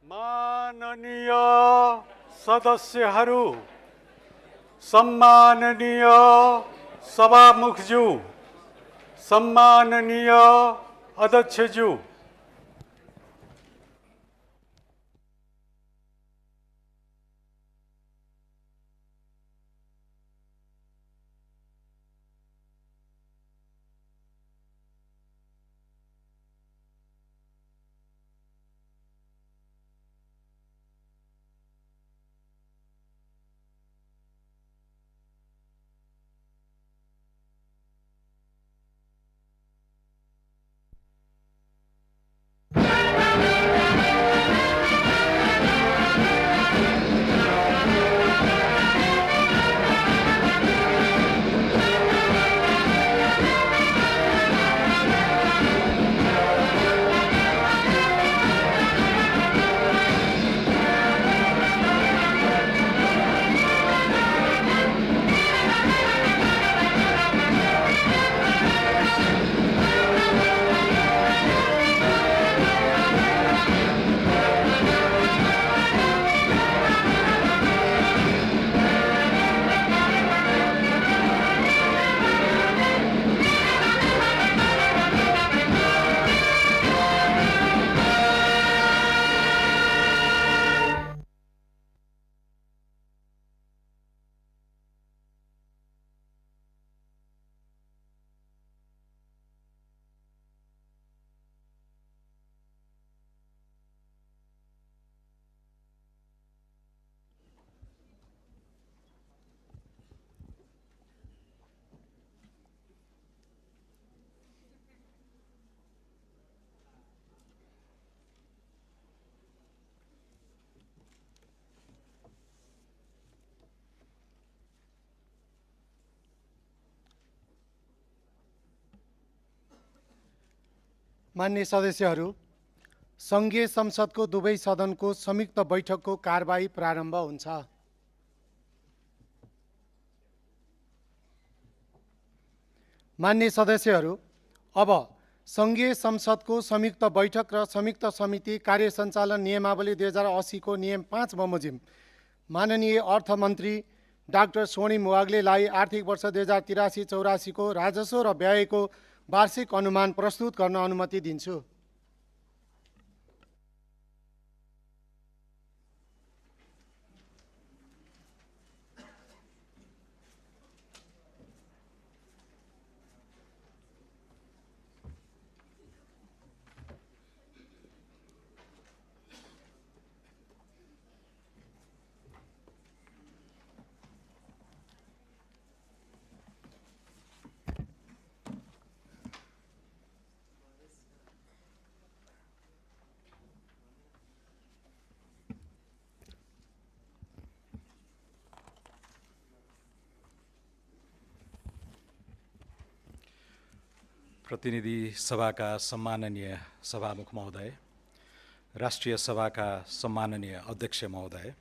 माननीय सदस्यहरू, सम्माननीय सभामुखज्यू, सम्माननीय अध्यक्षज्यू, मान्य सदस्यहरू, सङ्घीय संसदको दुवै सदनको संयुक्त बैठकको कारबाही प्रारम्भ हुन्छ। मान्य सदस्यहरू, अब सङ्घीय संसदको संयुक्त बैठक र संयुक्त समिति कार्य सञ्चालन नियमावली 2080 को नियम 5 बमोजिम माननीय अर्थमन्त्री डाक्टर स्वर्णिम वाग्लेलाई आर्थिक वर्ष 2083-84 को राजस्व र व्ययको वार्षिक अनुमान प्रस्तुत गर्न अनुमति दिन्छु। प्रतिनिधि सभाका सम्माननीय सभामुख महोदय, राष्ट्रिय सभाका सम्माननीय अध्यक्ष महोदय,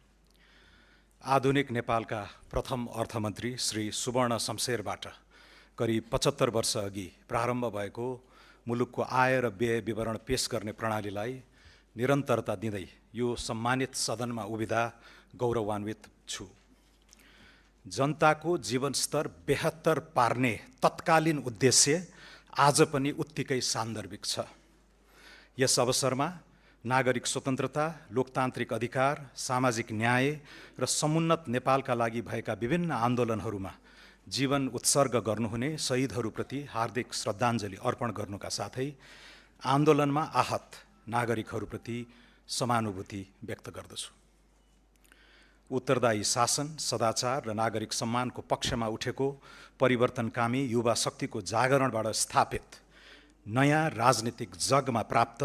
आधुनिक नेपालका प्रथम अर्थमन्त्री श्री सुवर्ण शमशेरबाट करिब 75 वर्ष अघि प्रारम्भ भएको मुलुकको आय र व्यय विवरण पेश गर्ने प्रणालीलाई निरन्तरता दिँदै यो सम्मानित सदनमा उभिँदा गौरवान्वित छु। जनताको जीवनस्तर बेहतर पार्ने तत्कालीन उद्देश्य आज पनि उत्तिकै सान्दर्भिक छ। यस अवसरमा नागरिक स्वतन्त्रता, लोकतान्त्रिक अधिकार, सामाजिक न्याय र समुन्नत नेपालका लागि भएका विभिन्न आन्दोलनहरूमा जीवन उत्सर्ग गर्नुहुने शहीदहरूप्रति हार्दिक श्रद्धाञ्जली अर्पण गर्नुका साथै आन्दोलनमा आहत नागरिकहरूप्रति समानुभूति व्यक्त गर्दछु। उत्तरदायी शासन, सदाचार र नागरिक सम्मानको पक्षमा उठेको परिवर्तनकामी युवा शक्तिको जागरणबाट स्थापित नयाँ राजनीतिक जगमा प्राप्त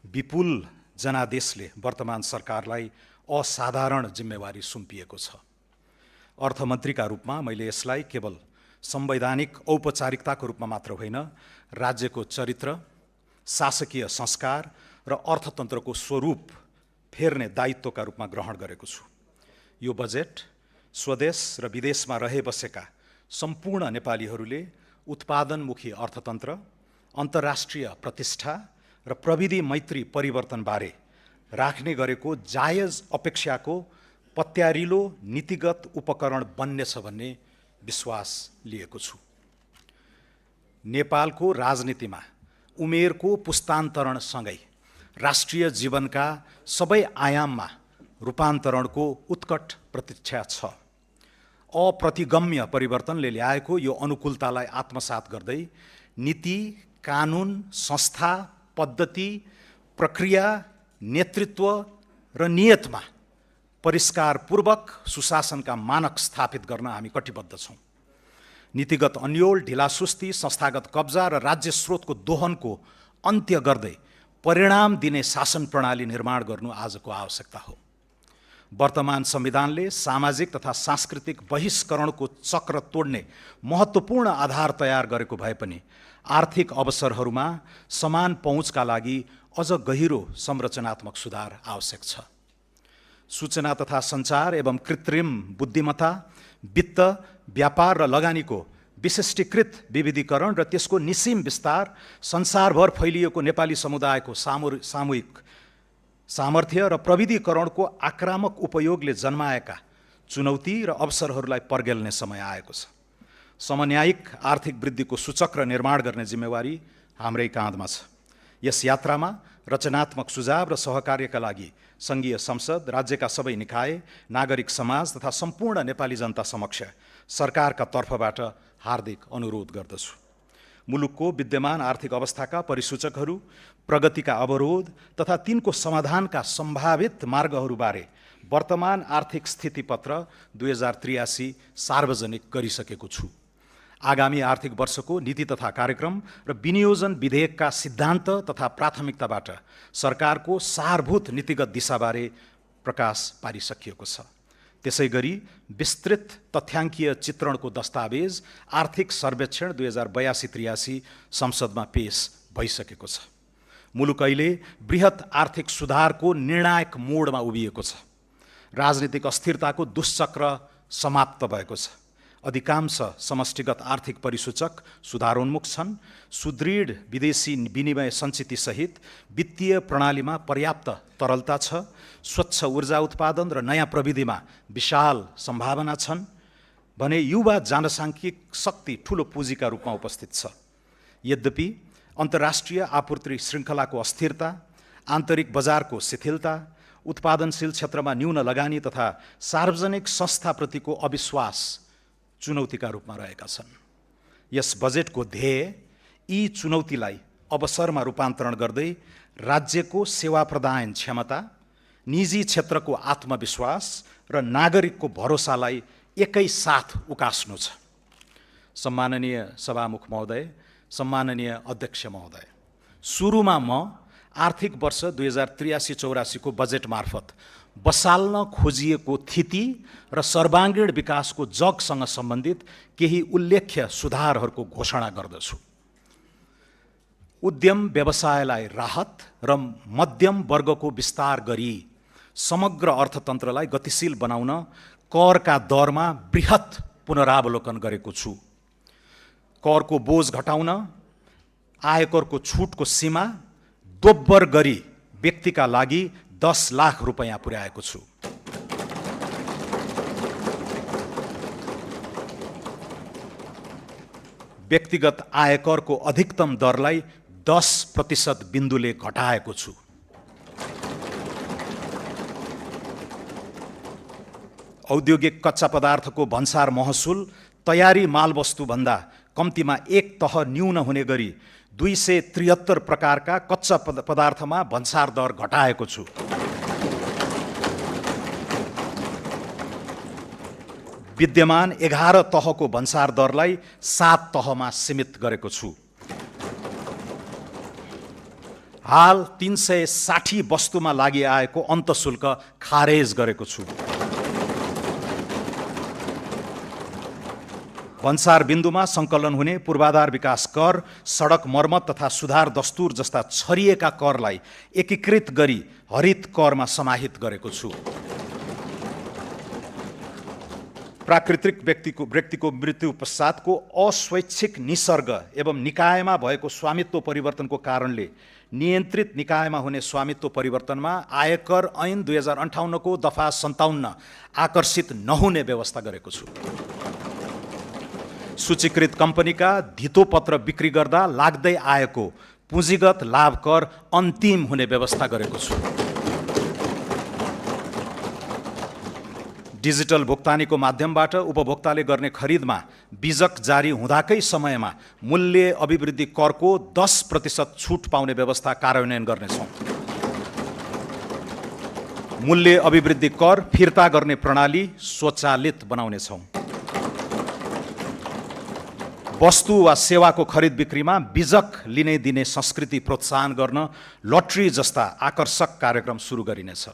विपुल जनादेशले वर्तमान सरकारलाई असाधारण जिम्मेवारी सुम्पिएको छ। अर्थमन्त्रीका रूपमा मैले यसलाई केवल संवैधानिक औपचारिकताको रूपमा मात्र होइन, राज्यको चरित्र, शासकीय संस्कार र अर्थतन्त्रको स्वरूप फेर्ने दायित्वका रूपमा ग्रहण गरेको छु। यो बजेट स्वदेश र विदेशमा रहे बसेका सम्पूर्ण नेपालीहरूले उत्पादनमुखी अर्थतन्त्र, अन्तर्राष्ट्रिय प्रतिष्ठा र प्रविधि मैत्री परिवर्तनबारे राख्ने गरेको जायज अपेक्षाको पत्यारिलो नीतिगत उपकरण बन्नेछ भन्ने विश्वास लिएको छु। नेपालको राजनीतिमा उमेरको पुस्तान्तरणसँगै राष्ट्रिय जीवनका सबै आयाममा रूपान्तरणको उत्कट प्रतीक्षा छ। अप्रतिगम्य परिवर्तनले ल्याएको यो अनुकूलतालाई आत्मसात गर्दै नीति, कानुन, संस्था, पद्धति, प्रक्रिया, नेतृत्व र नियतमा परिष्कारपूर्वक सुशासनका मानक स्थापित गर्न हामी कटिबद्ध छौँ। नीतिगत अन्योल, ढिलासुस्ती, संस्थागत कब्जा र राज्य स्रोतको दोहनको अन्त्य गर्दै परिणाम दिने शासन प्रणाली निर्माण गर्नु आजको आवश्यकता हो। वर्तमान संविधानले सामाजिक तथा सांस्कृतिक बहिष्करणको चक्र तोड्ने महत्त्वपूर्ण आधार तयार गरेको भए पनि आर्थिक अवसरहरूमा समान पहुँचका लागि अझ गहिरो संरचनात्मक सुधार आवश्यक छ। सूचना तथा सञ्चार एवं कृत्रिम बुद्धिमत्ता, वित्त, व्यापार र लगानीको विशिष्टीकृत विविधीकरण र त्यसको निसीम विस्तार, संसारभर फैलिएको नेपाली समुदायको सामूहिक सामर्थ्य र प्रविधिकरणको आक्रामक उपयोगले जन्माएका चुनौती र अवसरहरूलाई पर्गेल्ने समय आएको छ। समन्यायिक आर्थिक वृद्धिको सूचक्र निर्माण गर्ने जिम्मेवारी हाम्रै काँधमा छ। यस यात्रामा रचनात्मक सुझाव र सहकार्यका लागि सङ्घीय संसद, राज्यका सबै निकाय, नागरिक समाज तथा सम्पूर्ण नेपाली जनता समक्ष सरकारका तर्फबाट हार्दिक अनुरोध गर्दछु। मुलुकको विद्यमान आर्थिक अवस्थाका परिसूचकहरू, प्रगतिका अवरोध तथा तिनको समाधानका सम्भावित मार्गहरूबारे वर्तमान आर्थिक स्थितिपत्र 2083 सार्वजनिक गरिसकेको छु। आगामी आर्थिक वर्षको नीति तथा कार्यक्रम र विनियोजन विधेयकका सिद्धान्त तथा प्राथमिकताबाट सरकारको सारभूत नीतिगत दिशाबारे प्रकाश पारिसकिएको छ। त्यसै गरी विस्तृत तथ्याङ्कीय चित्रणको दस्तावेज आर्थिक सर्वेक्षण 2082-83 संसदमा पेश भइसकेको छ। मुलुक अहिले बृहत आर्थिक सुधारको निर्णायक मोडमा उभिएको छ। राजनीतिक अस्थिरताको दुष्चक्र समाप्त भएको छ। अधिकांश समष्टिगत आर्थिक परिसूचक सुधारोन्मुख छन्। सुदृढ विदेशी विनिमय सञ्चितिसहित वित्तीय प्रणालीमा पर्याप्त तरलता छ। स्वच्छ ऊर्जा उत्पादन र नयाँ प्रविधिमा विशाल सम्भावना छन् भने युवा जनसाङ्ख्यिक शक्ति ठूलो पुँजीका रूपमा उपस्थित छ। यद्यपि अन्तर्राष्ट्रिय आपूर्ति श्रृङ्खलाको अस्थिरता, आन्तरिक बजारको शिथिलता, उत्पादनशील क्षेत्रमा न्यून लगानी तथा सार्वजनिक संस्थाप्रतिको अविश्वास चुनौतीका रूपमा रहेका छन्। यस बजेटको ध्येय यी चुनौतीलाई अवसरमा रूपान्तरण गर्दै राज्यको सेवा प्रदान क्षमता, निजी क्षेत्रको आत्मविश्वास र नागरिकको भरोसालाई एकैसाथ उकास्नु छ। सम्माननीय सभामुख महोदय, सम्माननीय अध्यक्ष महोदय, सुरुमा म आर्थिक वर्ष 2083-84 को बजेट मार्फत बसाल्न खोजिएको थिति र सर्वाङ्गीण विकासको जगसँग सम्बन्धित केही उल्लेख्य सुधारहरूको घोषणा गर्दछु। उद्यम व्यवसायलाई राहत र मध्यम वर्गको विस्तार गरी समग्र अर्थतन्त्रलाई गतिशील बनाउन करका दरमा बृहत पुनरावलोकन गरेको छु। करको बोझ घटाउन आयकरको छुटको सीमा दोब्बर गरी व्यक्तिका लागि 10 लाख रुपैयाँ पुर्याएको छु। व्यक्तिगत आयकरको अधिकतम दरलाई 10% बिन्दुले घटाएको छु। औद्योगिक कच्चा पदार्थको भन्सार महसुल तयारी मालवस्तुभन्दा कम्तीमा एक तह न्यून हुने गरी 273 प्रकारका कच्चा पदार्थमा भन्सार दर घटाएको छु। विद्यमान 11 तहको भन्सार दरलाई 7 तहमा सीमित गरेको छु। हाल 360 वस्तुमा लागि आएको अन्तशुल्क खारेज गरेको छु। भन्सार बिन्दुमा सङ्कलन हुने पूर्वाधार विकास कर, सडक मर्मत तथा सुधार दस्तुर जस्ता छरिएका करलाई एकीकृत गरी हरित करमा समाहित गरेको छु। प्राकृतिक व्यक्तिको मृत्यु पश्चातको अस्वैच्छिक निसर्ग एवं निकायमा भएको स्वामित्व परिवर्तनको कारणले नियन्त्रित निकायमा हुने स्वामित्व परिवर्तनमा आयकर ऐन 2058 को दफा 57 आकर्षित नहुने व्यवस्था गरेको छु। सूचीकृत कम्पनीका धितोपत्र बिक्री गर्दा लाग्दै आएको पुँजीगत लाभ कर अन्तिम हुने व्यवस्था गरेको छु। डिजिटल भुक्तानीको माध्यमबाट उपभोक्ताले गर्ने खरिदमा बिजक जारी हुँदाकै समयमा मूल्य अभिवृद्धि करको 10% छुट पाउने व्यवस्था कार्यान्वयन गर्नेछौँ। मूल्य अभिवृद्धि कर फिर्ता गर्ने प्रणाली स्वचालित बनाउनेछौँ। वस्तु वा सेवाको खरिद बिक्रीमा बिजक लिने दिने संस्कृति प्रोत्साहन गर्न लटरी जस्ता आकर्षक कार्यक्रम सुरु गरिनेछ।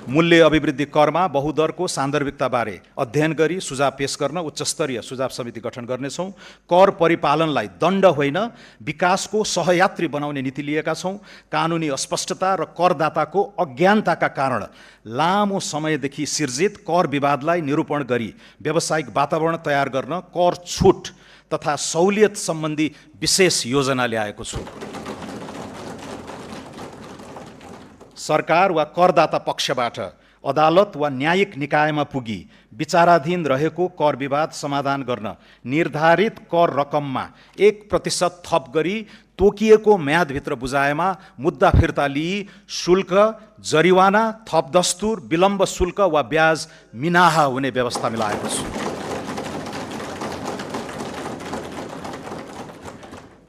मूल्य अभिवृद्धि करमा बहुदरको सान्दर्भिकताबारे अध्ययन गरी सुझाव पेश गर्न उच्चस्तरीय सुझाव समिति गठन गर्नेछौँ। कर परिपालनलाई दण्ड होइन विकासको सहयात्री बनाउने नीति लिएका छौँ। कानुनी अस्पष्टता र करदाताको अज्ञानताका कारण लामो समयदेखि सिर्जित कर विवादलाई निरूपण गरी व्यावसायिक वातावरण तयार गर्न कर छुट तथा सहुलियत सम्बन्धी विशेष योजना ल्याएको छु। सरकार वा करदाता पक्षबाट अदालत वा न्यायिक निकायमा पुगी विचाराधीन रहेको कर विवाद समाधान गर्न निर्धारित कर रकममा 1% थप गरी तोकिएको म्यादभित्र बुझाएमा मुद्दा फिर्ता लिई शुल्क, जरिवाना, थप दस्तुर, विलम्ब शुल्क वा ब्याज मिनाहा हुने व्यवस्था मिलाएको छु।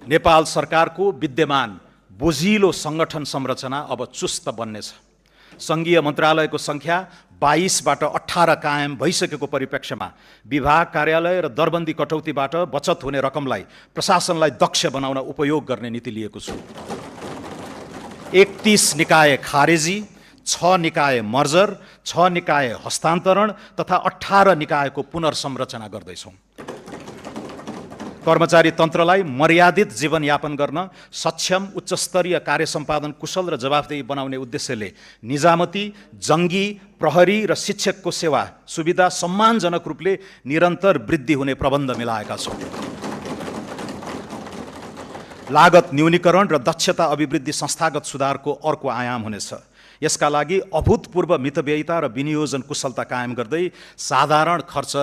नेपाल सरकारको विद्यमान बोझिलो सङ्गठन संरचना अब चुस्त बन्नेछ। सङ्घीय मन्त्रालयको सङ्ख्या 22बाट 18 कायम भइसकेको परिप्रेक्ष्यमा विभाग कार्यालय र दरबन्दी कटौतीबाट बचत हुने रकमलाई प्रशासनलाई दक्ष बनाउन उपयोग गर्ने नीति लिएको छु। 31 निकाय खारेजी, 6 निकाय मर्जर, 6 निकाय हस्तान्तरण तथा 18 निकायको पुनर्संरचना गर्दैछौँ। कर्मचारी तन्त्रलाई मर्यादित जीवनयापन गर्न सक्षम उच्चस्तरीय कार्य सम्पादन कुशल र जवाफदेही बनाउने उद्देश्यले निजामती, जङ्गी, प्रहरी र शिक्षकको सेवा सुविधा सम्मानजनक रूपले निरन्तर वृद्धि हुने प्रबन्ध मिलाएका छौँ। लागत न्यूनीकरण र दक्षता अभिवृद्धि संस्थागत सुधारको अर्को आयाम हुनेछ। यसका लागि अभूतपूर्व मितव्ययिता र विनियोजन कुशलता कायम गर्दै साधारण खर्च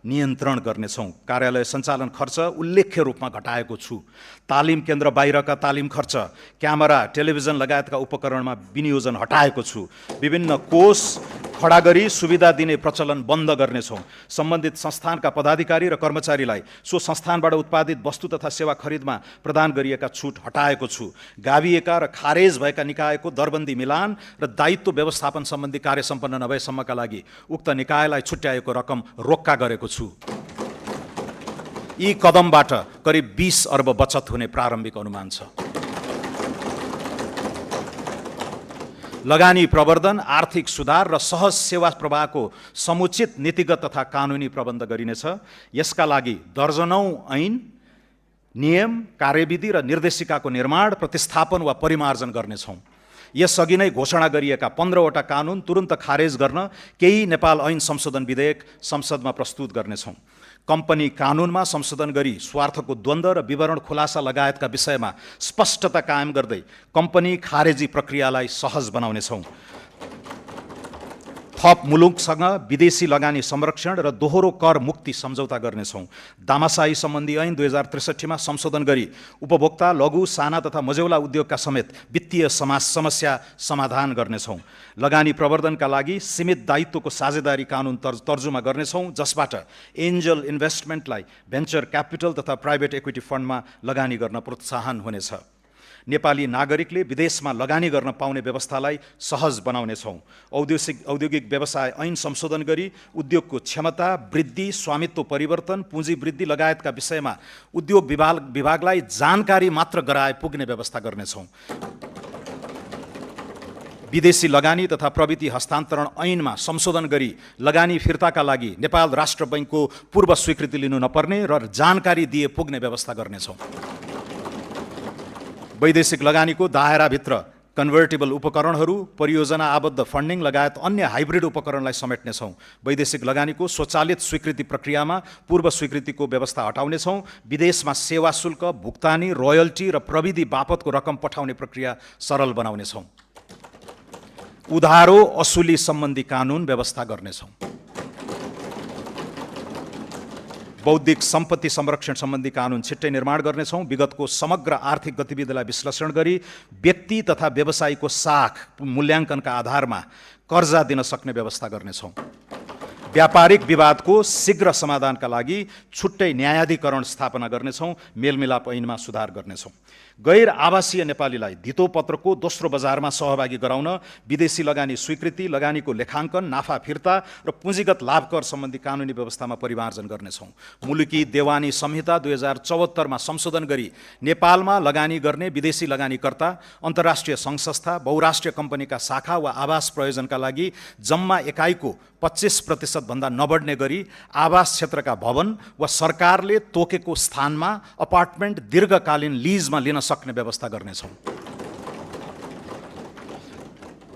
नियन्त्रण गर्नेछौँ। कार्यालय सञ्चालन खर्च उल्लेख्य रूपमा घटाएको छु। तालिम केन्द्र बाहिरका तालिम खर्च, क्यामेरा, टेलिभिजन लगायतका उपकरणमा विनियोजन हटाएको छु। विभिन्न कोष खडा गरी सुविधा दिने प्रचलन बन्द गर्नेछौँ। सम्बन्धित संस्थानका पदाधिकारी र कर्मचारीलाई सो संस्थानबाट उत्पादित वस्तु तथा सेवा खरिदमा प्रदान गरिएका छुट हटाएको छु। गाभिएका र खारेज भएका निकायको दरबन्दी मिलान र दायित्व व्यवस्थापन सम्बन्धी कार्य सम्पन्न नभएसम्मका लागि उक्त निकायलाई छुट्याएको रकम रोक्का गरेको छु। यी कदमबाट करिब 20 अर्ब बचत हुने प्रारम्भिक अनुमान छ। लगानी प्रवर्धन, आर्थिक सुधार र सहज सेवा प्रवाहको समुचित नीतिगत तथा कानुनी प्रबन्ध गरिनेछ। यसका लागि दर्जनौं ऐन, नियम, कार्यविधि र निर्देशिकाको निर्माण, प्रतिस्थापन वा परिमार्जन गर्नेछौँ। यसअघि नै घोषणा गरिएका 15वटा कानुन तुरुन्त खारेज गर्न केही नेपाल ऐन संशोधन विधेयक संसदमा प्रस्तुत गर्नेछौँ। कम्पनी कानुनमा संशोधन गरी स्वार्थको द्वन्द्व र विवरण खुलासा लगायतका विषयमा स्पष्टता कायम गर्दै कम्पनी खारेजी प्रक्रियालाई सहज बनाउनेछौँ। थप मुलुकसँग विदेशी लगानी संरक्षण र दोहोरो कर मुक्ति सम्झौता गर्नेछौँ। दामासाही सम्बन्धी ऐन 2063 मा संशोधन गरी उपभोक्ता, लघु, साना तथा मझौला उद्योगका समेत वित्तीय समस्या समाधान गर्नेछौँ। लगानी प्रवर्धनका लागि सीमित दायित्वको साझेदारी कानुन तर्जुमा गर्नेछौँ, जसबाट एन्जल इन्भेस्टमेन्टलाई भेन्चर क्यापिटल तथा प्राइभेट इक्विटी फन्डमा लगानी गर्न प्रोत्साहन हुनेछ। नेपाली नागरिकले विदेशमा लगानी गर्न पाउने व्यवस्थालाई सहज बनाउनेछौँ। औद्योगिक व्यवसाय ऐन संशोधन गरी उद्योगको क्षमता वृद्धि, स्वामित्व परिवर्तन, पुँजी वृद्धि लगायतका विषयमा उद्योग विभागलाई जानकारी मात्र गराए पुग्ने व्यवस्था गर्नेछौँ। विदेशी लगानी तथा प्रविधि हस्तान्तरण ऐनमा संशोधन गरी लगानी फिर्ताका लागि नेपाल राष्ट्र बैङ्कको पूर्व स्वीकृति लिनु नपर्ने र जानकारी दिए पुग्ने व्यवस्था गर्नेछौँ। वैदेशिक लगानीको दायराभित्र कन्भर्टेबल उपकरणहरू, परियोजना आबद्ध फन्डिङ लगायत अन्य हाइब्रिड उपकरणलाई समेट्नेछौँ। वैदेशिक लगानीको स्वचालित स्वीकृति प्रक्रियामा पूर्व स्वीकृतिको व्यवस्था हटाउनेछौँ। विदेशमा सेवा शुल्क, भुक्तानी, रोयल्टी र प्रविधि बापतको रकम पठाउने प्रक्रिया सरल बनाउनेछौँ। उधारो असुली सम्बन्धी कानुन व्यवस्था गर्नेछौँ। बौद्धिक सम्पत्ति संरक्षण सम्बन्धी कानुन छिट्टै निर्माण गर्नेछौँ। विगतको समग्र आर्थिक गतिविधिलाई विश्लेषण गरी व्यक्ति तथा व्यवसायीको साख मूल्याङ्कनका आधारमा कर्जा दिन सक्ने व्यवस्था गर्नेछौँ। व्यापारिक विवादको शीघ्र समाधानका लागि छुट्टै न्यायाधिकरण स्थापना गर्नेछौँ। मेलमिलाप ऐनमा सुधार गर्नेछौँ। गैर आवासीय नेपालीलाई धितोपत्रको दोस्रो बजारमा सहभागी गराउन विदेशी लगानी स्वीकृति, लगानीको लेखाङ्कन, नाफा फिर्ता र पुँजीगत लाभकर सम्बन्धी कानुनी व्यवस्थामा परिमार्जन गर्नेछौँ। मुलुकी देवानी संहिता 2074मा संशोधन गरी नेपालमा लगानी गर्ने विदेशी लगानीकर्ता, अन्तर्राष्ट्रिय सङ्घ संस्था, बहुराष्ट्रिय कम्पनीका शाखा वा आवास प्रयोजनका लागि जम्मा एकाइको 25% भन्दा नबढ्ने गरी आवास क्षेत्रका भवन वा सरकारले तोकेको स्थानमा अपार्टमेन्ट दीर्घकालीन लिजमा लिन सक्ने व्यवस्था गर्नेछौँ।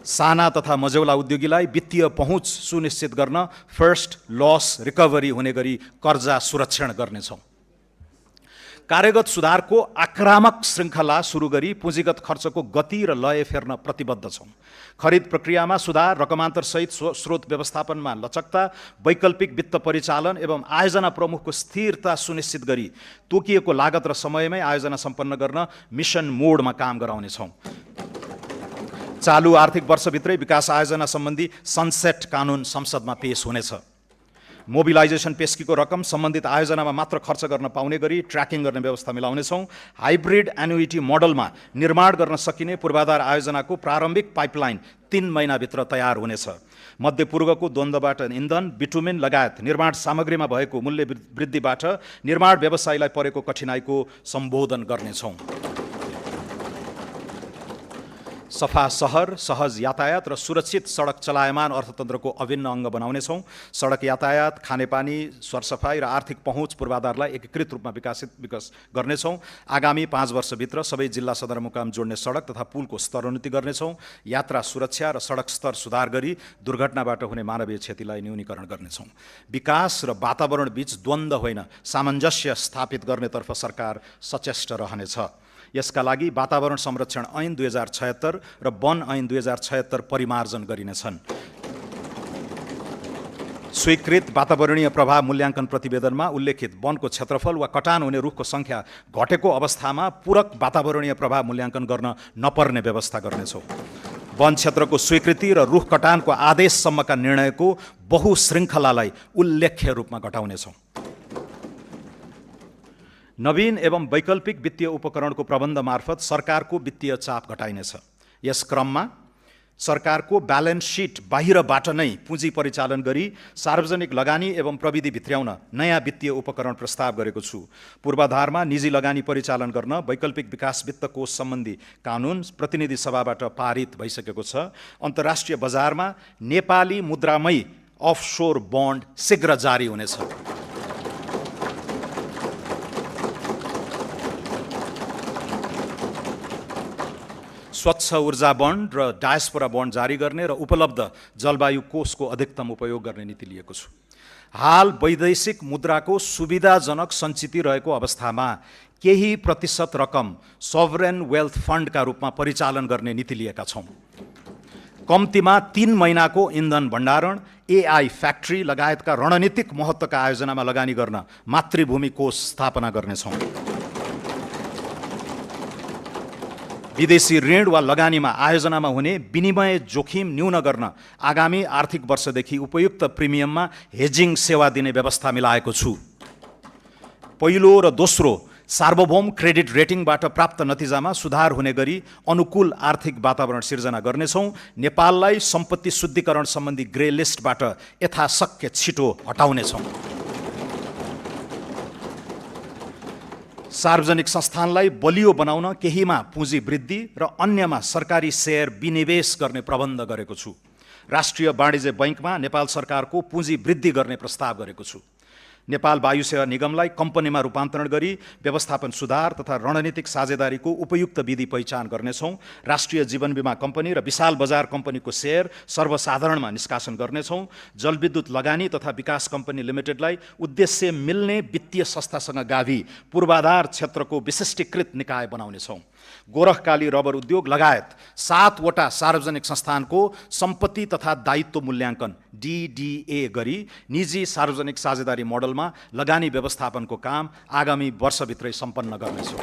साना तथा मझौला उद्योगीलाई वित्तीय पहुँच सुनिश्चित गर्न फर्स्ट लस रिकभरी हुने गरी कर्जा सुरक्षण गर्नेछौँ। कार्यगत सुधारको आक्रामक श्रृङ्खला सुरु गरी पुँजीगत खर्चको गति र लय फेर्न प्रतिबद्ध छौँ। खरिद प्रक्रियामा सुधार, रकमान्तरसहित स्रोत व्यवस्थापनमा लचकता, वैकल्पिक वित्त परिचालन एवं आयोजना प्रमुखको स्थिरता सुनिश्चित गरी तोकिएको लागत र समयमै आयोजना सम्पन्न गर्न मिसन मोडमा काम गराउनेछौँ। चालु आर्थिक वर्षभित्रै विकास आयोजना सम्बन्धी सनसेट कानुन संसदमा पेश हुनेछ। मोबिलाइजेसन पेस्कीको रकम सम्बन्धित आयोजनामा मात्र खर्च गर्न पाउने गरी ट्र्याकिङ गर्ने व्यवस्था मिलाउनेछौँ। हाइब्रिड एन्युइटी मोडलमा निर्माण गर्न सकिने पूर्वाधार आयोजनाको प्रारम्भिक पाइपलाइन 3 महिनाभित्र तयार हुनेछ। मध्यपूर्वको द्वन्द्वबाट इन्धन, बिटुमेन लगायत निर्माण सामग्रीमा भएको मूल्य वृद्धिबाट निर्माण व्यवसायीलाई परेको कठिनाइको सम्बोधन गर्नेछौँ। सफा सहर, सहज यातायात र सुरक्षित सडक चलायमान अर्थतन्त्रको अभिन्न अङ्ग बनाउनेछौँ। सडक यातायात, खानेपानी, सरसफाई र आर्थिक पहुँच पूर्वाधारलाई एकीकृत रूपमा विकास गर्नेछौँ। आगामी 5 वर्षभित्र सबै जिल्ला सदरमुकाम जोड्ने सडक तथा पुलको स्तरोन्नति गर्नेछौँ। यात्रा सुरक्षा र सडक स्तर सुधार गरी दुर्घटनाबाट हुने मानवीय क्षतिलाई न्यूनीकरण गर्नेछौँ। विकास र वातावरण बीच द्वन्द्व होइन, सामञ्जस्य स्थापित गर्नेतर्फ सरकार सचेष्ट रहनेछ। यसका लागि वातावरण संरक्षण ऐन 2076 र वन ऐन 2076 परिमार्जन गरिनेछन्। स्वीकृत वातावरणीय प्रभाव मूल्याङ्कन प्रतिवेदनमा उल्लेखित वनको क्षेत्रफल वा कटान हुने रुखको सङ्ख्या घटेको अवस्थामा पूरक वातावरणीय प्रभाव मूल्याङ्कन गर्न नपर्ने व्यवस्था गर्नेछौँ। वन क्षेत्रको स्वीकृति र रुख कटानको आदेशसम्मका निर्णयको बहुशृङ्खलालाई उल्लेख्य रूपमा घटाउनेछौँ। नवीन एवं वैकल्पिक वित्तीय उपकरणको प्रबन्ध मार्फत सरकारको वित्तीय चाप घटाइनेछ। यस क्रममा सरकारको ब्यालेन्स सिट बाहिरबाट नै पुँजी परिचालन गरी सार्वजनिक लगानी एवं प्रविधि भित्र्याउन नयाँ वित्तीय उपकरण प्रस्ताव गरेको छु। पूर्वाधारमा निजी लगानी परिचालन गर्न वैकल्पिक विकास वित्त कोष सम्बन्धी कानुन प्रतिनिधि सभाबाट पारित भइसकेको छ। अन्तर्राष्ट्रिय बजारमा नेपाली मुद्रामै अफसोर बन्ड शीघ्र जारी हुनेछ। स्वच्छ ऊर्जा बन्ड र डायस्पोरा बन्ड जारी गर्ने र उपलब्ध जलवायु कोषको अधिकतम उपयोग गर्ने नीति लिएको छु। हाल वैदेशिक मुद्राको सुविधाजनक सञ्चिति रहेको अवस्थामा केही प्रतिशत रकम सभरेन वेल्थ फन्डका रूपमा परिचालन गर्ने नीति लिएका छौँ। कम्तीमा 3 महिनाको इन्धन भण्डारण, एआई फ्याक्ट्री लगायतका रणनीतिक महत्त्वका आयोजनामा लगानी गर्न मातृभूमि कोष स्थापना गर्नेछौँ। विदेशी ऋण वा लगानीमा आयोजनामा हुने विनिमय जोखिम न्यून गर्न आगामी आर्थिक वर्षदेखि उपयुक्त प्रिमियममा हेजिङ सेवा दिने व्यवस्था मिलाएको छु। पहिलो र दोस्रो सार्वभौम क्रेडिट रेटिङबाट प्राप्त नतिजामा सुधार हुने गरी अनुकूल आर्थिक वातावरण सिर्जना गर्नेछौँ। नेपाललाई सम्पत्ति शुद्धिकरण सम्बन्धी ग्रे लिस्टबाट यथाशक्य छिटो हटाउनेछौँ। सार्वजनिक संस्थानलाई बलियो बनाउन केहीमा पुँजी वृद्धि र अन्यमा सरकारी सेयर विनिवेश गर्ने प्रबन्ध गरेको छु। राष्ट्रिय वाणिज्य बैङ्कमा नेपाल सरकारको पुँजी वृद्धि गर्ने प्रस्ताव गरेको छु। नेपाल वायु सेवा निगमलाई कम्पनीमा रूपान्तरण गरी व्यवस्थापन सुधार तथा रणनीतिक साझेदारीको उपयुक्त विधि पहिचान गर्नेछौँ। राष्ट्रिय जीवन बीमा कम्पनी र विशाल बजार कम्पनीको सेयर सर्वसाधारणमा निष्कासन गर्नेछौँ। जलविद्युत लगानी तथा विकास कम्पनी लिमिटेडलाई उद्देश्य मिल्ने वित्तीय संस्थासँग गाभी पूर्वाधार क्षेत्रको विशिष्टीकृत निकाय बनाउनेछौँ। गोरखकाली रबर उद्योग लगायत 7वटा सार्वजनिक संस्थानको सम्पत्ति तथा दायित्व मूल्याङ्कन DDA गरी निजी सार्वजनिक साझेदारी मोडलमा लगानी व्यवस्थापनको काम आगामी वर्षभित्रै सम्पन्न गर्नेछौँ।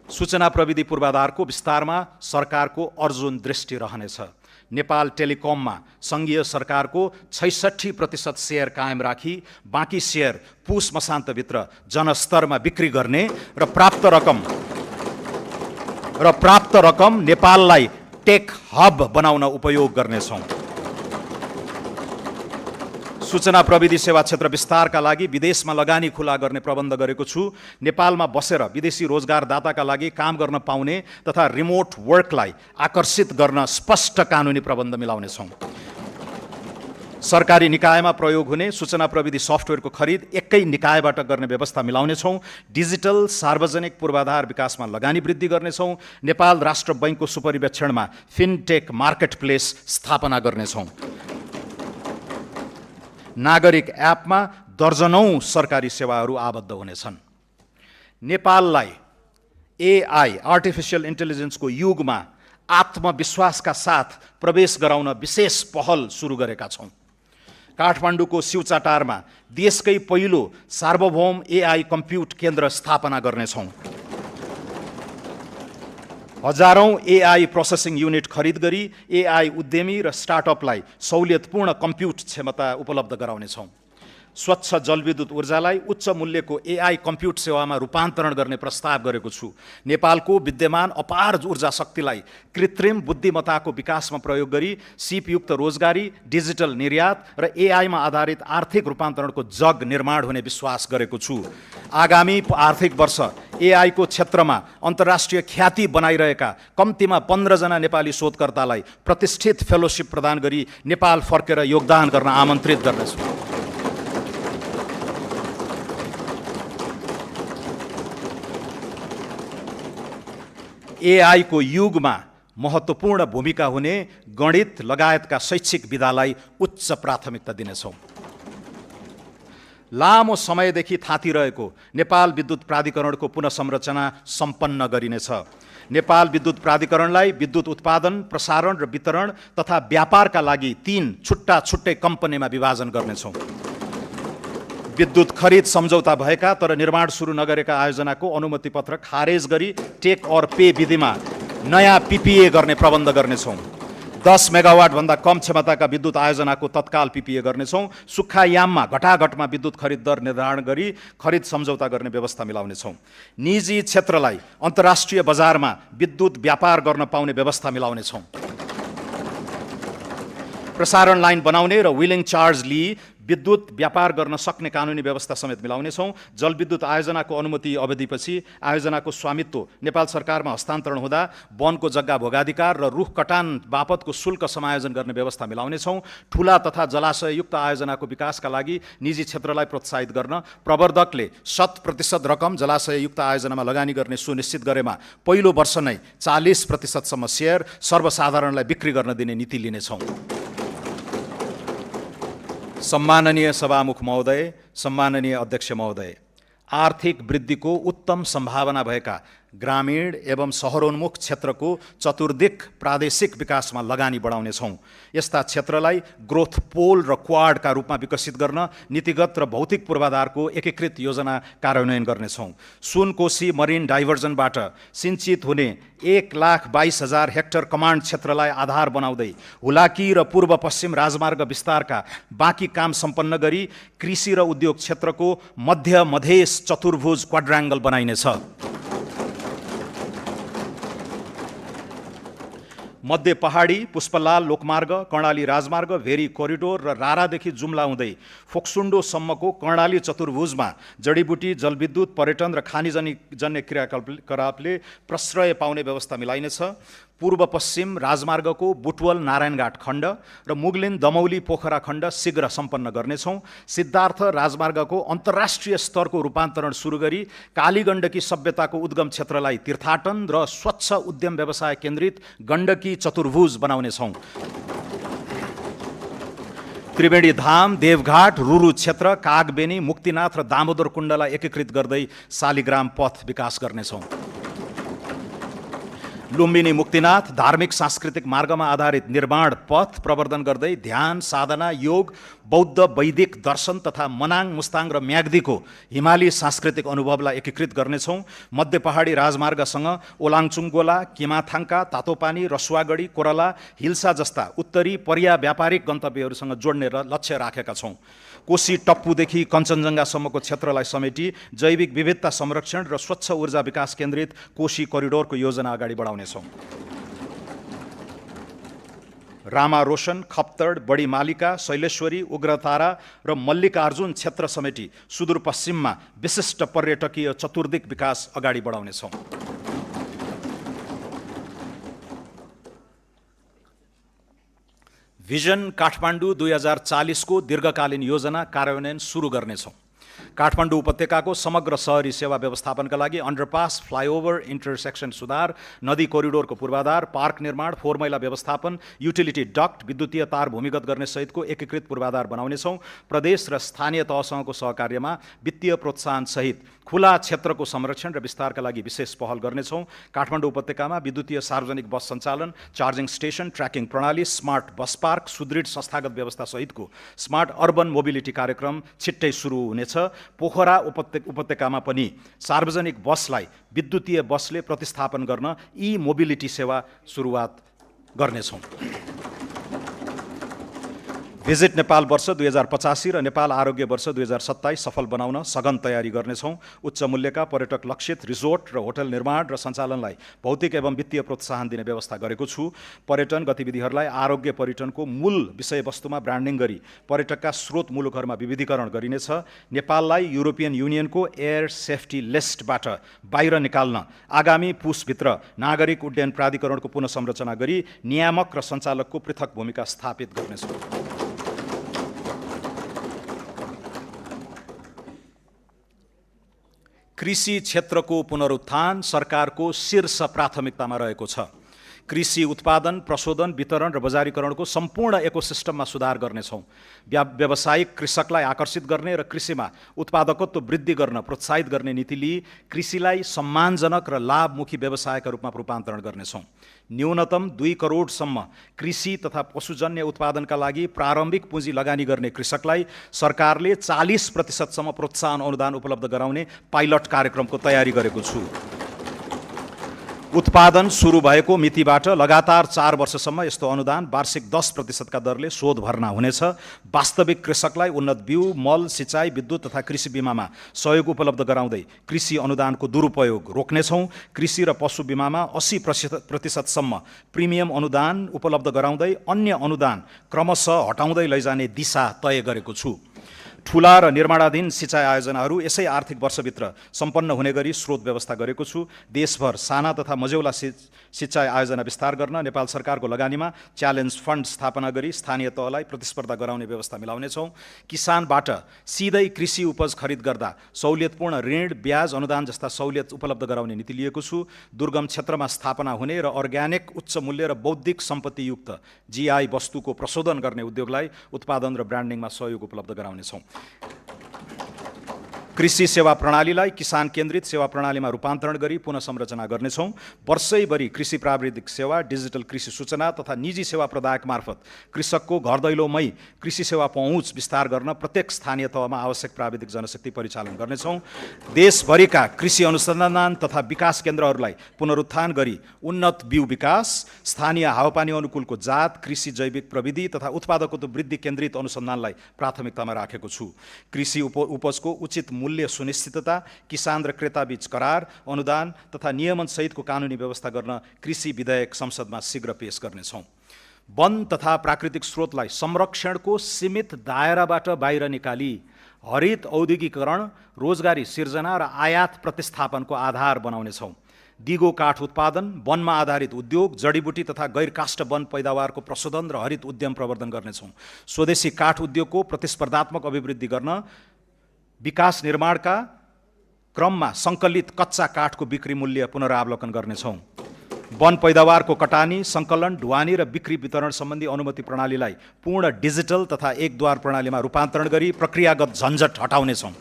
सूचना प्रविधि पूर्वाधारको विस्तारमा सरकारको अर्जुन दृष्टि रहनेछ। नेपाल टेलिकममा सङ्घीय सरकारको 66% सेयर कायम राखी बाँकी सेयर पुस मसान्तभित्र जनस्तरमा बिक्री गर्ने र प्राप्त रकम नेपाललाई टेक हब बनाउन उपयोग गर्नेछौँ। सूचना प्रविधि सेवा क्षेत्र विस्तारका लागि विदेशमा लगानी खुला गर्ने प्रबन्ध गरेको छु। नेपालमा बसेर विदेशी रोजगारदाताका लागि काम गर्न पाउने तथा रिमोट वर्कलाई आकर्षित गर्न स्पष्ट कानुनी प्रबन्ध मिलाउनेछौँ। सरकारी निकायमा प्रयोग हुने सूचना प्रविधि सफ्टवेयरको खरिद एकै निकायबाट गर्ने व्यवस्था मिलाउनेछौँ। डिजिटल सार्वजनिक पूर्वाधार विकासमा लगानी वृद्धि गर्नेछौँ। नेपाल राष्ट्र बैङ्कको सुपरिवेक्षणमा फिनटेक मार्केट प्लेस स्थापना गर्नेछौँ। नागरिक एपमा दर्जनौं सरकारी सेवाहरू आबद्ध हुनेछन्। नेपाललाई AI आर्टिफिसियल इन्टेलिजेन्सको युगमा आत्मविश्वासका साथ प्रवेश गराउन विशेष पहल सुरु गरेका छौँ। काठमाडौँको शिवचाटारमा देशकै पहिलो सार्वभौम AI कम्प्युट केन्द्र स्थापना गर्नेछौँ। हजारौं AI प्रोसेसिङ युनिट खरिद गरी AI उद्यमी र स्टार्टअपलाई सहुलियतपूर्ण कम्प्युट क्षमता उपलब्ध गराउनेछौँ। स्वच्छ जलविद्युत ऊर्जालाई उच्च मूल्यको AI कम्प्युट सेवामा रूपान्तरण गर्ने प्रस्ताव गरेको छु। नेपालको विद्यमान अपार ऊर्जा शक्तिलाई कृत्रिम बुद्धिमत्ताको विकासमा प्रयोग गरी सिपयुक्त रोजगारी, डिजिटल निर्यात र AI मा आधारित आर्थिक रूपान्तरणको जग निर्माण हुने विश्वास गरेको छु। आगामी आर्थिक वर्ष AI को क्षेत्रमा अन्तर्राष्ट्रिय ख्याति बनाइरहेका कम्तीमा 15 जना नेपाली शोधकर्तालाई प्रतिष्ठित फेलोशिप प्रदान गरी नेपाल फर्केर योगदान गर्न आमन्त्रित गर्नेछु। AI को युगमा महत्त्वपूर्ण भूमिका हुने गणित लगायतका शैक्षिक विधालाई उच्च प्राथमिकता दिनेछौँ। लामो समयदेखि थातिरहेको नेपाल विद्युत प्राधिकरणको पुनःसंरचना सम्पन्न गरिनेछ। नेपाल विद्युत प्राधिकरणलाई विद्युत उत्पादन, प्रसारण र वितरण तथा व्यापारका लागि 3 छुट्टा छुट्टै कम्पनीमा विभाजन गर्नेछौँ। विद्युत खरिद सम्झौता भएका तर निर्माण सुरु नगरेका आयोजनाको अनुमति पत्र खारेज गरी टेक और पे विधिमा नयाँ PPA गर्ने प्रबन्ध गर्नेछौँ। 10 मेगावाट भन्दा कम क्षमताका विद्युत आयोजनाको तत्काल PPA गर्नेछौँ। सुक्खा याममा घटाघटमा विद्युत खरिद दर निर्धारण गरी खरिद सम्झौता गर्ने व्यवस्था मिलाउनेछौँ। निजी क्षेत्रलाई अन्तर्राष्ट्रिय बजारमा विद्युत व्यापार गर्न पाउने व्यवस्था मिलाउनेछौँ। प्रसारण लाइन बनाउने र व्हिलिङ चार्ज लिई विद्युत व्यापार गर्न सक्ने कानुनी व्यवस्था समेत मिलाउनेछौँ। जलविद्युत आयोजनाको अनुमति अवधिपछि आयोजनाको स्वामित्व नेपाल सरकारमा हस्तान्तरण हुँदा वनको जग्गा भोगाधिकार र रुख कटान बापतको शुल्क समायोजन गर्ने व्यवस्था मिलाउनेछौँ। ठुला तथा जलाशययुक्त आयोजनाको विकासका लागि निजी क्षेत्रलाई प्रोत्साहित गर्न प्रवर्धकले 100% रकम जलाशययुक्त आयोजनामा लगानी गर्ने सुनिश्चित गरेमा पहिलो वर्ष नै 40% सम्म सेयर सर्वसाधारणलाई बिक्री गर्न दिने नीति लिनेछौँ। सम्माननीय सभामुख महोदय, सम्माननीय अध्यक्ष महोदय, आर्थिक वृद्धिको उत्तम सम्भावना भएका ग्रामीण एवं शहरोन्मुख क्षेत्रको चतुर्दिक प्रादेशिक विकासमा लगानी बढाउनेछौँ। यस्ता क्षेत्रलाई ग्रोथ पोल र क्वाडका रूपमा विकसित गर्न नीतिगत र भौतिक पूर्वाधारको एकीकृत योजना कार्यान्वयन गर्नेछौँ। सुनकोशी मरिन डाइभर्जनबाट सिञ्चित हुने 1,22,000 हेक्टर कमान्ड क्षेत्रलाई आधार बनाउँदै हुलाकी र पूर्व पश्चिम राजमार्ग विस्तारका बाँकी काम सम्पन्न गरी कृषि र उद्योग क्षेत्रको मध्य मधेस चतुर्भुज क्वाड्राङ्गल बनाइनेछ। मध्य पहाडी, पुष्पलाल लोकमार्ग, कर्णाली राजमार्ग, भेरी कोरिडोर र रारादेखि जुम्ला हुँदै फोक्सुन्डोसम्मको कर्णाली चतुर्भुजमा जडीबुटी, जलविद्युत, पर्यटन र खानीजन्य क्रियाकलापले प्रश्रय पाउने व्यवस्था मिलाइनेछ। पूर्व पश्चिम राजमार्गको बुटवल नारायणघाट खण्ड र मुगलिन दमौली पोखरा खण्ड शीघ्र सम्पन्न गर्नेछौँ। सिद्धार्थ राजमार्गको अन्तर्राष्ट्रिय स्तरको रूपान्तरण सुरु गरी कालीगण्डकी सभ्यताको उद्गम क्षेत्रलाई तीर्थाटन र स्वच्छ उद्यम व्यवसाय केन्द्रित गण्डकी चतुर्भुज बनाउनेछौँ। त्रिवेणी धाम, देवघाट, रुरु क्षेत्र, कागबेनी, मुक्तिनाथ र दामोदर कुण्डलाई एकीकृत गर्दै शालिग्राम पथ विकास गर्नेछौँ। लुम्बिनी मुक्तिनाथ धार्मिक सांस्कृतिक मार्गमा आधारित निर्माण पथ प्रवर्धन गर्दै ध्यान, साधना, योग, बौद्ध, वैदिक दर्शन तथा मनाङ, मुस्ताङ र म्याग्दीको हिमाली सांस्कृतिक अनुभवलाई एकीकृत गर्नेछौँ। मध्य पहाडी राजमार्गसँग ओलाङचुङगोला, किमाथाङका, तातोपानी, रसुवागढी, कोरला, हिल्सा जस्ता उत्तरी पर्या व्यापारिक गन्तव्यहरूसँग जोड्ने लक्ष्य राखेका छौँ। कोशी टप्पुदेखि कञ्चनजङ्घासम्मको क्षेत्रलाई समेटी जैविक विविधता संरक्षण र स्वच्छ ऊर्जा विकास केन्द्रित कोशी कोरिडोरको योजना अगाडि बढाउनेछौँ। रामा रोशन, खप्तड, बडी मालिका, शैलेश्वरी, उग्रतारा र मल्लिकार्जुन क्षेत्र समेटी सुदूरपश्चिममा विशिष्ट पर्यटकीय चतुर्दिक विकास अगाडि बढाउनेछौँ। भिजन काठमाडौँ 2040 को दीर्घकालीन योजना कार्यान्वयन सुरु गर्नेछौँ। काठमाडौँ उपत्यकाको समग्र शहरी सेवा व्यवस्थापनका लागि अन्डरपास, फ्लाइओभर, इन्टरसेक्सन सुधार, नदी कोरिडोरको पूर्वाधार, पार्क निर्माण, फोहोर मैला व्यवस्थापन, युटिलिटी डक्ट, विद्युतीय तार भूमिगत गर्ने सहितको एकीकृत पूर्वाधार बनाउनेछौँ। प्रदेश र स्थानीय तहसँगको सहकार्यमा वित्तीय प्रोत्साहन सहित खुला क्षेत्रको संरक्षण र विस्तारका लागि विशेष पहल गर्नेछौँ। काठमाडौँ उपत्यकामा विद्युतीय सार्वजनिक बस सञ्चालन, चार्जिङ स्टेसन, ट्र्याकिङ प्रणाली, स्मार्ट बस पार्क, सुदृढ संस्थागत व्यवस्था सहितको स्मार्ट अर्बन मोबिलिटी कार्यक्रम छिट्टै सुरु हुनेछ। पोखरा उपत्यकामा पनि सार्वजनिक बसलाई विद्युतीय बसले प्रतिस्थापन गर्न ई मोबिलिटी सेवा सुरुवात गर्नेछौँ। भिजिट नेपाल वर्ष 2085 र नेपाल आरोग्य वर्ष 2027 सफल बनाउन सघन तयारी गर्नेछौँ। उच्च मूल्यका पर्यटक लक्षित रिजोर्ट र होटल निर्माण र सञ्चालनलाई भौतिक एवं वित्तीय प्रोत्साहन दिने व्यवस्था गरेको छु। पर्यटन गतिविधिहरूलाई आरोग्य पर्यटनको मूल विषयवस्तुमा ब्रान्डिङ गरी पर्यटकका स्रोत मुलुकहरूमा विविधीकरण गरिनेछ। नेपाललाई युरोपियन युनियनको एयर सेफ्टी लिस्टबाट बाहिर निकाल्न आगामी पुसभित्र नागरिक उड्डयन प्राधिकरणको पुनः संरचना गरी नियामक र सञ्चालकको पृथक भूमिका स्थापित गर्नेछौँ। कृषि क्षेत्रको पुनरुत्थान सरकारको शीर्ष प्राथमिकतामा रहेको छ। कृषि उत्पादन, प्रशोधन, वितरण र बजारीकरणको सम्पूर्ण इकोसिस्टममा सुधार गर्नेछौँ। व्यावसायिक कृषकलाई आकर्षित गर्ने र कृषिमा उत्पादकत्व वृद्धि गर्न प्रोत्साहित गर्ने नीति लिई कृषिलाई सम्मानजनक र लाभमुखी व्यवसायका रूपमा रूपान्तरण गर्नेछौँ। न्यूनतम 2 करोडसम्म कृषि तथा पशुजन्य उत्पादनका लागि प्रारम्भिक पुँजी लगानी गर्ने कृषकलाई सरकारले 40% प्रोत्साहन अनुदान उपलब्ध गराउने पाइलट कार्यक्रमको तयारी गरेको छु। उत्पादन सुरु भएको मितिबाट लगातार 4 वर्षसम्म यस्तो अनुदान वार्षिक 10% दरले शोध भर्ना हुनेछ। वास्तविक कृषकलाई उन्नत बिउ, मल, सिँचाइ, विद्युत तथा कृषि बिमामा सहयोग उपलब्ध गराउँदै कृषि अनुदानको दुरुपयोग रोक्नेछौँ। कृषि र पशु बिमामा 80% प्रिमियम अनुदान उपलब्ध गराउँदै अन्य अनुदान क्रमशः हटाउँदै लैजाने दिशा तय गरेको छु। ठुला र निर्माणाधीन सिँचाइ आयोजनाहरू यसै आर्थिक वर्षभित्र सम्पन्न हुने गरी स्रोत व्यवस्था गरेको छु। देशभर साना तथा मझौला सिँचाइ आयोजना विस्तार गर्न नेपाल सरकारको लगानीमा च्यालेन्ज फन्ड स्थापना गरी स्थानीय तहलाई प्रतिस्पर्धा गराउने व्यवस्था मिलाउनेछौँ। किसानबाट सिधै कृषि उपज खरिद गर्दा सहुलियतपूर्ण ऋण, ब्याज अनुदान जस्ता सहुलियत उपलब्ध गराउने नीति लिएको छु। दुर्गम क्षेत्रमा स्थापना हुने र अर्ग्यानिक, उच्च मूल्य र बौद्धिक सम्पत्तियुक्त जीआई वस्तुको प्रशोधन गर्ने उद्योगलाई उत्पादन र ब्रान्डिङमा सहयोग उपलब्ध गराउनेछौँ। कृषि सेवा प्रणालीलाई किसान केन्द्रित सेवा प्रणालीमा रूपान्तरण गरी पुनः संरचना गर्नेछौँ। वर्षैभरि कृषि प्राविधिक सेवा, डिजिटल कृषि सूचना तथा निजी सेवा प्रदायक मार्फत कृषकको घर दैलोमै कृषि सेवा पहुँच विस्तार गर्न प्रत्येक स्थानीय तहमा आवश्यक प्राविधिक जनशक्ति परिचालन गर्नेछौँ। देशभरिका कृषि अनुसन्धान तथा विकास केन्द्रहरूलाई पुनरुत्थान गरी उन्नत बिउ विकास, स्थानीय हावापानी अनुकूलको जात, कृषि जैविक प्रविधि तथा उत्पादकत्व वृद्धि केन्द्रित अनुसन्धानलाई प्राथमिकतामा राखेको छु। कृषि उपजको उचित मूल्य मूल्य सुनिश्चितता, किसान र क्रेताबीच करार, अनुदान तथा नियमन सहितको कानुनी व्यवस्था गर्न कृषि विधेयक संसदमा शीघ्र पेश गर्नेछौँ। वन तथा प्राकृतिक स्रोतलाई संरक्षणको सीमित दायराबाट बाहिर निकाली हरित औद्योगिकरण, रोजगारी सिर्जना र आयात प्रतिस्थापनको आधार बनाउनेछौँ। दिगो काठ उत्पादन, वनमा आधारित उद्योग, जडीबुटी तथा गैर काष्ठ वन पैदावारको प्रशोधन र हरित उद्यम प्रवर्धन गर्नेछौँ। स्वदेशी काठ उद्योगको प्रतिस्पर्धात्मक अभिवृद्धि गर्न विकास निर्माणका क्रममा सङ्कलित कच्चा काठको बिक्री मूल्य पुनरावलोकन गर्नेछौँ। वन पैदावारको कटानी, सङ्कलन, ढुवानी र बिक्री वितरण सम्बन्धी अनुमति प्रणालीलाई पूर्ण डिजिटल तथा एकद्वार प्रणालीमा रूपान्तरण गरी प्रक्रियागत झन्झट हटाउनेछौँ।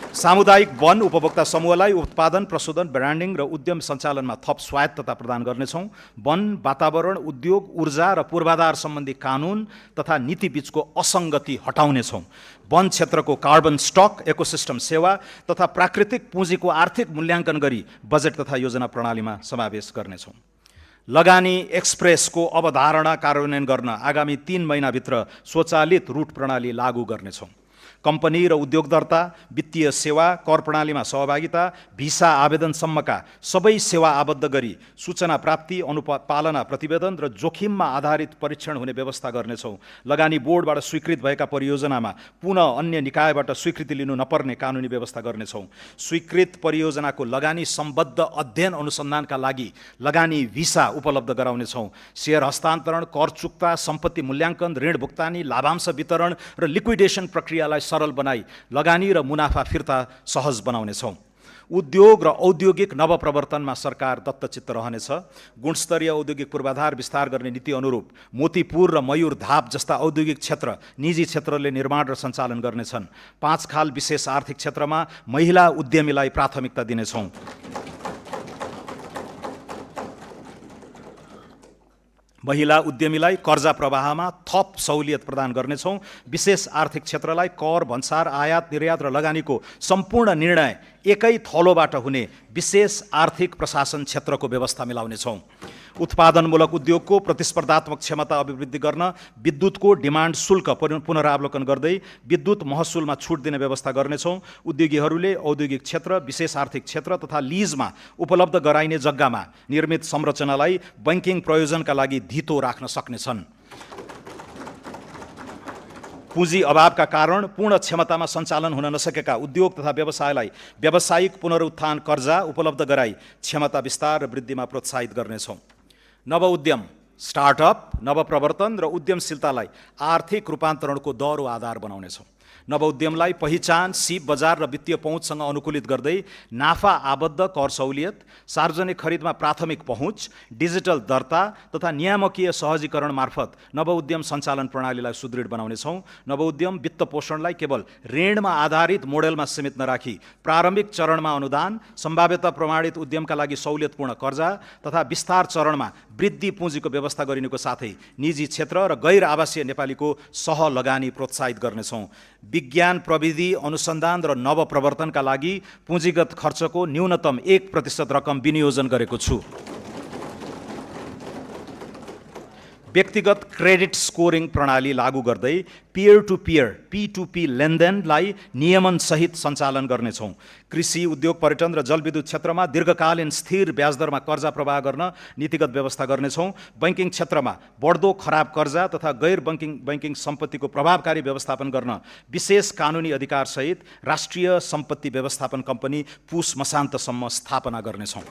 सामुदायिक वन उपभोक्ता समूहलाई उत्पादन, प्रशोधन, ब्रान्डिङ र उद्यम सञ्चालनमा थप स्वायत्तता प्रदान गर्नेछौँ। वन, वातावरण, उद्योग, ऊर्जा र पूर्वाधार सम्बन्धी कानुन तथा नीतिबीचको असङ्गति हटाउनेछौँ। वन क्षेत्रको कार्बन स्टक, इकोसिस्टम सेवा तथा प्राकृतिक पुँजीको आर्थिक मूल्याङ्कन गरी बजेट तथा योजना प्रणालीमा समावेश गर्नेछौँ। लगानी एक्सप्रेसको अवधारणा कार्यान्वयन गर्न आगामी 3 महिनाभित्र स्वचालित रुट प्रणाली लागू गर्नेछौँ। कम्पनी र उद्योग दर्ता, वित्तीय सेवा, कर प्रणालीमा सहभागिता, भिसा आवेदनसम्मका सबै सेवा आबद्ध गरी सूचना प्राप्ति, अनुपालना प्रतिवेदन र जोखिममा आधारित परीक्षण हुने व्यवस्था गर्नेछौँ। लगानी बोर्डबाट स्वीकृत भएका परियोजनामा पुनः अन्य निकायबाट स्वीकृति लिनु नपर्ने कानुनी व्यवस्था गर्नेछौँ। स्वीकृत परियोजनाको लगानी सम्बद्ध अध्ययन अनुसन्धानका लागि लगानी भिसा उपलब्ध गराउनेछौँ। सेयर हस्तान्तरण, कर चुक्ता, सम्पत्ति मूल्याङ्कन, ऋण भुक्तानी, लाभांश वितरण र लिक्विडेसन प्रक्रियालाई सरल बनाई लगानी र मुनाफा फिर्ता सहज बनाउनेछौँ। उद्योग र औद्योगिक नवप्रवर्तनमा सरकार दत्तचित्त रहनेछ। गुणस्तरीय औद्योगिक पूर्वाधार विस्तार गर्ने नीति अनुरूप मोतीपुर र मयूर धाप जस्ता औद्योगिक क्षेत्र निजी क्षेत्रले निर्माण र सञ्चालन गर्नेछन्। 5 खाल विशेष आर्थिक क्षेत्रमा महिला उद्यमीलाई प्राथमिकता दिनेछौँ। महिला उद्यमीलाई कर्जा प्रवाहमा थप सहुलियत प्रदान गर्नेछौँ। विशेष आर्थिक क्षेत्रलाई कर, भन्सार, आयात, निर्यात र लगानीको सम्पूर्ण निर्णय एकै थलोबाट हुने विशेष आर्थिक प्रशासन क्षेत्रको व्यवस्था मिलाउनेछौँ। उत्पादनमूलक उद्योगको प्रतिस्पर्धात्मक क्षमता अभिवृद्धि गर्न विद्युतको डिमान्ड शुल्क पुनरावलोकन गर्दै विद्युत महसुलमा छुट दिने व्यवस्था गर्नेछौँ। उद्योगीहरूले औद्योगिक क्षेत्र, विशेष आर्थिक क्षेत्र तथा लिजमा उपलब्ध गराइने जग्गामा निर्मित संरचनालाई बैंकिङ प्रयोजनका लागि धितो राख्न सक्नेछन्। पुँजी अभावका कारण पूर्ण क्षमतामा सञ्चालन हुन नसकेका उद्योग तथा व्यवसायलाई व्यावसायिक पुनरुत्थान कर्जा उपलब्ध गराई क्षमता विस्तार र वृद्धिमा प्रोत्साहित गर्नेछौँ। नव उद्यम, स्टार्टअप, नवप्रवर्तन र उद्यमशीलतालाई आर्थिक रूपान्तरणको दह्रो आधार बनाउनेछौँ। नव उद्यमलाई पहिचान, सिप बजार र वित्तीय पहुँचसँग अनुकूलित गर्दै नाफा आबद्ध कर सहुलियत, सार्वजनिक खरिदमा प्राथमिक पहुँच, डिजिटल दर्ता तथा नियामकीय सहजीकरण मार्फत नव उद्यम सञ्चालन प्रणालीलाई सुदृढ बनाउनेछौँ। नव उद्यम वित्त पोषणलाई केवल ऋणमा आधारित मोडेलमा सीमित नराखी प्रारम्भिक चरणमा अनुदान, सम्भाव्यता प्रमाणित उद्यमका लागि सहुलियतपूर्ण कर्जा तथा विस्तार चरणमा वृद्धि पुँजीको व्यवस्था गरिनुको साथै निजी क्षेत्र र गैर आवासीय नेपालीको सहलगानी प्रोत्साहित गर्नेछौँ। विज्ञान, प्रविधि, अनुसन्धान र नवप्रवर्तनका लागि पुँजीगत खर्चको न्यूनतम 1% रकम विनियोजन गरेको छु। व्यक्तिगत क्रेडिट स्कोरिङ प्रणाली लागू गर्दै पियर टु पियर P2P लेनदेनलाई नियमनसहित सञ्चालन गर्नेछौँ। कृषि, उद्योग, पर्यटन र जलविद्युत क्षेत्रमा दीर्घकालीन स्थिर ब्याजदरमा कर्जा प्रवाह गर्न नीतिगत व्यवस्था गर्नेछौँ। बैंकिङ क्षेत्रमा बढ्दो खराब कर्जा तथा गैर बैंकिङ सम्पत्तिको प्रभावकारी व्यवस्थापन गर्न विशेष कानुनी अधिकारसहित राष्ट्रिय सम्पत्ति व्यवस्थापन कम्पनी पुस मसान्तसम्म स्थापना गर्नेछौँ।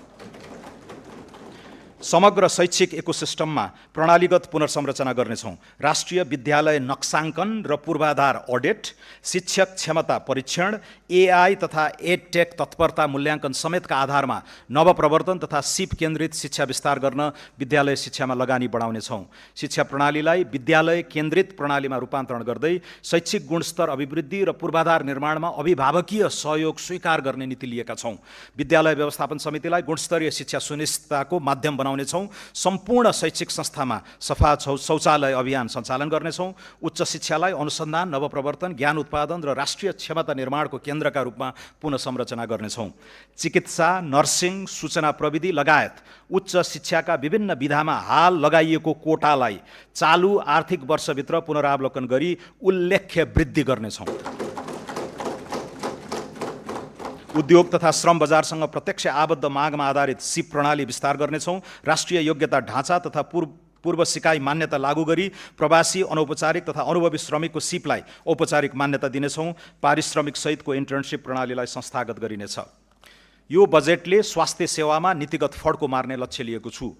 समग्र शैक्षिक इकोसिस्टममा प्रणालीगत पुनर्संरचना गर्नेछौँ। राष्ट्रिय विद्यालय नक्साङ्कन र पूर्वाधार अडिट, शिक्षक क्षमता परीक्षण, AI तथा एडटेक तत्परता मूल्याङ्कन समेतका आधारमा नवप्रवर्तन तथा सिप केन्द्रित शिक्षा विस्तार गर्न विद्यालय शिक्षामा लगानी बढाउनेछौँ। शिक्षा प्रणालीलाई विद्यालय केन्द्रित प्रणालीमा रूपान्तरण गर्दै शैक्षिक गुणस्तर अभिवृद्धि र पूर्वाधार निर्माणमा अभिभावकीय सहयोग स्वीकार गर्ने नीति लिएका छौँ। विद्यालय व्यवस्थापन समितिलाई गुणस्तरीय शिक्षा सुनिश्चितताको माध्यम बनाउनेछौँ। सम्पूर्ण शैक्षिक संस्थामा सफा शौचालय अभियान सञ्चालन गर्नेछौँ। उच्च शिक्षालाई अनुसन्धान, नवप्रवर्तन, ज्ञान उत्पादन र राष्ट्रिय क्षमता निर्माणको केन्द्रका रूपमा पुनः संरचना गर्नेछौँ। चिकित्सा, नर्सिङ, सूचना प्रविधि लगायत उच्च शिक्षाका विभिन्न विधामा हाल लगाइएको कोटालाई चालु आर्थिक वर्षभित्र पुनरावलोकन गरी उल्लेख्य वृद्धि गर्नेछौँ। उद्योग तथा श्रम बजारसँग प्रत्यक्ष आबद्ध मागमा आधारित सिप प्रणाली विस्तार गर्नेछौँ। राष्ट्रिय योग्यता ढाँचा तथा पूर्व सिकाइ मान्यता लागू गरी प्रवासी अनौपचारिक तथा अनुभवी श्रमिकको सिपलाई औपचारिक मान्यता दिनेछौँ। पारिश्रमिक सहितको इन्टर्नसिप प्रणालीलाई संस्थागत गरिनेछ। यो बजेटले स्वास्थ्य सेवामा नीतिगत फड्को मार्ने लक्ष्य लिएको छु।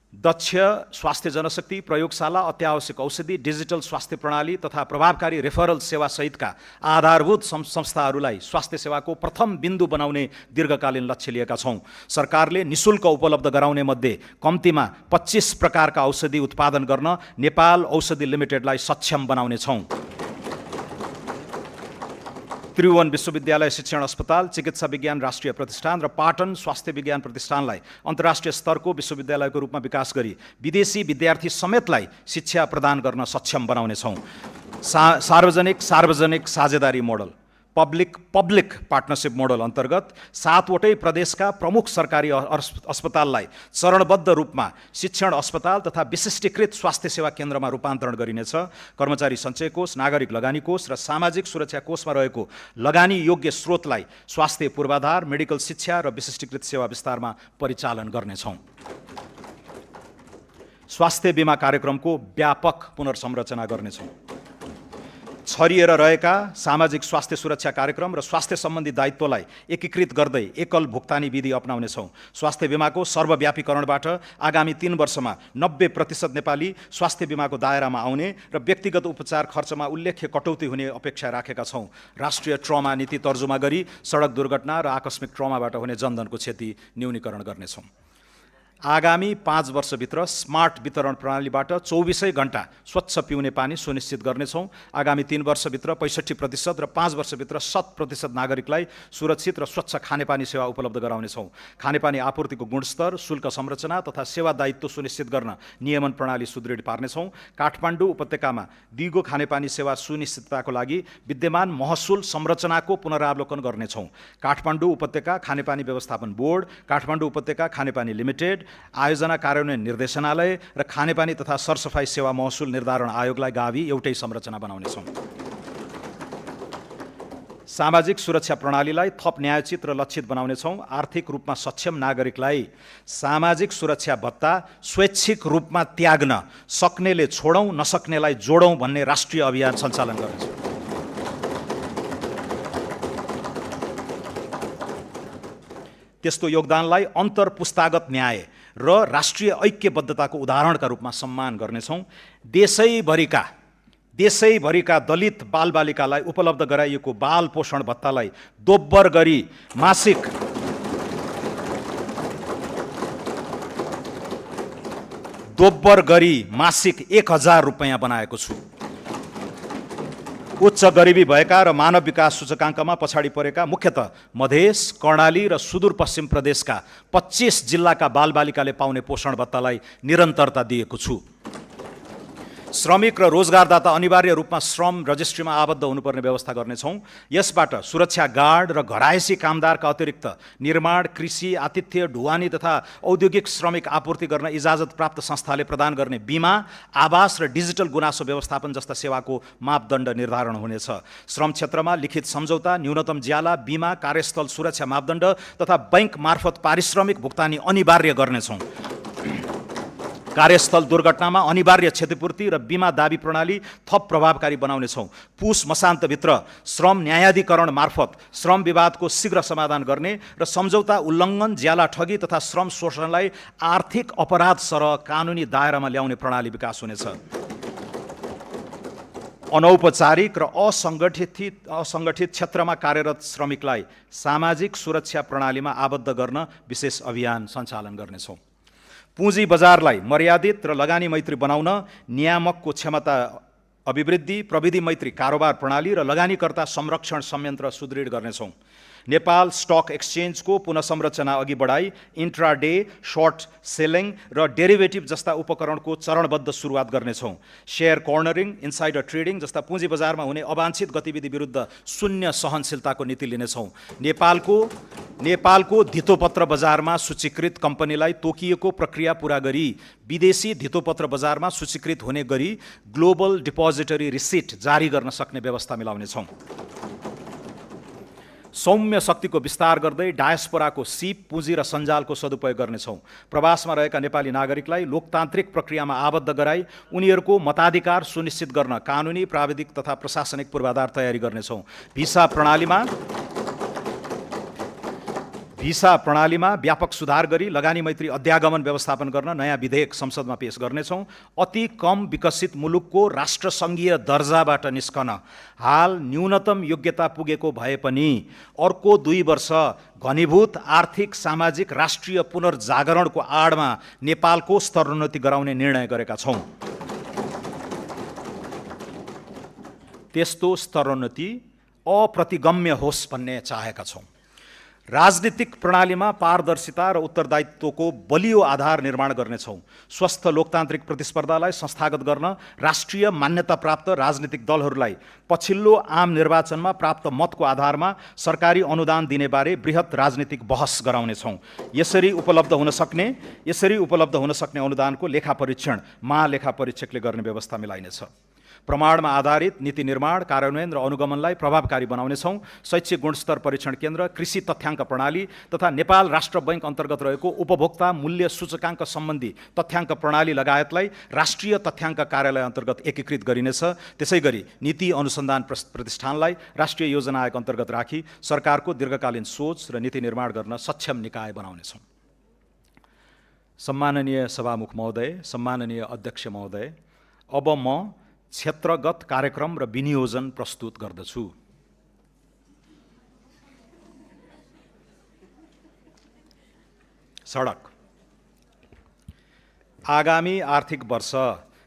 दक्ष स्वास्थ्य जनशक्ति, प्रयोगशाला, अत्यावश्यक औषधि, डिजिटल स्वास्थ्य प्रणाली तथा प्रभावकारी रेफरल सेवा सहितका आधारभूत संस्थाहरूलाई स्वास्थ्य सेवाको प्रथम बिन्दु बनाउने दीर्घकालीन लक्ष्य लिएका छौँ। सरकारले निशुल्क उपलब्ध गराउने मध्ये कम्तीमा 25 प्रकारका औषधि उत्पादन गर्न नेपाल औषधि लिमिटेडलाई सक्षम बनाउनेछौँ। त्रिभुवन विश्वविद्यालय शिक्षण अस्पताल, चिकित्सा विज्ञान राष्ट्रिय प्रतिष्ठान र पाटन स्वास्थ्य विज्ञान प्रतिष्ठानलाई अन्तर्राष्ट्रिय स्तरको विश्वविद्यालयको रूपमा विकास गरी विदेशी विद्यार्थी समेतलाई शिक्षा प्रदान गर्न सक्षम बनाउनेछौँ। सार्वजनिक साझेदारी मोडल, पब्लिक पार्टनरसिप मोडल अन्तर्गत 7वटै प्रदेशका प्रमुख सरकारी अस्पताललाई चरणबद्ध रूपमा शिक्षण अस्पताल तथा विशिष्टीकृत स्वास्थ्य सेवा केन्द्रमा रूपान्तरण गरिनेछ। कर्मचारी सञ्चय कोष, नागरिक लगानी कोष र सामाजिक सुरक्षा कोषमा रहेको लगानी योग्य स्रोतलाई स्वास्थ्य पूर्वाधार, मेडिकल शिक्षा र विशिष्टीकृत सेवा विस्तारमा परिचालन गर्नेछौँ। स्वास्थ्य बीमा कार्यक्रमको व्यापक पुनर्संरचना गर्नेछौँ। छरिएर रहेका सामाजिक स्वास्थ्य सुरक्षा कार्यक्रम र स्वास्थ्य सम्बन्धी दायित्वलाई एकीकृत गर्दै एकल भुक्तानी विधि अपनाउनेछौँ। स्वास्थ्य बीमाको सर्वव्यापीकरणबाट आगामी 3 वर्षमा 90% नेपाली स्वास्थ्य बीमाको दायरामा आउने र व्यक्तिगत उपचार खर्चमा उल्लेख्य कटौती हुने अपेक्षा राखेका छौँ। राष्ट्रिय ट्रमा नीति तर्जुमा गरी सडक दुर्घटना र आकस्मिक ट्रमाबाट हुने जनधनको क्षति न्यूनीकरण गर्नेछौँ। आगामी 5 वर्षभित्र स्मार्ट वितरण प्रणालीबाट 24 घण्टा स्वच्छ पिउने पानी सुनिश्चित गर्नेछौँ। आगामी 3 वर्षभित्र 65% र 5 वर्षभित्र 100% नागरिकलाई सुरक्षित र स्वच्छ खानेपानी सेवा उपलब्ध गराउनेछौँ। खानेपानी आपूर्तिको गुणस्तर, शुल्क संरचना तथा सेवा दायित्व सुनिश्चित गर्न नियमन प्रणाली सुदृढ पार्नेछौँ। काठमाडौँ उपत्यकामा दिगो खानेपानी सेवा सुनिश्चितताको लागि विद्यमान महसुल संरचनाको पुनरावलोकन गर्नेछौँ। काठमाडौँ उपत्यका खानेपानी व्यवस्थापन बोर्ड, काठमाडौँ उपत्यका खानेपानी लिमिटेड, आयोजना कार्यान्वयन निर्देशनालय र खानेपानी तथा सरसफाई सेवा महसुल निर्धारण आयोगलाई गाभी एउटै संरचना बनाउनेछौँ। सामाजिक सुरक्षा प्रणालीलाई थप न्यायोचित र लक्षित बनाउनेछौँ। आर्थिक रूपमा सक्षम नागरिकलाई सामाजिक सुरक्षा भत्ता स्वैच्छिक रूपमा त्याग्न सक्नेले छोडौँ, नसक्नेलाई जोडौँ भन्ने राष्ट्रिय अभियान सञ्चालन गर्नेछौँ। त्यस्तो योगदानलाई अन्तर्पुस्तागत न्याय र राष्ट्रिय ऐक्यबद्धताको उदाहरणका रूपमा सम्मान गर्नेछौँ। देशैभरिका दलित बालबालिकालाई उपलब्ध गराइएको बाल पोषण भत्तालाई दोब्बर गरी मासिक 1000 रुपैयाँ बनाएको छु। उच्च गरिबी भएका र मानव विकास सूचकाङ्कमा पछाडि परेका मुख्यतः मधेस, कर्णाली र सुदूरपश्चिम प्रदेशका 25 जिल्लाका बालबालिकाले पाउने पोषण भत्तालाई निरन्तरता दिएको छु। श्रमिक र रोजगारदाता अनिवार्य रूपमा श्रम रजिस्ट्रीमा आबद्ध हुनुपर्ने व्यवस्था गर्नेछौँ। यसबाट सुरक्षा गार्ड र घरायसी कामदारका अतिरिक्त निर्माण, कृषि, आतिथ्य, ढुवानी तथा औद्योगिक श्रमिक आपूर्ति गर्न इजाजत प्राप्त संस्थाले प्रदान गर्ने बीमा, आवास र डिजिटल गुनासो व्यवस्थापन जस्ता सेवाको मापदण्ड निर्धारण हुनेछ। श्रम क्षेत्रमा लिखित सम्झौता, न्यूनतम ज्याला, बीमा, कार्यस्थल सुरक्षा मापदण्ड तथा बैंक मार्फत पारिश्रमिक भुक्तानी अनिवार्य गर्नेछौँ। कार्यस्थल दुर्घटनामा अनिवार्य क्षतिपूर्ति र बीमा दाबी प्रणाली थप प्रभावकारी बनाउनेछौँ। पुस मसान्तभित्र श्रम न्यायाधिकरण मार्फत श्रम विवादको शीघ्र समाधान गर्ने र सम्झौता उल्लङ्घन, ज्याला ठगी तथा श्रम शोषणलाई आर्थिक अपराध सरह कानुनी दायरामा ल्याउने प्रणाली विकास हुनेछ। अनौपचारिक र असङ्गठित क्षेत्रमा कार्यरत श्रमिकलाई सामाजिक सुरक्षा प्रणालीमा आबद्ध गर्न विशेष अभियान सञ्चालन गर्नेछौँ। पुँजी बजारलाई मर्यादित र लगानी मैत्री बनाउन नियामकको क्षमता अभिवृद्धि, प्रविधि मैत्री कारोबार प्रणाली र लगानीकर्ता संरक्षण संयन्त्र सुदृढ गर्नेछौँ। नेपाल स्टक एक्सचेन्जको पुनः संरचना अघि बढाई इन्ट्राडे, सर्ट सेलिङ र डेरिभेटिभ जस्ता उपकरणको चरणबद्ध सुरुवात गर्नेछौँ। शेयर कर्नरिङ, इन्साइडर ट्रेडिङ जस्ता पुँजी बजारमा हुने अवांछित गतिविधि विरुद्ध शून्य सहनशीलताको नीति लिनेछौँ। नेपालको धितोपत्र बजारमा सूचीकृत कम्पनीलाई तोकिएको प्रक्रिया पूरा गरी विदेशी धितोपत्र बजारमा सूचीकृत हुने गरी ग्लोबल डिपोजिटरी रिसिट जारी गर्न सक्ने व्यवस्था मिलाउनेछौँ। सौम्य शक्तिको विस्तार गर्दै डायस्पोराको सिप, पुँजी र सञ्जालको सदुपयोग गर्नेछौँ। प्रवासमा रहेका नेपाली नागरिकलाई लोकतान्त्रिक प्रक्रियामा आबद्ध गराई उनीहरूको मताधिकार सुनिश्चित गर्न कानुनी, प्राविधिक तथा प्रशासनिक पूर्वाधार तयारी गर्नेछौँ। भिसा प्रणालीमा व्यापक सुधार गरी लगानी मैत्री अध्यागमन व्यवस्थापन गर्न नयाँ विधेयक संसदमा पेश गर्नेछौँ। अति कम विकसित मुलुकको राष्ट्रसङ्घीय दर्जाबाट निस्कन हाल न्यूनतम योग्यता पुगेको भए पनि अर्को 2 वर्ष घनीभूत आर्थिक, सामाजिक, राष्ट्रिय पुनर्जागरणको आडमा नेपालको स्तरोन्नति गराउने निर्णय गरेका छौँ। त्यस्तो स्तरोन्नति अप्रतिगम्य होस् भन्ने चाहेका छौँ। राजनीतिक प्रणालीमा पारदर्शिता र उत्तरदायित्वको बलियो आधार निर्माण गर्नेछौँ। स्वस्थ लोकतान्त्रिक प्रतिस्पर्धालाई संस्थागत गर्न राष्ट्रिय मान्यता प्राप्त राजनीतिक दलहरूलाई पछिल्लो आम निर्वाचनमा प्राप्त मतको आधारमा सरकारी अनुदान दिने बारे बृहत राजनीतिक बहस गराउनेछौँ। यसरी उपलब्ध हुन सक्ने अनुदानको लेखा परीक्षण महालेखा परीक्षकले गर्ने व्यवस्था मिलाइनेछ। प्रमाणमा आधारित नीति निर्माण, कार्यान्वयन र अनुगमनलाई प्रभावकारी बनाउनेछौँ। शैक्षिक गुणस्तर परीक्षण केन्द्र, कृषि तथ्याङ्क प्रणाली तथा नेपाल राष्ट्र बैङ्क अन्तर्गत रहेको उपभोक्ता मूल्य सूचकाङ्क सम्बन्धी तथ्याङ्क प्रणाली लगायतलाई राष्ट्रिय तथ्याङ्क कार्यालय अन्तर्गत एकीकृत गरिनेछ। त्यसै गरी नीति अनुसन्धान प्रतिष्ठानलाई राष्ट्रिय योजना आयोग अन्तर्गत राखी सरकारको दीर्घकालीन सोच र नीति निर्माण गर्न सक्षम निकाय बनाउनेछौँ। सम्माननीय सभामुख महोदय, सम्माननीय अध्यक्ष महोदय, अब म क्षेत्रगत कार्यक्रम र विनियोजन प्रस्तुत गर्दछु। सडक। आगामी आर्थिक वर्ष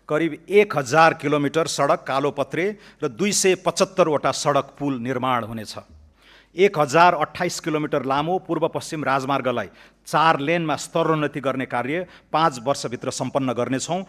करिब 1000 किलोमिटर सडक कालोपत्रे र 275 वटा सडक पुल निर्माण हुनेछ। 1028 किलोमिटर लामो पूर्व पश्चिम राजमार्गलाई 4 लेनमा स्तरोन्नति गर्ने कार्य 5 वर्षभित्र सम्पन्न गर्नेछौँ।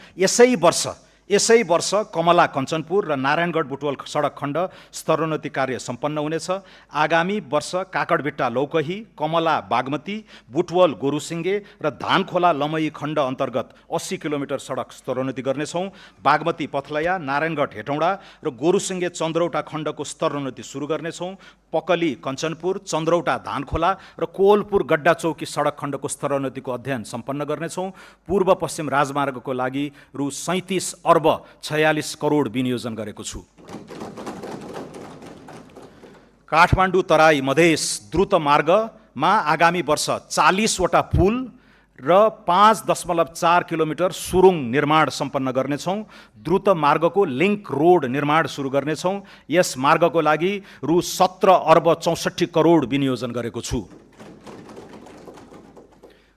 यसै वर्ष कमला कञ्चनपुर र नारायणगढ बुटवल सडक खण्ड स्तरोन्नति कार्य सम्पन्न हुनेछ। आगामी वर्ष काकडभिट्टा लौकही, कमला बागमती, बुटवल गोरुसिङ्गे र धानखोला लमही खण्ड अन्तर्गत 80 किलोमिटर सडक स्तरोन्नति गर्नेछौँ। बागमती पथलया, नारायणगढ हेटौँडा र गोरुसिङ्गे चन्द्रौटा खण्डको स्तरोन्नति सुरु गर्नेछौँ। पकली कञ्चनपुर, चन्द्रौटा धानखोला र कोवलपुर गड्डा चौकी सडक खण्डको स्तरोन्नतिको अध्ययन सम्पन्न गर्नेछौँ। पूर्व पश्चिम राजमार्गको लागि रु 37 अर्ब 46 करोड विनियोजन गरेको छु। काठमाडौँ तराई मधेस द्रुत मार्गमा आगामी वर्ष 40 वटा पुल र 5.4 किलोमिटर सुरुङ निर्माण सम्पन्न गर्नेछौँ। द्रुत मार्गको लिङ्क रोड निर्माण सुरु गर्नेछौँ। यस मार्गको लागि रु 17 अर्ब 64 करोड विनियोजन गरेको छु।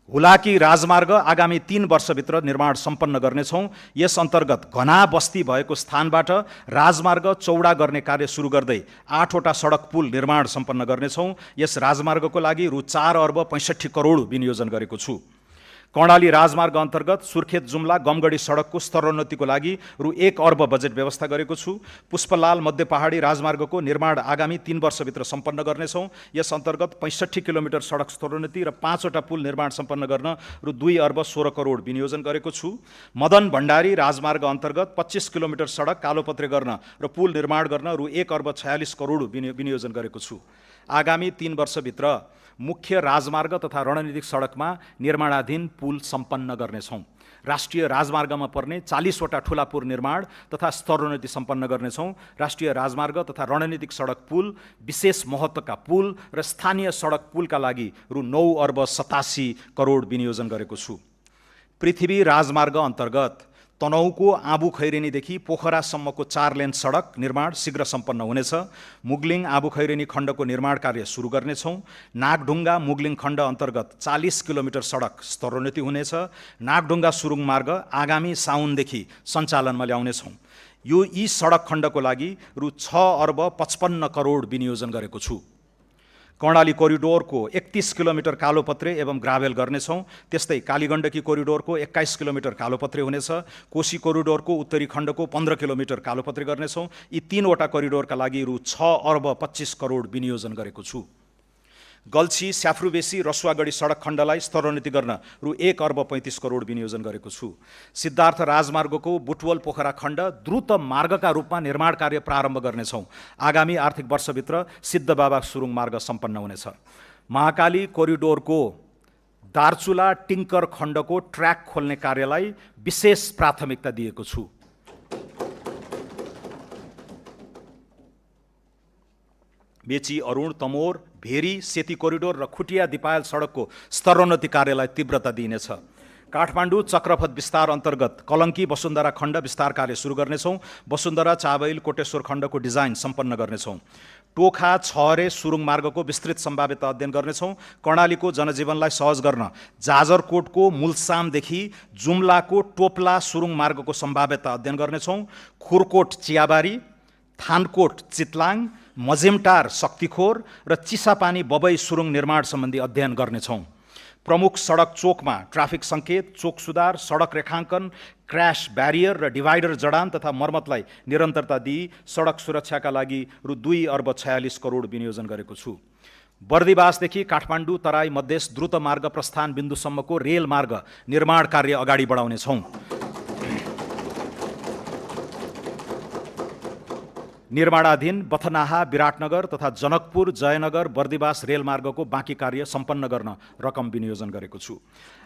हुलाकी राजमार्ग आगामी 3 वर्षभित्र निर्माण सम्पन्न गर्नेछौँ। यस अन्तर्गत घना बस्ती भएको स्थानबाट राजमार्ग चौडा गर्ने कार्य सुरु गर्दै 8 वटा सडक पुल निर्माण सम्पन्न गर्नेछौँ। यस राजमार्गको लागि रु 4 अर्ब 65 करोड विनियोजन गरेको छु। कर्णाली राजमार्ग अन्तर्गत सुर्खेत जुम्ला गमगढी सडकको स्तरोन्नतिको लागि रु 1 अर्ब बजेट व्यवस्था गरेको छु। पुष्पलाल मध्य पहाडी राजमार्गको निर्माण आगामी 3 वर्षभित्र सम्पन्न गर्नेछौँ। यस अन्तर्गत 65 किलोमिटर सडक स्तरोन्नति र 5 वटा पुल निर्माण सम्पन्न गर्न रु 2 अर्ब 16 करोड विनियोजन गरेको छु। मदन भण्डारी राजमार्ग अन्तर्गत 25 किलोमिटर सडक कालोपत्रे गर्न र पुल निर्माण गर्न रु 1 अर्ब 46 करोड विनियोजन गरेको छु। आगामी 3 वर्षभित्र मुख्य राजमार्ग तथा रणनीतिक सडकमा निर्माणाधीन पुल सम्पन्न गर्नेछौँ। राष्ट्रिय राजमार्गमा पर्ने 40 वटा ठुला पुल निर्माण तथा स्तरोन्नति सम्पन्न गर्नेछौँ। राष्ट्रिय राजमार्ग तथा रणनीतिक सडक पुल, विशेष महत्त्वका पुल र स्थानीय सडक पुलका लागि रु 9 अर्ब 87 करोड विनियोजन गरेको छु। पृथ्वी राजमार्ग अन्तर्गत तनहुको आँबु खैरेनीदेखि पोखरासम्मको 4 लेन सडक निर्माण शीघ्र सम्पन्न हुनेछ। मुगलिङ आँबु खैरेनी खण्डको निर्माण कार्य सुरु गर्नेछौँ। नागढुङ्गा मुगलिङ खण्ड अन्तर्गत 40 किलोमिटर सडक स्तरोन्नति हुनेछ। नागढुङ्गा सुरुङ मार्ग आगामी साउनदेखि सञ्चालनमा ल्याउनेछौँ। यी सडक खण्डको लागि रु 6 अर्ब 55 करोड विनियोजन गरेको छु। कर्णाली कोरिडोरको 31 किलोमिटर कालोपत्रे एवं ग्राभेल गर्नेछौँ। त्यस्तै कालीगण्डकी कोरिडोरको 21 किलोमिटर कालोपत्रे हुनेछ। कोशी कोरिडोरको उत्तरी खण्डको 15 किलोमिटर कालोपत्रे गर्नेछौँ। यी 3 वटा कोरिडोरका लागि रु 6 अर्ब 25 करोड विनियोजन गरेको छु। गल्छी स्याफ्रुबेसी रसुवागढी सडक खण्डलाई स्तरोन्नति गर्न रु 1 अर्ब 35 करोड विनियोजन गरेको छु। सिद्धार्थ राजमार्गको बुटवल पोखरा खण्ड द्रुत मार्गका रूपमा निर्माण कार्य प्रारम्भ गर्नेछौँ। आगामी आर्थिक वर्षभित्र सिद्धबाबा सुरुङ मार्ग सम्पन्न हुनेछ। महाकाली कोरिडोरको दार्चुला टिङ्कर खण्डको ट्र्याक खोल्ने कार्यलाई विशेष प्राथमिकता दिएको छु। मेची अरुण तमोर भेरी सेती कोरिडोर र खुटिया दिपायल सडकको स्तरोन्नति कार्यलाई तीव्रता दिइनेछ। काठमाडौँ चक्रपथ विस्तार अन्तर्गत कलङ्की वसुन्धरा खण्ड विस्तार कार्य सुरु गर्नेछौँ। वसुन्धरा चाबैल कोटेश्वर खण्डको डिजाइन सम्पन्न गर्नेछौँ। टोखा छहरे सुरुङ मार्गको विस्तृत सम्भाव्यता अध्ययन गर्नेछौँ। कर्णालीको जनजीवनलाई सहज गर्न जाजरकोटको मुलसामदेखि जुम्लाको टोप्ला सुरुङ मार्गको सम्भाव्यता अध्ययन गर्नेछौँ। खुरकोट चियाबारी, थानकोट चितलाङ, मजेमटार शक्तिखोर र चिसापानी बबई सुरुङ निर्माण सम्बन्धी अध्ययन गर्नेछौँ। प्रमुख सडक चोकमा ट्राफिक सङ्केत, चोक सुधार, सडक रेखाङ्कन, क्र्यास ब्यारियर र डिभाइडर जडान तथा मर्मतलाई निरन्तरता दिई सडक सुरक्षाका लागि रु 2 अर्ब 46 करोड विनियोजन गरेको छु। बर्दिवासदेखि काठमाडौँ तराई मधेस द्रुत मार्ग प्रस्थान बिन्दुसम्मको रेल मार्ग निर्माण कार्य अगाडि बढाउनेछौँ। निर्माणाधीन बथनाहा विराटनगर तथा जनकपुर जयनगर बर्दिवास रेलमार्गको बाँकी कार्य सम्पन्न गर्न रकम विनियोजन गरेको छु।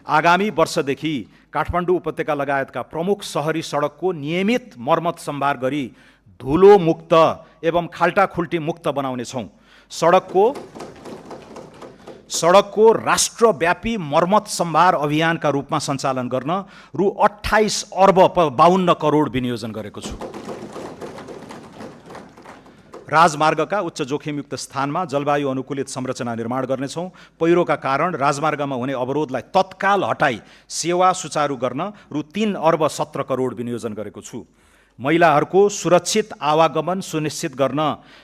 आगामी वर्षदेखि काठमाडौँ उपत्यका लगायतका प्रमुख सहरी सडकको नियमित मर्मत सम्भार गरी धुलो मुक्त एवं खाल्टाखुल्टी मुक्त बनाउनेछौँ। सडकको राष्ट्रव्यापी मर्मत सम्भार अभियानका रूपमा सञ्चालन गर्न रु 28 अर्ब 52 करोड विनियोजन गरेको छु। राजमार्गका उच्च जोखिमयुक्त स्थानमा जलवायु अनुकूलित संरचना निर्माण गर्नेछौँ। पहिरोका कारण राजमार्गमा हुने अवरोधलाई तत्काल हटाई सेवा सुचारू गर्न रु 3 अर्ब 17 करोड विनियोजन गरेको छु। महिलाहरूको सुरक्षित आवागमन सुनिश्चित गर्न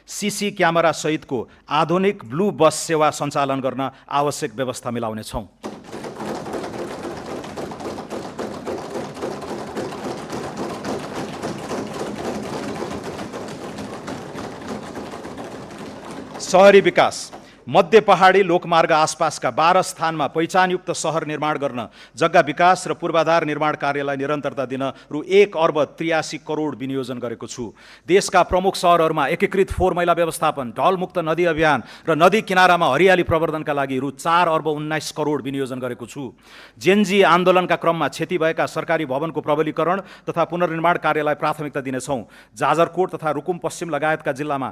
सीसी क्यामेरा सहितको आधुनिक ब्लू बस सेवा सञ्चालन गर्न आवश्यक व्यवस्था मिलाउनेछौँ। सहरी विकास मध्य पहाडी लोकमार्ग आसपासका 12 स्थानमा पहिचानयुक्त सहर निर्माण गर्न जग्गा विकास र पूर्वाधार निर्माण कार्यलाई निरन्तरता दिन रु 1 अर्ब 83 करोड विनियोजन गरेको छु। देशका प्रमुख सहरहरूमा एकीकृत फोहोर मैला व्यवस्थापन, ढलमुक्त नदी अभियान र नदी किनारामा हरियाली प्रवर्धनका लागि रु 4 अर्ब 19 करोड विनियोजन गरेको छु। जेनजी आन्दोलनका क्रममा क्षति भएका सरकारी भवनको प्रबलीकरण तथा पुनर्निर्माण कार्यलाई प्राथमिकता दिनेछौँ। जाजरकोट तथा रुकुम पश्चिम लगायतका जिल्लामा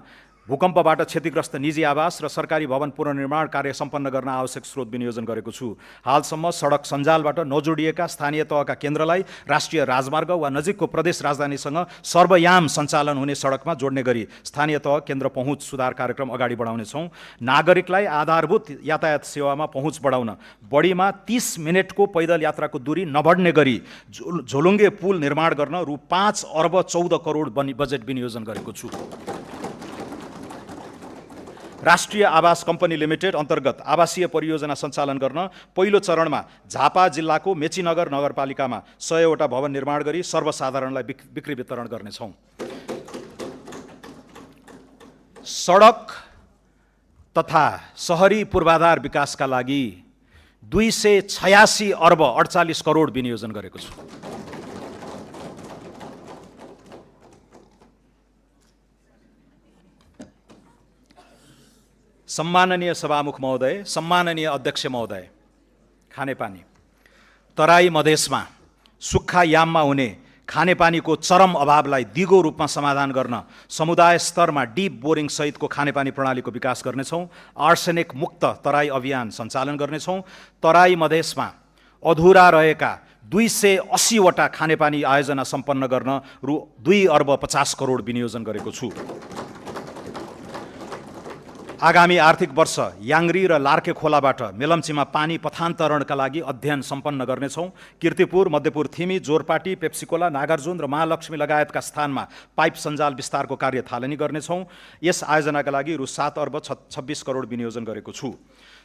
भूकम्पबाट क्षतिग्रस्त निजी आवास र सरकारी भवन पुनर्निर्माण कार्य सम्पन्न गर्न आवश्यक स्रोत विनियोजन गरेको छु। हालसम्म सडक सञ्जालबाट नजोडिएका स्थानीय तहका केन्द्रलाई राष्ट्रिय राजमार्ग वा नजिकको प्रदेश राजधानीसँग सर्वयाम सञ्चालन हुने सडकमा जोड्ने गरी स्थानीय तह केन्द्र पहुँच सुधार कार्यक्रम अगाडि बढाउनेछौँ। नागरिकलाई आधारभूत यातायात सेवामा पहुँच बढाउन बढीमा 30 मिनटको पैदल यात्राको दूरी नबढ्ने गरी झोलुङ्गे पुल निर्माण गर्न रु 5 अर्ब 14 करोड बजेट विनियोजन गरेको छु। राष्ट्रिय आवास कम्पनी लिमिटेड अन्तर्गत आवासीय परियोजना सञ्चालन गर्न पहिलो चरणमा झापा जिल्लाको मेचीनगर नगरपालिकामा 100वटा भवन निर्माण गरी सर्वसाधारणलाई बिक्री वितरण गर्नेछौँ। सडक तथा सहरी पूर्वाधार विकासका लागि 286 अर्ब 48 करोड विनियोजन गरेको छु। सम्माननीय सभामुख महोदय, सम्माननीय अध्यक्ष महोदय, खानेपानी तराई मधेसमा सुक्खा याममा हुने खानेपानीको चरम अभावलाई दिगो रूपमा समाधान गर्न समुदाय स्तरमा डिप बोरिङ सहितको खानेपानी प्रणालीको विकास गर्नेछौँ। आर्सेनिक मुक्त तराई अभियान सञ्चालन गर्नेछौँ। तराई मधेसमा अधुरा रहेका 280वटा खानेपानी आयोजना सम्पन्न गर्न रु 2 अर्ब 50 करोड विनियोजन गरेको छु। आगामी आर्थिक वर्ष याङ्री र लार्के खोलाबाट मेलम्चीमा पानी पथान्तरणका लागि अध्ययन सम्पन्न गर्नेछौँ। कीर्तिपुर, मध्यपुर थिमी, जोरपाटी, पेप्सिकोला, नागार्जुन र महालक्ष्मी लगायतका स्थानमा पाइप सञ्जाल विस्तारको कार्य थालनी गर्नेछौँ। यस आयोजनाका लागि रु 7 अर्ब 26 करोड विनियोजन गरेको छु।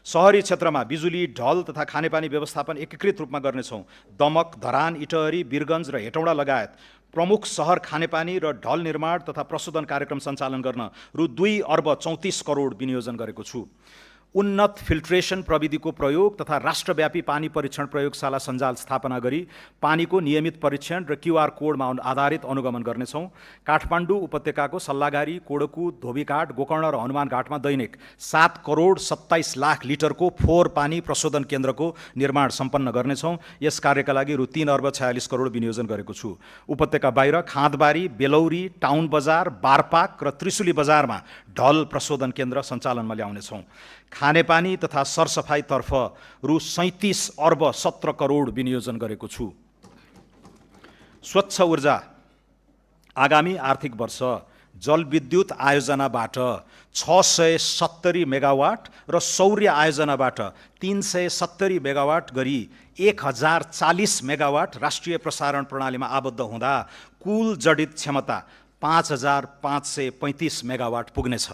सहरी क्षेत्रमा बिजुली, ढल तथा खानेपानी व्यवस्थापन एकीकृत रूपमा गर्नेछौँ। दमक, धरान, इटहरी, वीरगञ्ज र हेटौँडा लगायत प्रमुख सहर खानेपानी र ढल निर्माण तथा प्रशोधन कार्यक्रम सञ्चालन गर्न रु 2 अर्ब 34 करोड विनियोजन गरेको छु। उन्नत फिल्ट्रेसन प्रविधिको प्रयोग तथा राष्ट्रव्यापी पानी परीक्षण प्रयोगशाला सञ्जाल स्थापना गरी पानीको नियमित परीक्षण र क्युआर कोडमा आधारित अनुगमन गर्नेछौँ। काठमाडौँ उपत्यकाको सल्लाघारी, कोडकु, धोबीघाट, गोकर्ण र हनुमान घाटमा दैनिक 7 करोड 27 लाख लिटरको फोहोर पानी प्रशोधन केन्द्रको निर्माण सम्पन्न गर्नेछौँ। यस कार्यका लागि रु 3 अर्ब 46 करोड विनियोजन गरेको छु। उपत्यका बाहिर खाँदबारी, बेलौरी, टाउन बजार, बारपाक र त्रिशुली बजारमा ढल प्रशोधन केन्द्र सञ्चालनमा ल्याउनेछौँ। खानेपानी तथा सरसफाइतर्फ रु 37 अर्ब 17 करोड विनियोजन गरेको छु। स्वच्छ ऊर्जा आगामी आर्थिक वर्ष जलविद्युत आयोजनाबाट 670 मेगावाट र सौर्य आयोजनाबाट 370 मेगावाट गरी 1040 मेगावाट राष्ट्रिय प्रसारण प्रणालीमा आबद्ध हुँदा कुल जडित क्षमता 5535 मेगावाट पुग्नेछ।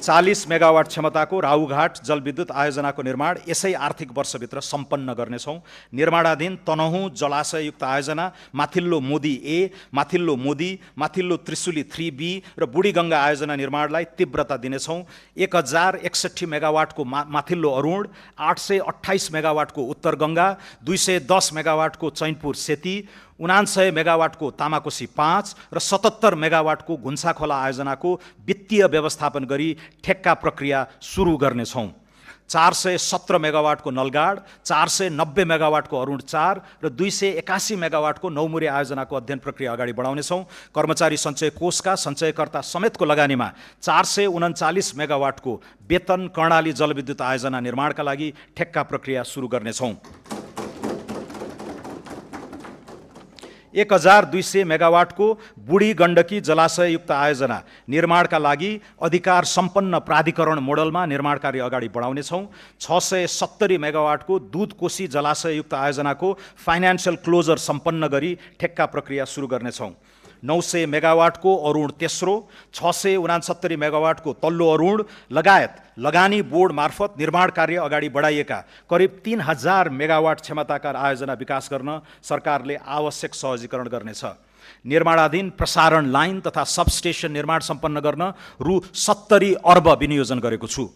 40 मेगावाट क्षमताको राहुघाट जलविद्युत आयोजनाको निर्माण यसै आर्थिक वर्षभित्र सम्पन्न गर्नेछौँ। निर्माणाधीन तनहुँ जलाशययुक्त आयोजना, माथिल्लो मोदी ए, माथिल्लो मोदी, माथिल्लो त्रिशुली 3B र बुढीगङ्गा आयोजना निर्माणलाई तीव्रता दिनेछौँ। 1061 मेगावाटको माथिल्लो अरुण, 828 मेगावाटको उत्तर गङ्गा, 210 मेगावाटको चैनपुर सेती, 99 मेगावाटको तामाकोसी 5 र 77 मेगावाटको घुन्साखोला आयोजनाको वित्तीय व्यवस्थापन गरी ठेक्का प्रक्रिया सुरु गर्नेछौँ। 417 मेगावाटको नलगाड, 490 मेगावाटको अरुण 4 र 281 मेगावाटको नौमुरे आयोजनाको अध्ययन प्रक्रिया अगाडि बढाउनेछौँ। कर्मचारी सञ्चय कोषका सञ्चयकर्ता समेतको लगानीमा 439 मेगावाटको वेतन कर्णाली जलविद्युत आयोजना निर्माणका लागि ठेक्का प्रक्रिया सुरु गर्नेछौँ। 1200 मेगावाटको बुढी गण्डकी जलाशययुक्त आयोजना निर्माणका लागि अधिकार सम्पन्न प्राधिकरण मोडलमा निर्माण कार्य अगाडि बढाउनेछौँ। 670 मेगावाटको दुधकोशी जलाशययुक्त आयोजनाको फाइनान्सियल क्लोजर सम्पन्न गरी ठेक्का प्रक्रिया सुरु गर्नेछौँ। 900 मेगावाटको अरुण तेस्रो, 669 मेगावाटको तल्लो अरुण लगायत लगानी बोर्ड मार्फत निर्माण कार्य अगाडि बढाइएका करिब 3000 मेगावाट क्षमताका आयोजना विकास गर्न सरकारले आवश्यक सहजीकरण गर्नेछ। निर्माणाधीन प्रसारण लाइन तथा सबस्टेसन निर्माण सम्पन्न गर्न रु 70 अर्ब विनियोजन गरेको छु।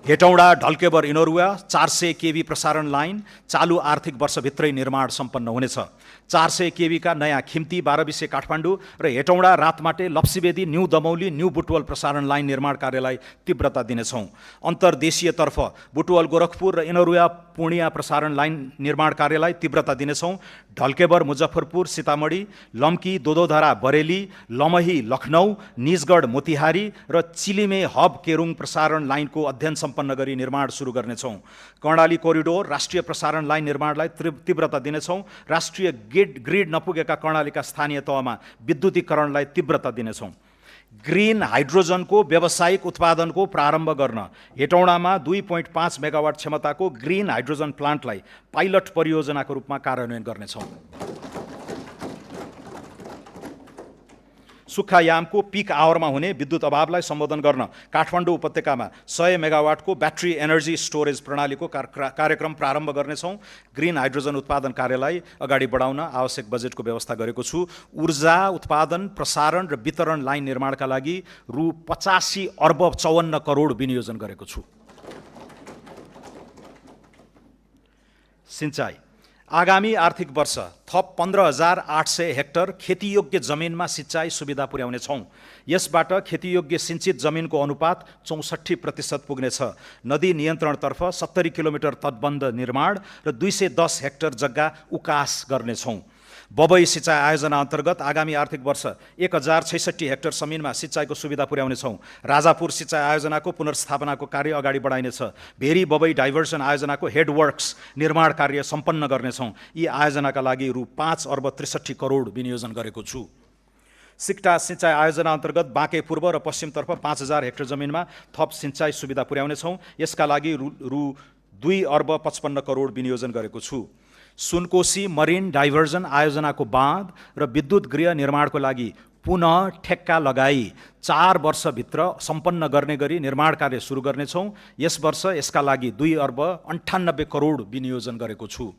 हेटौडा ढल्केबर इनोरुवा 400 केबी प्रसारण लाइन चालु आर्थिक वर्षभित्रै निर्माण सम्पन्न हुनेछ। 400 केबीका नयाँ खिम्ती 12 काठमाडौँ र हेटौडा रातमाटे लप्सीबेदी न्यू दमौली न्यू बुटवल प्रसारण लाइन निर्माण कार्यलाई तीव्रता दिनेछौँ। अन्तर्देशीयतर्फ बुटवल गोरखपुर र इनोरुवा पूर्णिया प्रसारण लाइन निर्माण कार्यलाई तीव्रता दिनेछौँ। ढल्केबर मुजफ्फरपुर सीतामढी, लम्की दोदोधरा बरेली, लमही लखनऊ, निजगढ मोतिहारी र चिलिमे हब केरुङ प्रसारण लाइनको अध्ययन सम्पन्न गरी निर्माण सुरु गर्नेछौँ। कर्णाली कोरिडोर राष्ट्रिय प्रसारण लाइन निर्माणलाई तीव्रता दिनेछौँ। राष्ट्रिय ग्रिड नपुगेका कर्णालीका स्थानीय तहमा विद्युतीकरणलाई तीव्रता दिनेछौँ। ग्रिन हाइड्रोजनको व्यावसायिक उत्पादनको प्रारम्भ गर्न हेटौडामा 2.5 मेगावाट क्षमताको ग्रिन हाइड्रोजन प्लान्टलाई पाइलट परियोजनाको रूपमा कार्यान्वयन गर्नेछौँ। सुक्खायामको पिक आवरमा हुने विद्युत अभावलाई सम्बोधन गर्न काठमाडौँ उपत्यकामा 100 मेगावाटको ब्याट्री एनर्जी स्टोरेज प्रणालीको कार्यक्रम प्रारम्भ गर्नेछौँ। ग्रिन हाइड्रोजन उत्पादन कार्यलाई अगाडि बढाउन आवश्यक बजेटको व्यवस्था गरेको छु। ऊर्जा उत्पादन, प्रसारण र वितरण लाइन निर्माणका लागि रु 85 अर्ब 54 करोड विनियोजन गरेको छु। सिंचाई आगामी आर्थिक वर्ष थप 15,800 हेक्टर खेतीयोग्य जमिनमा सिंचाई सुविधा पुर्याउनेछौँ। यसबाट खेतीयोग्य सिंचित जमिनको अनुपात 64% पुग्नेछ। नदी नियन्त्रणतर्फ 70 किलोमिटर तटबन्ध निर्माण र 210 हेक्टर जग्गा उकास गर्नेछौँ। बबई सिँचाइ आयोजना अन्तर्गत आगामी आर्थिक वर्ष 1066 हेक्टर जमिनमा सिँचाइको सुविधा पुर्याउनेछौँ। राजापुर सिँचाइ आयोजनाको पुनर्स्थापनाको कार्य अगाडि बढाइनेछ। भेरी बबई डाइभर्सन आयोजनाको हेडवर्क्स निर्माण कार्य सम्पन्न गर्नेछौँ। यी आयोजनाका लागि रु 5 अर्ब 63 करोड विनियोजन गरेको छु। सिक्टा सिँचाइ आयोजना अन्तर्गत बाँके पूर्व र पश्चिमतर्फ 5000 हेक्टर जमिनमा थप सिँचाइ सुविधा पुर्याउनेछौँ। यसका लागि रु 2 अर्ब 55 करोड विनियोजन गरेको छु। सुनकोशी मरिन डाइभर्जन आयोजनाको बाँध र विद्युत गृह निर्माणको लागि पुनः ठेक्का लगाई 4 वर्षभित्र सम्पन्न गर्ने गरी निर्माण कार्य सुरु गर्नेछौँ। यस वर्ष यसका लागि 2 अर्ब 98 करोड विनियोजन गरेको छु।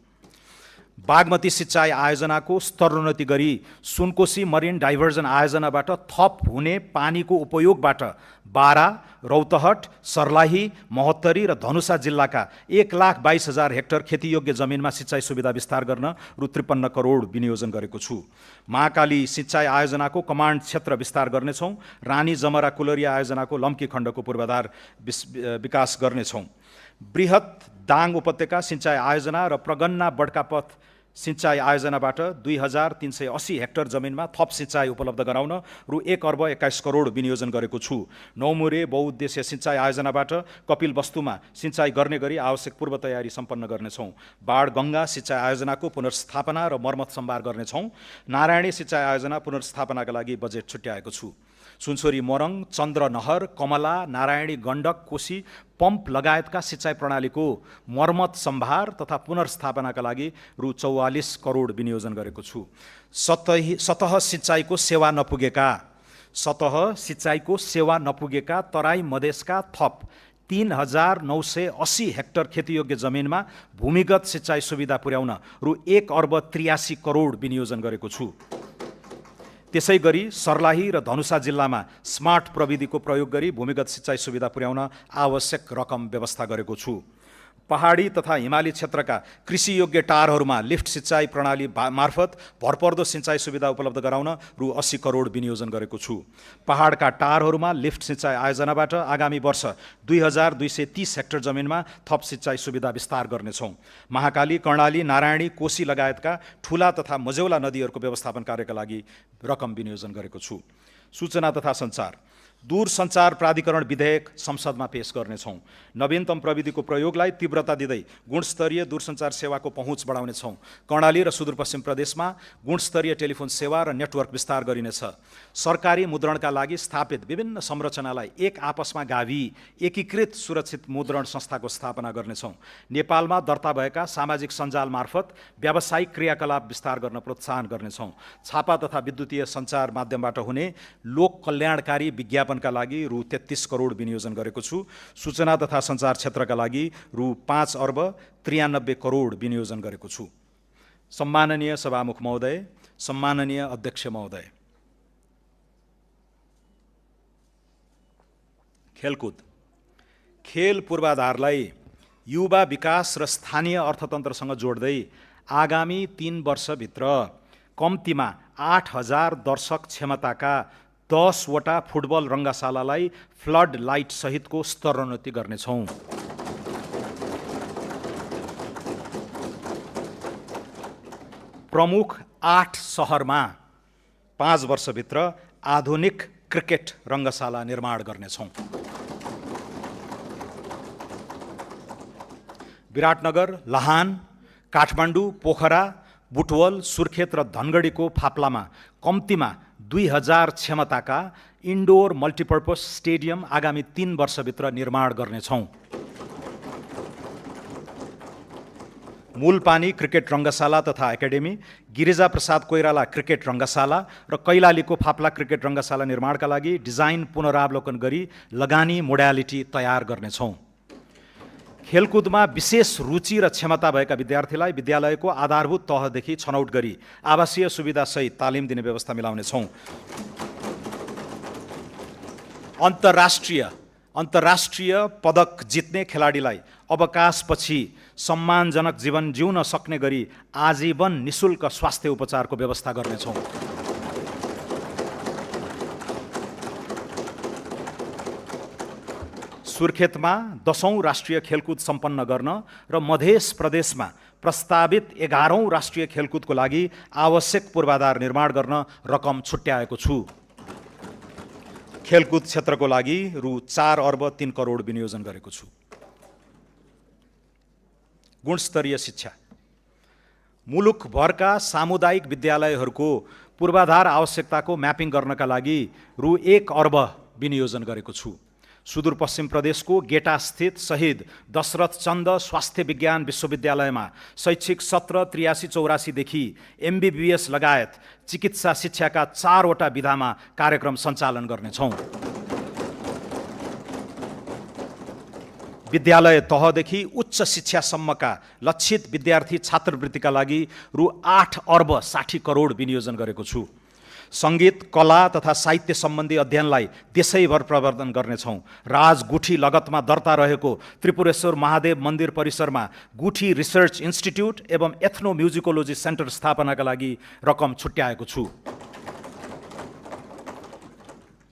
बागमती सिँचाइ आयोजनाको स्तरोन्नति गरी सुनकोशी मरिन डाइभर्जन आयोजनाबाट थप हुने पानीको उपयोगबाट बारा, रौतहट, सर्लाही, महोत्तरी र धनुषा जिल्लाका 1,22,000 हेक्टर खेतीयोग्य जमिनमा सिँचाइ सुविधा विस्तार गर्न रु 53 करोड विनियोजन गरेको छु। महाकाली सिँचाइ आयोजनाको कमान्ड क्षेत्र विस्तार गर्नेछौँ। रानी जमरा कुलरिया आयोजनाको लम्की खण्डको पूर्वाधार विकास गर्नेछौँ। बृहत दाङ उपत्यका सिँचाइ आयोजना र प्रगन्ना बड्कापथ सिँचाइ आयोजनाबाट 2,380 हेक्टर जमिनमा थप सिँचाइ उपलब्ध गराउन रु 1,21 करोड विनियोजन गरेको छु। नौमुरे बहुउद्देश्य सिँचाइ आयोजनाबाट कपिल वस्तुमा सिँचाइ गर्ने गरी आवश्यक पूर्व तयारी सम्पन्न गर्नेछौँ। बाढगङ्गा सिँचाइ आयोजनाको पुनर्स्थापना र मर्मत सम्भार गर्नेछौँ। नारायणी सिँचाइ आयोजना पुनर्स्थापनाका लागि बजेट छुट्याएको छु। सुनसरी मोरङ, चन्द्रनहर, कमला, नारायणी गण्डक, कोशी पम्प लगायतका सिँचाइ प्रणालीको मर्मत सम्भार तथा पुनर्स्थापनाका लागि रु 44 करोड विनियोजन गरेको छु। सतह सिँचाइको सेवा नपुगेका तराई मधेसका थप 3,980 हेक्टर खेतीयोग्य जमिनमा भूमिगत सिँचाइ सुविधा पुर्याउन रु 1,83 करोड विनियोजन गरेको छु। त्यसै गरी सर्लाही र धनुषा जिल्लामा स्मार्ट प्रविधिको प्रयोग गरी भूमिगत सिँचाइ सुविधा पुर्याउन आवश्यक रकम व्यवस्था गरेको छु। पहाडी तथा हिमाली क्षेत्रका कृषियोग्य टारहरूमा लिफ्ट सिँचाइ प्रणाली मार्फत भरपर्दो सिँचाइ सुविधा उपलब्ध गराउन रु 80 करोड विनियोजन गरेको छु। पहाडका टारहरूमा लिफ्ट सिँचाइ आयोजनाबाट आगामी वर्ष 2,230 हेक्टर जमिनमा थप सिँचाइ सुविधा विस्तार गर्नेछौँ। महाकाली, कर्णाली, नारायणी, कोशी लगायतका ठुला तथा मझौला नदीहरूको व्यवस्थापन कार्यका लागि रकम विनियोजन गरेको छु। सूचना तथा सञ्चार दूरसञ्चार प्राधिकरण विधेयक संसदमा पेश गर्नेछौँ। नवीनतम प्रविधिको प्रयोगलाई तीव्रता दिँदै गुणस्तरीय दूरसञ्चार सेवाको पहुँच बढाउनेछौँ। कर्णाली र सुदूरपश्चिम प्रदेशमा गुणस्तरीय टेलिफोन सेवा र नेटवर्क विस्तार गरिनेछ। सरकारी मुद्रणका लागि स्थापित विभिन्न संरचनालाई एक आपसमा गाभी एकीकृत सुरक्षित मुद्रण संस्थाको स्थापना गर्नेछौँ। नेपालमा दर्ता भएका सामाजिक सञ्जाल मार्फत व्यावसायिक क्रियाकलाप विस्तार गर्न प्रोत्साहन गर्नेछौँ। छापा तथा विद्युतीय सञ्चार माध्यमबाट हुने लोक कल्याणकारी विज्ञापन का लागि रु 33 करोड विनियोजन गरेको छु। सूचना तथा सञ्चार क्षेत्रका लागि रु 5,93 करोड विनियोजन गरेको छु। सम्माननीय सभामुख महोदय, सम्माननीय अध्यक्ष महोदय, खेलकुद खेल पूर्वाधारलाई युवा विकास र स्थानीय अर्थतन्त्रसँग जोड्दै आगामी 3 वर्षभित्र कम्तीमा 8,000 दर्शक क्षमताका 10 वटा फुटबल रङ्गशालालाई फ्लड लाइट सहितको स्तरोन्नति गर्नेछौँ। प्रमुख 8 सहरमा 5 वर्षभित्र आधुनिक क्रिकेट रङ्गशाला निर्माण गर्नेछौँ। विराटनगर, लाहान, काठमाडौँ, पोखरा, बुटवल, सुर्खेत र धनगढीको फाप्लामा कम्तीमा 2,000 क्षमताका इन्डोर मल्टिपर्पज स्टेडियम आगामी 3 वर्षभित्र निर्माण गर्नेछौँ। मूलपानी क्रिकेट रङ्गशाला तथा एकाडेमी, गिरिजा प्रसाद कोइराला क्रिकेट रङ्गशाला र कैलालीको फाप्ला क्रिकेट रङ्गशाला निर्माणका लागि डिजाइन पुनरावलोकन गरी लगानी मोडालिटी तयार गर्नेछौँ। खेलकुदमा विशेष रुचि र क्षमता भएका विद्यार्थीलाई विद्यालयको आधारभूत तहदेखि छनौट गरी आवासीय सुविधासहित तालिम दिने व्यवस्था मिलाउनेछौँ। अन्तर्राष्ट्रिय पदक जित्ने खेलाडीलाई अवकाशपछि सम्मानजनक जीवन जिउन सक्ने गरी आजीवन निशुल्क स्वास्थ्य उपचारको व्यवस्था गर्नेछौँ। सुर्खेतमा 10औं राष्ट्रिय खेलकुद सम्पन्न गर्न र मध्य प्रदेशमा प्रस्तावित 11औं राष्ट्रिय खेलकुदको लागि आवश्यक पूर्वाधार निर्माण गर्न रकम छुट्याएको छु। खेलकुद क्षेत्रको लागि रु 4,03 करोड विनियोजन गरेको छु। गुणस्तरीय शिक्षा मुलुकभरका सामुदायिक विद्यालयहरूको पूर्वाधार आवश्यकताको म्यापिङ गर्नका लागि रु 1 अर्ब विनियोजन गरेको छु। सुदूरपश्चिम प्रदेशको गेटास्थित शहीद दशरथ चन्द स्वास्थ्य विज्ञान विश्वविद्यालयमा शैक्षिक सत्र 83-84 देखि MBBS लगायत चिकित्सा शिक्षाका 4 वटा विधामा कार्यक्रम सञ्चालन गर्नेछौँ। विद्यालय तहदेखि उच्च शिक्षासम्मका लक्षित विद्यार्थी छात्रवृत्तिका लागि रु 8 अर्ब 60 करोड विनियोजन गरेको छु। सङ्गीत, कला तथा साहित्य सम्बन्धी अध्ययनलाई देशैभर प्रवर्धन गर्नेछौँ। राजगुठी लगतमा दर्ता रहेको त्रिपुरेश्वर महादेव मन्दिर परिसरमा गुठी रिसर्च इन्स्टिट्युट एवं एथ्नो म्युजिकोलोजी सेन्टर स्थापनाका लागि रकम छुट्याएको छु।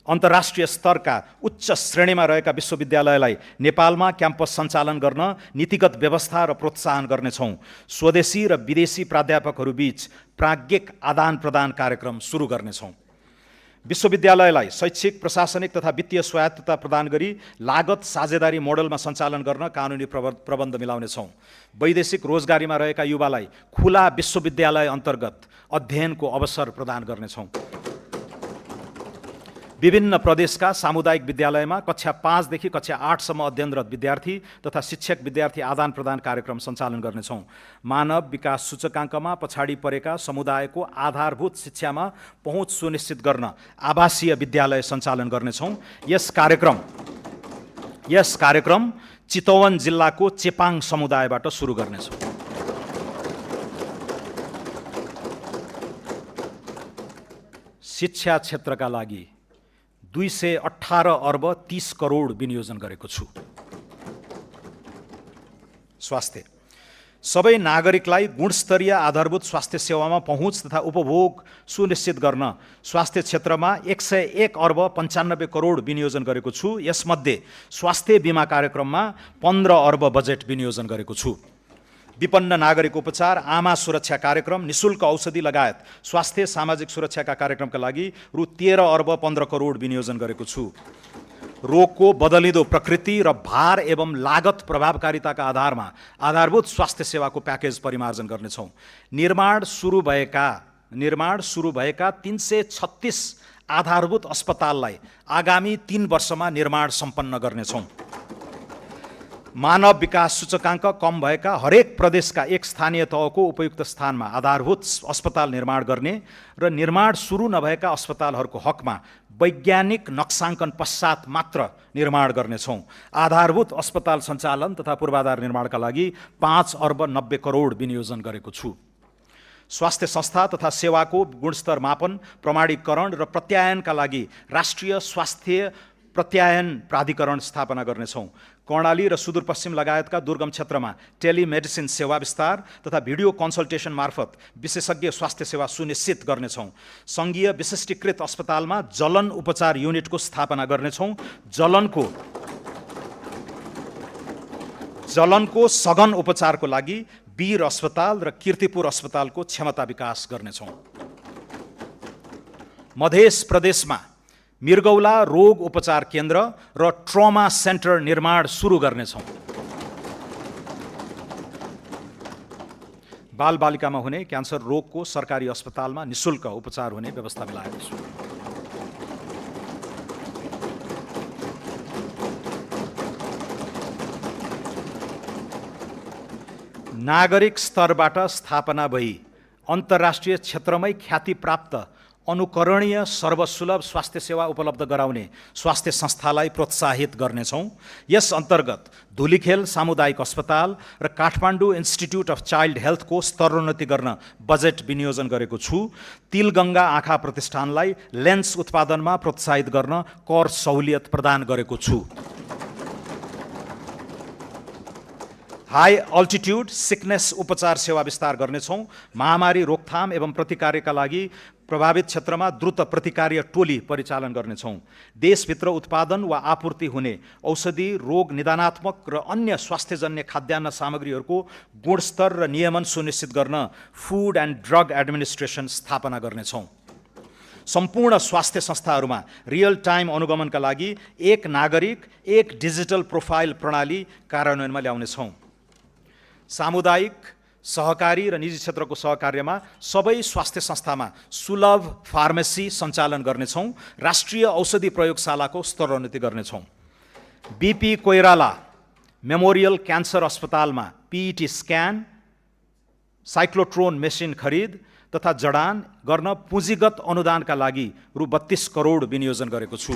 अन्तर्राष्ट्रिय स्तरका उच्च श्रेणीमा रहेका विश्वविद्यालयलाई नेपालमा क्याम्पस सञ्चालन गर्न नीतिगत व्यवस्था र प्रोत्साहन गर्नेछौँ। स्वदेशी र विदेशी प्राध्यापकहरूबीच प्राज्ञिक आदान प्रदान कार्यक्रम सुरु गर्नेछौँ। विश्वविद्यालयलाई शैक्षिक, प्रशासनिक तथा वित्तीय स्वायत्तता प्रदान गरी लागत साझेदारी मोडलमा सञ्चालन गर्न कानुनी प्रबन्ध मिलाउनेछौँ। वैदेशिक रोजगारीमा रहेका युवालाई खुला विश्वविद्यालय अन्तर्गत अध्ययनको अवसर प्रदान गर्नेछौँ। विभिन्न प्रदेशका सामुदायिक विद्यालयमा कक्षा 5 देखि कक्षा 8 सम्म अध्ययनरत विद्यार्थी तथा शिक्षक विद्यार्थी आदान प्रदान कार्यक्रम सञ्चालन गर्नेछौँ। मानव विकास सूचकाङ्कमा पछाडि परेका समुदायको आधारभूत शिक्षामा पहुँच सुनिश्चित गर्न आवासीय विद्यालय सञ्चालन गर्नेछौँ। यस कार्यक्रम चितवन जिल्लाको चेपाङ समुदायबाट सुरु गर्नेछौँ। शिक्षा क्षेत्रका लागि 218 अर्ब 30 करोड विनियोजन गरेको छु। स्वास्थ्य, सबै नागरिकलाई गुणस्तरीय आधारभूत स्वास्थ्य सेवामा पहुँच तथा उपभोग सुनिश्चित गर्न स्वास्थ्य क्षेत्रमा 101 अर्ब 95 करोड विनियोजन गरेको छु। यसमध्ये स्वास्थ्य बिमा कार्यक्रममा 15 अर्ब बजेट विनियोजन गरेको छु। विपन्न नागरिक उपचार, आमा सुरक्षा कार्यक्रम, निशुल्क औषधि लगायत स्वास्थ्य सामाजिक सुरक्षाका कार्यक्रमका लागि रु 13 अर्ब 15 करोड विनियोजन गरेको छु। रोगको बदलिँदो प्रकृति र भार एवं लागत प्रभावकारिताका आधारमा आधारभूत स्वास्थ्य सेवाको प्याकेज परिमार्जन गर्नेछौँ। निर्माण सुरु भएका 336 आधारभूत अस्पताललाई आगामी 3 वर्षमा निर्माण सम्पन्न गर्नेछौँ। मानव विकास सूचकाङ्क कम भएका हरेक प्रदेशका एक स्थानीय तहको उपयुक्त स्थानमा आधारभूत अस्पताल निर्माण गर्ने र निर्माण सुरु नभएका अस्पतालहरूको हकमा वैज्ञानिक नक्साङ्कन पश्चात मात्र निर्माण गर्नेछौँ। आधारभूत अस्पताल सञ्चालन तथा पूर्वाधार निर्माणका लागि 5 अर्ब 90 करोड विनियोजन गरेको छु। स्वास्थ्य संस्था तथा सेवाको गुणस्तर मापन, प्रमाणीकरण र प्रत्यायनका लागि राष्ट्रिय स्वास्थ्य प्रत्यायन प्राधिकरण स्थापना गर्नेछौँ। कर्णाली र सुदूरपश्चिम लगायतका दुर्गम क्षेत्रमा टेलिमेडिसिन सेवा विस्तार तथा भिडियो कन्सल्टेसन मार्फत विशेषज्ञ स्वास्थ्य सेवा सुनिश्चित गर्नेछौँ। सङ्घीय विशिष्टीकृत अस्पतालमा जलन उपचार युनिटको स्थापना गर्नेछौँ। जलनको सघन उपचारको लागि वीर अस्पताल र कीर्तिपुर अस्पतालको क्षमता विकास गर्नेछौँ। मध्य प्रदेशमा मृगौला रोग उपचार केन्द्र र ट्रमा सेन्टर निर्माण सुरु गर्नेछौँ। बालबालिकामा हुने क्यान्सर रोगको सरकारी अस्पतालमा निशुल्क उपचार हुने व्यवस्था मिलाएको छु। नागरिक स्तरबाट स्थापना भई अन्तर्राष्ट्रिय क्षेत्रमै ख्याति प्राप्त अनुकरणीय सर्वसुलभ स्वास्थ्य सेवा उपलब्ध गराउने स्वास्थ्य संस्थालाई प्रोत्साहित गर्नेछौँ। यस अन्तर्गत धुलीखेल सामुदायिक अस्पताल र काठमाडौँ इन्स्टिट्युट अफ चाइल्ड हेल्थको स्तरोन्नति गर्न बजेट विनियोजन गरेको छु। तिलगङ्गा आँखा प्रतिष्ठानलाई लेन्स उत्पादनमा प्रोत्साहित गर्न कर सहुलियत प्रदान गरेको छु। हाई अल्टिट्युड सिकनेस उपचार सेवा विस्तार गर्नेछौँ। महामारी रोकथाम एवं प्रतिकार्यका लागि प्रभावित क्षेत्रमा द्रुत प्रतिकार्य टोली परिचालन गर्नेछौँ। देशभित्र उत्पादन वा आपूर्ति हुने औषधि, रोग निदानात्मक र अन्य स्वास्थ्यजन्य खाद्यान्न सामग्रीहरूको गुणस्तर र नियमन सुनिश्चित गर्न फुड एन्ड ड्रग एडमिनिस्ट्रेसन स्थापना गर्नेछौँ। सम्पूर्ण स्वास्थ्य संस्थाहरूमा रियल टाइम अनुगमनका लागि एक नागरिक एक डिजिटल प्रोफाइल प्रणाली कार्यान्वयनमा ल्याउनेछौँ। सामुदायिक, सहकारी र निजी क्षेत्रको सहकार्यमा सबै स्वास्थ्य संस्थामा सुलभ फार्मेसी सञ्चालन गर्नेछौँ। राष्ट्रिय औषधि प्रयोगशालाको स्तरोन्नति गर्नेछौँ। बीपी कोइराला मेमोरियल क्यान्सर अस्पतालमा पीईटी स्क्यान, साइक्लोट्रोन मेसिन खरिद तथा जडान गर्न पुँजीगत अनुदानका लागि रु 32 करोड विनियोजन गरेको छु।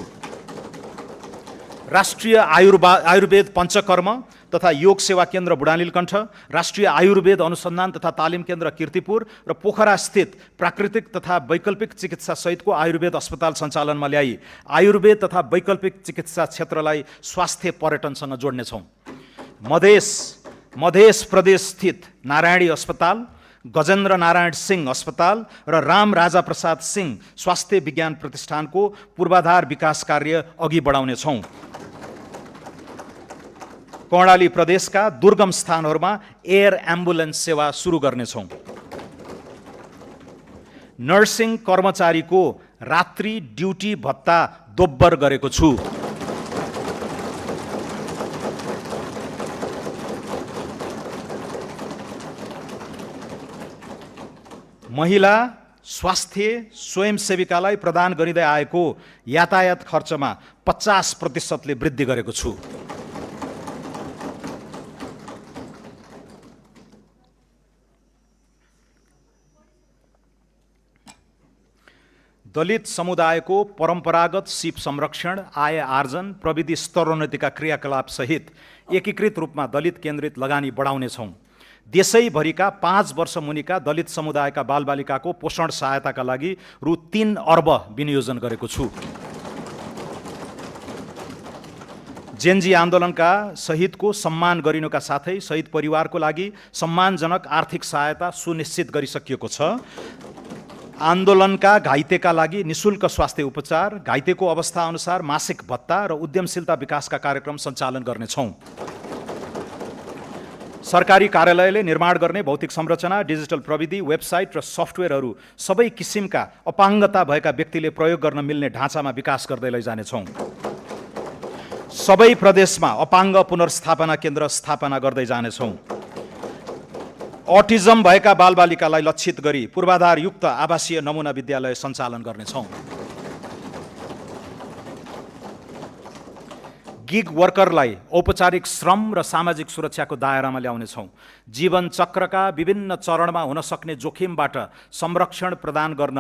राष्ट्रिय आयुर्वेद पञ्चकर्म तथा योग सेवा केन्द्र बुढानीलकण्ठ, राष्ट्रिय आयुर्वेद अनुसन्धान तथा तालिम केन्द्र कीर्तिपुर र पोखरा स्थित प्राकृतिक तथा वैकल्पिक चिकित्सा सहितको आयुर्वेद अस्पताल सञ्चालनमा ल्याई आयुर्वेद तथा वैकल्पिक चिकित्सा क्षेत्रलाई स्वास्थ्य पर्यटनसँग जोड्नेछौँ। मधेस प्रदेश स्थित नारायणी अस्पताल, गजेन्द्र नारायण सिंह अस्पताल र राम राजा प्रसाद सिंह स्वास्थ्य विज्ञान प्रतिष्ठानको पूर्वाधार विकास कार्य अघि बढाउनेछौँ। कर्णाली प्रदेशका दुर्गम स्थानहरूमा एयर एम्बुलेन्स सेवा सुरु गर्नेछौँ। नर्सिङ कर्मचारीको रात्रि ड्युटी भत्ता दोब्बर गरेको छु। महिला स्वास्थ्य स्वयंसेविकालाई प्रदान गरिँदै आएको यातायात खर्चमा 50% वृद्धि गरेको छु। दलित समुदायको परम्परागत सिप संरक्षण, आय आर्जन, प्रविधि स्तरोन्नतिका क्रियाकलाप सहित एकीकृत रूपमा दलित केन्द्रित लगानी बढाउनेछौँ। देशैभरिका 5 वर्ष मुनिका दलित समुदायका बालबालिकाको पोषण सहायताका लागि रु 3 अर्ब विनियोजन गरेको छु। जेनजी आन्दोलनका शहीदको सम्मान गरिनुका साथै शहीद परिवारको लागि सम्मानजनक आर्थिक सहायता सुनिश्चित गरिसकिएको छ। आन्दोलनका घाइतेका लागि निशुल्क स्वास्थ्य उपचार, घाइतेको अवस्था अनुसार मासिक भत्ता र उद्यमशीलता विकासका कार्यक्रम सञ्चालन गर्नेछौँ। सरकारी कार्यालयले निर्माण गर्ने भौतिक संरचना, डिजिटल प्रविधि, वेबसाइट र सफ्टवेयरहरू सबै किसिमका अपाङ्गता भएका व्यक्तिले प्रयोग गर्न मिल्ने ढाँचामा विकास गर्दै लैजानेछौँ। सबै प्रदेशमा अपाङ्ग पुनर्स्थापना केन्द्र स्थापना गर्दै जानेछौँ। अटिजम भएका बालबालिकालाई लक्षित गरी पूर्वाधारयुक्त आवासीय नमुना विद्यालय सञ्चालन गर्नेछौँ। गिग वर्करलाई औपचारिक श्रम र सामाजिक सुरक्षाको दायरामा ल्याउनेछौँ। जीवन चक्रका विभिन्न चरणमा हुन सक्ने जोखिमबाट संरक्षण प्रदान गर्न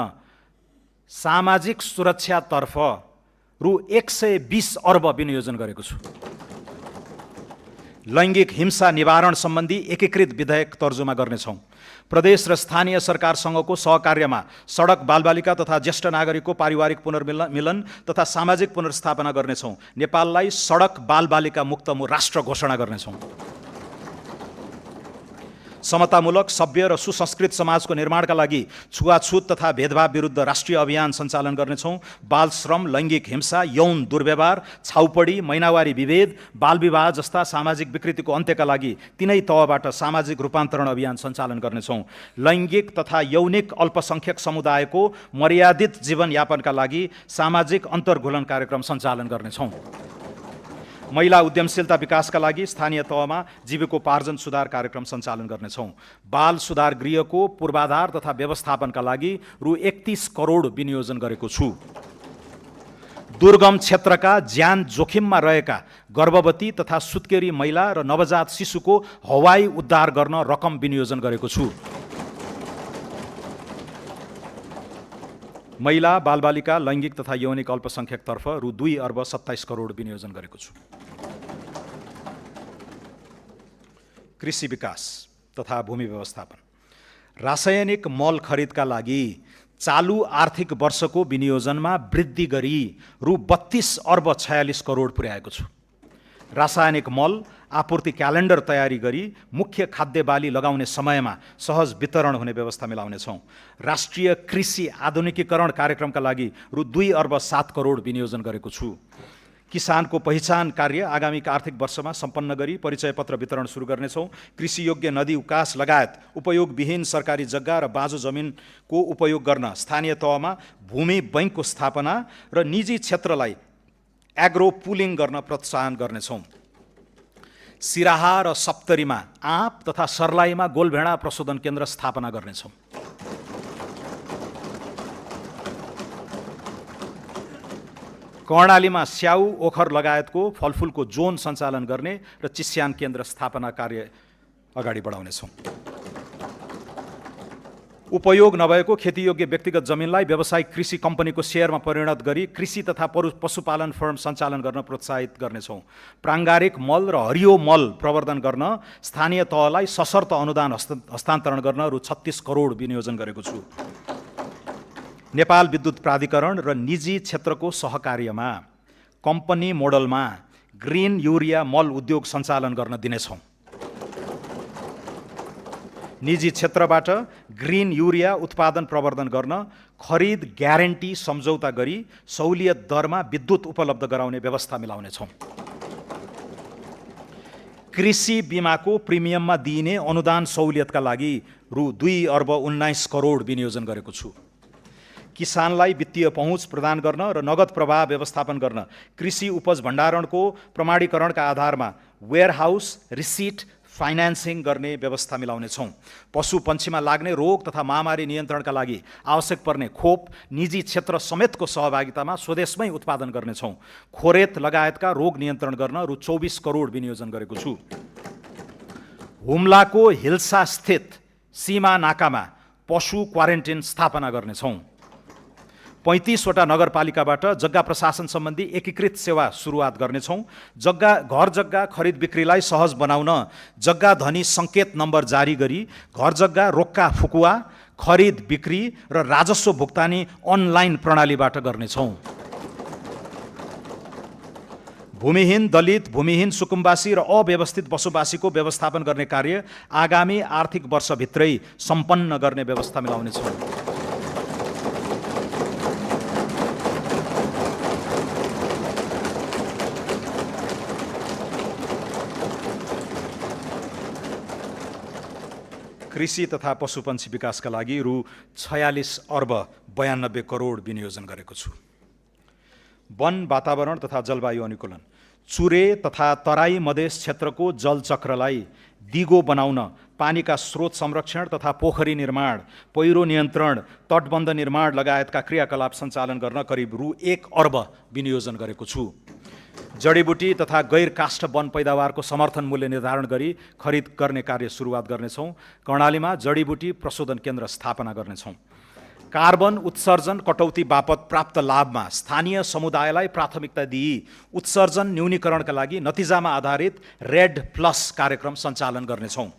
सामाजिक सुरक्षातर्फ रु 120 अर्ब विनियोजन गरेको छु। लैङ्गिक हिंसा निवारण सम्बन्धी एकीकृत विधेयक तर्जुमा गर्नेछौँ। प्रदेश र स्थानीय सरकारसँगको सहकार्यमा सडक बालबालिका तथा ज्येष्ठ नागरिकको पारिवारिक पुनर्मिलन तथा सामाजिक पुनर्स्थापना गर्नेछौँ। नेपाललाई सडक बालबालिका मुक्त राष्ट्र घोषणा गर्नेछौँ। समतामूलक, सभ्य र सुसंस्कृत समाजको निर्माणका लागि छुवाछुत तथा भेदभाव विरुद्ध राष्ट्रिय अभियान सञ्चालन गर्नेछौँ। बाल श्रम, लैङ्गिक हिंसा, यौन दुर्व्यवहार, छाउपडी, महिनावारी विभेद, बालविवाह जस्ता सामाजिक विकृतिको अन्त्यका लागि तिनै तहबाट सामाजिक रूपान्तरण अभियान सञ्चालन गर्नेछौँ। लैङ्गिक तथा यौनिक अल्पसङ्ख्यक समुदायको मर्यादित जीवनयापनका लागि सामाजिक अन्तर्घुलन कार्यक्रम सञ्चालन गर्नेछौँ। महिला उद्यमशीलता विकासका लागि स्थानीय तहमा जीविकोपार्जन सुधार कार्यक्रम सञ्चालन गर्नेछौँ। बाल सुधार गृहको पूर्वाधार तथा व्यवस्थापनका लागि रु 31 करोड विनियोजन गरेको छु। दुर्गम क्षेत्रका ज्यान जोखिममा रहेका गर्भवती तथा सुत्केरी महिला र नवजात शिशुको हवाई उद्धार गर्न रकम विनियोजन गरेको छु। महिला, बालबालिका, लैङ्गिक तथा यौनिक अल्पसङ्ख्यकतर्फ रु 2 अर्ब 27 करोड विनियोजन गरेको छु। कृषि विकास तथा भूमि व्यवस्थापन, रासायनिक मल खरिदका लागि चालु आर्थिक वर्षको विनियोजनमा वृद्धि गरी रु 32 अर्ब 46 करोड पुर्याएको छु। रासायनिक मल आपूर्ति क्यालेन्डर तयारी गरी मुख्य खाद्य बाली लगाउने समयमा सहज वितरण हुने व्यवस्था मिलाउनेछौँ। राष्ट्रिय कृषि आधुनिकीकरण कार्यक्रमका लागि रु 2 अर्ब 7 करोड विनियोजन गरेको छु। किसानको पहिचान कार्य आगामी आर्थिक वर्षमा सम्पन्न गरी परिचय पत्र वितरण सुरु गर्नेछौँ। कृषि योग्य नदी उकास लगायत उपयोगविहीन सरकारी जग्गा र बाँझो जमिनको उपयोग गर्न स्थानीय तहमा भूमि बैङ्कको स्थापना र निजी क्षेत्रलाई एग्रो पुलिङ गर्न प्रोत्साहन गर्नेछौँ। सिराहा र सप्तरीमा आँप तथा सर्लाहीमा गोलभेडा प्रशोधन केन्द्र स्थापना गर्नेछौँ। कर्णालीमा स्याउ, ओखर लगायतको फलफुलको जोन सञ्चालन गर्ने र चिस्यान केन्द्र स्थापना कार्य अगाडि बढाउनेछौँ। उपयोग नभएको खेतीयोग्य व्यक्तिगत जमिनलाई व्यावसायिक कृषि कम्पनीको सेयरमा परिणत गरी कृषि तथा पशुपालन फर्म सञ्चालन गर्न प्रोत्साहित गर्नेछौँ। प्राङ्गारिक मल र हरियो मल प्रवर्धन गर्न स्थानीय तहलाई सशर्त अनुदान हस्तान्तरण गर्न रु 36 करोड विनियोजन गरेको छु। नेपाल विद्युत प्राधिकरण र निजी क्षेत्रको सहकार्यमा कम्पनी मोडलमा ग्रिन युरिया मल उद्योग सञ्चालन गर्न दिनेछौँ। निजी क्षेत्रबाट ग्रिन युरिया उत्पादन प्रवर्धन गर्न खरिद ग्यारेन्टी सम्झौता गरी सहुलियत दरमा विद्युत उपलब्ध गराउने व्यवस्था मिलाउनेछौँ। कृषि बिमाको प्रिमियममा दिइने अनुदान सहुलियतका लागि रु 2 अर्ब 19 करोड विनियोजन गरेको छु। किसानलाई वित्तीय पहुँच प्रदान गर्न र नगद प्रवाह व्यवस्थापन गर्न कृषि उपज भण्डारणको प्रमाणीकरणका आधारमा वेयरहाउस रिसिट फाइनान्सिङ गर्ने व्यवस्था मिलाउनेछौँ। पशु पन्छीमा लाग्ने रोग तथा महामारी नियन्त्रणका लागि आवश्यक पर्ने खोप निजी क्षेत्र समेतको सहभागितामा स्वदेशमै उत्पादन गर्नेछौँ। खोरेत लगायतका रोग नियन्त्रण गर्न रु 24 करोड विनियोजन गरेको छु। हुम्लाको हिल्सा स्थित सीमा नाकामा पशु क्वारेन्टिन स्थापना गर्नेछौँ। 35 वटा नगरपालिकाबाट जग्गा प्रशासन सम्बन्धी एकीकृत सेवा सुरुवात गर्नेछौँ। घर जग्गा खरिद बिक्रीलाई सहज बनाउन जग्गा धनी सङ्केत नम्बर जारी गरी घर जग्गा रोक्का फुकुवा खरिद बिक्री र राजस्व भुक्तानी अनलाइन प्रणालीबाट गर्नेछौँ। भूमिहीन दलित, भूमिहीन सुकुम्बासी र अव्यवस्थित बसोबासीको व्यवस्थापन गर्ने कार्य आगामी आर्थिक वर्षभित्रै सम्पन्न गर्ने व्यवस्था मिलाउनेछौँ। कृषि तथा पशुपन्छी विकासका लागि रु 46 अर्ब 92 करोड विनियोजन गरेको छु। वन, वातावरण तथा जलवायु अनुकूलन, चुरे तथा तराई मधेस क्षेत्रको जलचक्रलाई दिगो बनाउन पानीका स्रोत संरक्षण तथा पोखरी निर्माण, पहिरो नियन्त्रण, तटबन्ध निर्माण लगायतका क्रियाकलाप सञ्चालन गर्न करिब रु 1 अर्ब विनियोजन गरेको छु। जडीबुटी तथा गैर काष्ठ वन पैदावारको समर्थन मूल्य निर्धारण गरी खरिद गर्ने कार्य सुरुवात गर्नेछौँ। कर्णालीमा जडीबुटी प्रशोधन केन्द्र स्थापना गर्नेछौँ। कार्बन उत्सर्जन कटौती बापत प्राप्त लाभमा स्थानीय समुदायलाई प्राथमिकता दिई उत्सर्जन न्यूनीकरणका लागि नतिजामा आधारित रेड प्लस कार्यक्रम सञ्चालन गर्नेछौँ।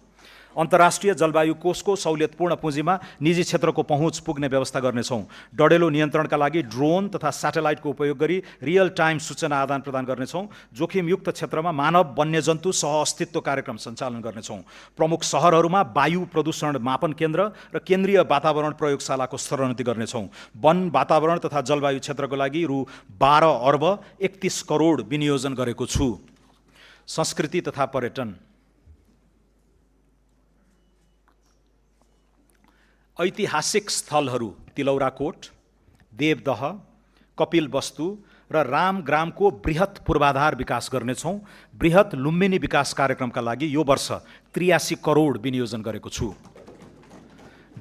अन्तर्राष्ट्रिय जलवायु कोषको सहुलियतपूर्ण पुँजीमा निजी क्षेत्रको पहुँच पुग्ने व्यवस्था गर्नेछौँ। डढेलो नियन्त्रणका लागि ड्रोन तथा स्याटेलाइटको उपयोग गरी रियल टाइम सूचना आदान प्रदान गर्नेछौँ। जोखिमयुक्त क्षेत्रमा मानव वन्यजन्तु सहअस्तित्व कार्यक्रम सञ्चालन गर्नेछौँ। प्रमुख सहरहरूमा वायु प्रदूषण मापन केन्द्र र केन्द्रीय वातावरण प्रयोगशालाको स्तरोन्नति गर्नेछौँ। वन, वातावरण तथा जलवायु क्षेत्रको लागि रु 12 अर्ब 31 करोड विनियोजन गरेको छु। संस्कृति तथा पर्यटन, ऐतिहासिक स्थलहरू तिलौराकोट, देवदह, कपिलवस्तु र रामग्रामको बृहत पूर्वाधार विकास गर्नेछौँ। बृहत लुम्बिनी विकास कार्यक्रमका लागि यो वर्ष 83 करोड विनियोजन गरेको छु।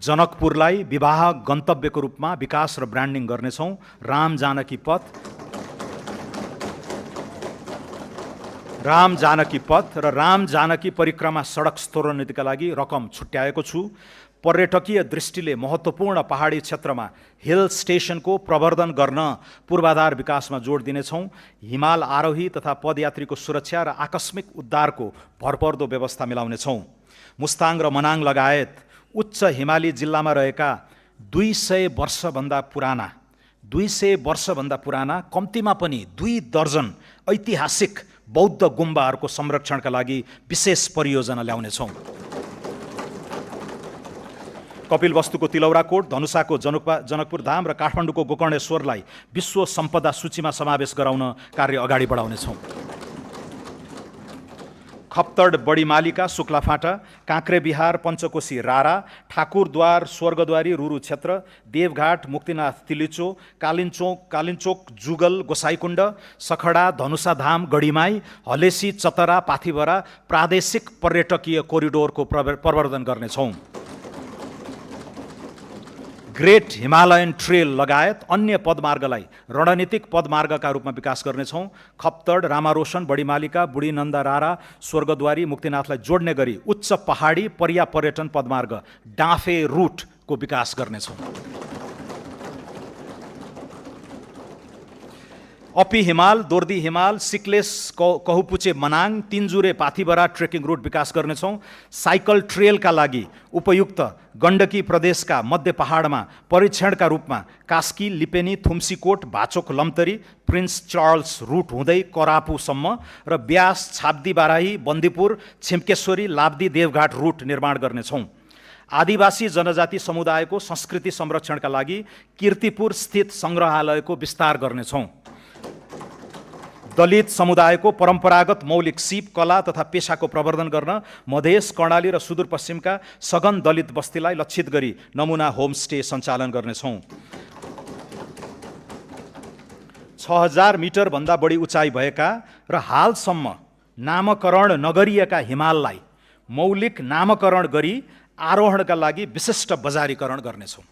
जनकपुरलाई विवाह गन्तव्यको रूपमा विकास र ब्रान्डिङ गर्नेछौँ। राम जानकी पथ र राम जानकी परिक्रमा सडक स्तरोन्नतिका लागि रकम छुट्याएको छु। पर्यटकीय दृष्टिले महत्त्वपूर्ण पहाडी क्षेत्रमा हिल स्टेशनको प्रवर्धन गर्न पूर्वाधार विकासमा जोड दिनेछौँ। हिमाल आरोही तथा पदयात्रीको सुरक्षा र आकस्मिक उद्धारको भरपर्दो व्यवस्था मिलाउनेछौँ। मुस्ताङ र मनाङ लगायत उच्च हिमाली जिल्लामा रहेका 200 वर्षभन्दा पुराना कम्तीमा पनि 2 दर्जन ऐतिहासिक बौद्ध गुम्बाहरूको संरक्षणका लागि विशेष परियोजना ल्याउनेछौँ। कपिलवस्तुको तिलौराकोट, धनुषाको जनकपुर धाम र काठमाडौँको गोकर्णेश्वरलाई विश्व सम्पदा सूचीमा समावेश गराउन कार्य अगाडि बढाउनेछौँ। खप्तड बडीमालिका शुक्लाफाटा, काँक्रेबिहार पञ्चकोशी रारा, ठाकुरद्वार स्वर्गद्वारी रुरु क्षेत्र, देवघाट मुक्तिनाथ तिलिचो, कालिन्चोक जुगल गोसाईकुण्ड, सखडा धनुषाधाम गढीमाई, हलेसी चतरा पाथिभरा प्रादेशिक पर्यटकीय कोरिडोरको प्रवर्धन गर्नेछौँ। ग्रेट हिमालयन ट्रेल लगायत अन्य पदमार्गलाई रणनीतिक पदमार्गका रूपमा विकास गर्नेछौँ। खप्तड, रामारोशन, बडीमालिका, बुढीनन्दा रारा, स्वर्गद्वारी, मुक्तिनाथलाई जोड्ने गरी उच्च पहाडी पर्यटन पदमार्ग डाँफे रुट को विकास गर्नेछौँ। अपी हिमाल, दोर्दी हिमाल, सिक्लेस कहुपुचे मनाङ, तिनजुरे पाथिभरा ट्रेकिङ रुट विकास गर्नेछौँ। साइकल ट्रेलका लागि उपयुक्त गण्डकी प्रदेशका मध्य पहाडमा परीक्षणका रूपमा कास्की, लिपेनी, थुम्सीकोट, भाचोक, लम्तरी, प्रिन्स चार्ल्स रुट हुँदै करापुसम्म र ब्यास, छाब्दी बाराही, बन्दीपुर, छिम्केश्वरी, लाब्दी, देवघाट रुट निर्माण गर्नेछौँ। आदिवासी जनजाति समुदायको संस्कृति संरक्षणका लागि कीर्तिपुर स्थित सङ्ग्रहालयको विस्तार गर्नेछौँ। दलित समुदायको परम्परागत मौलिक सिप, कला तथा पेसाको प्रवर्धन गर्न मधेस, कर्णाली र सुदूरपश्चिमका सघन दलित बस्तीलाई लक्षित गरी नमुना होमस्टे सञ्चालन गर्नेछौँ। 6000 मिटरभन्दा बढी उचाइ भएका र हालसम्म नामकरण नगरिएका हिमाललाई मौलिक नामकरण गरी आरोहणका लागि विशिष्ट बजारीकरण गर्नेछौँ।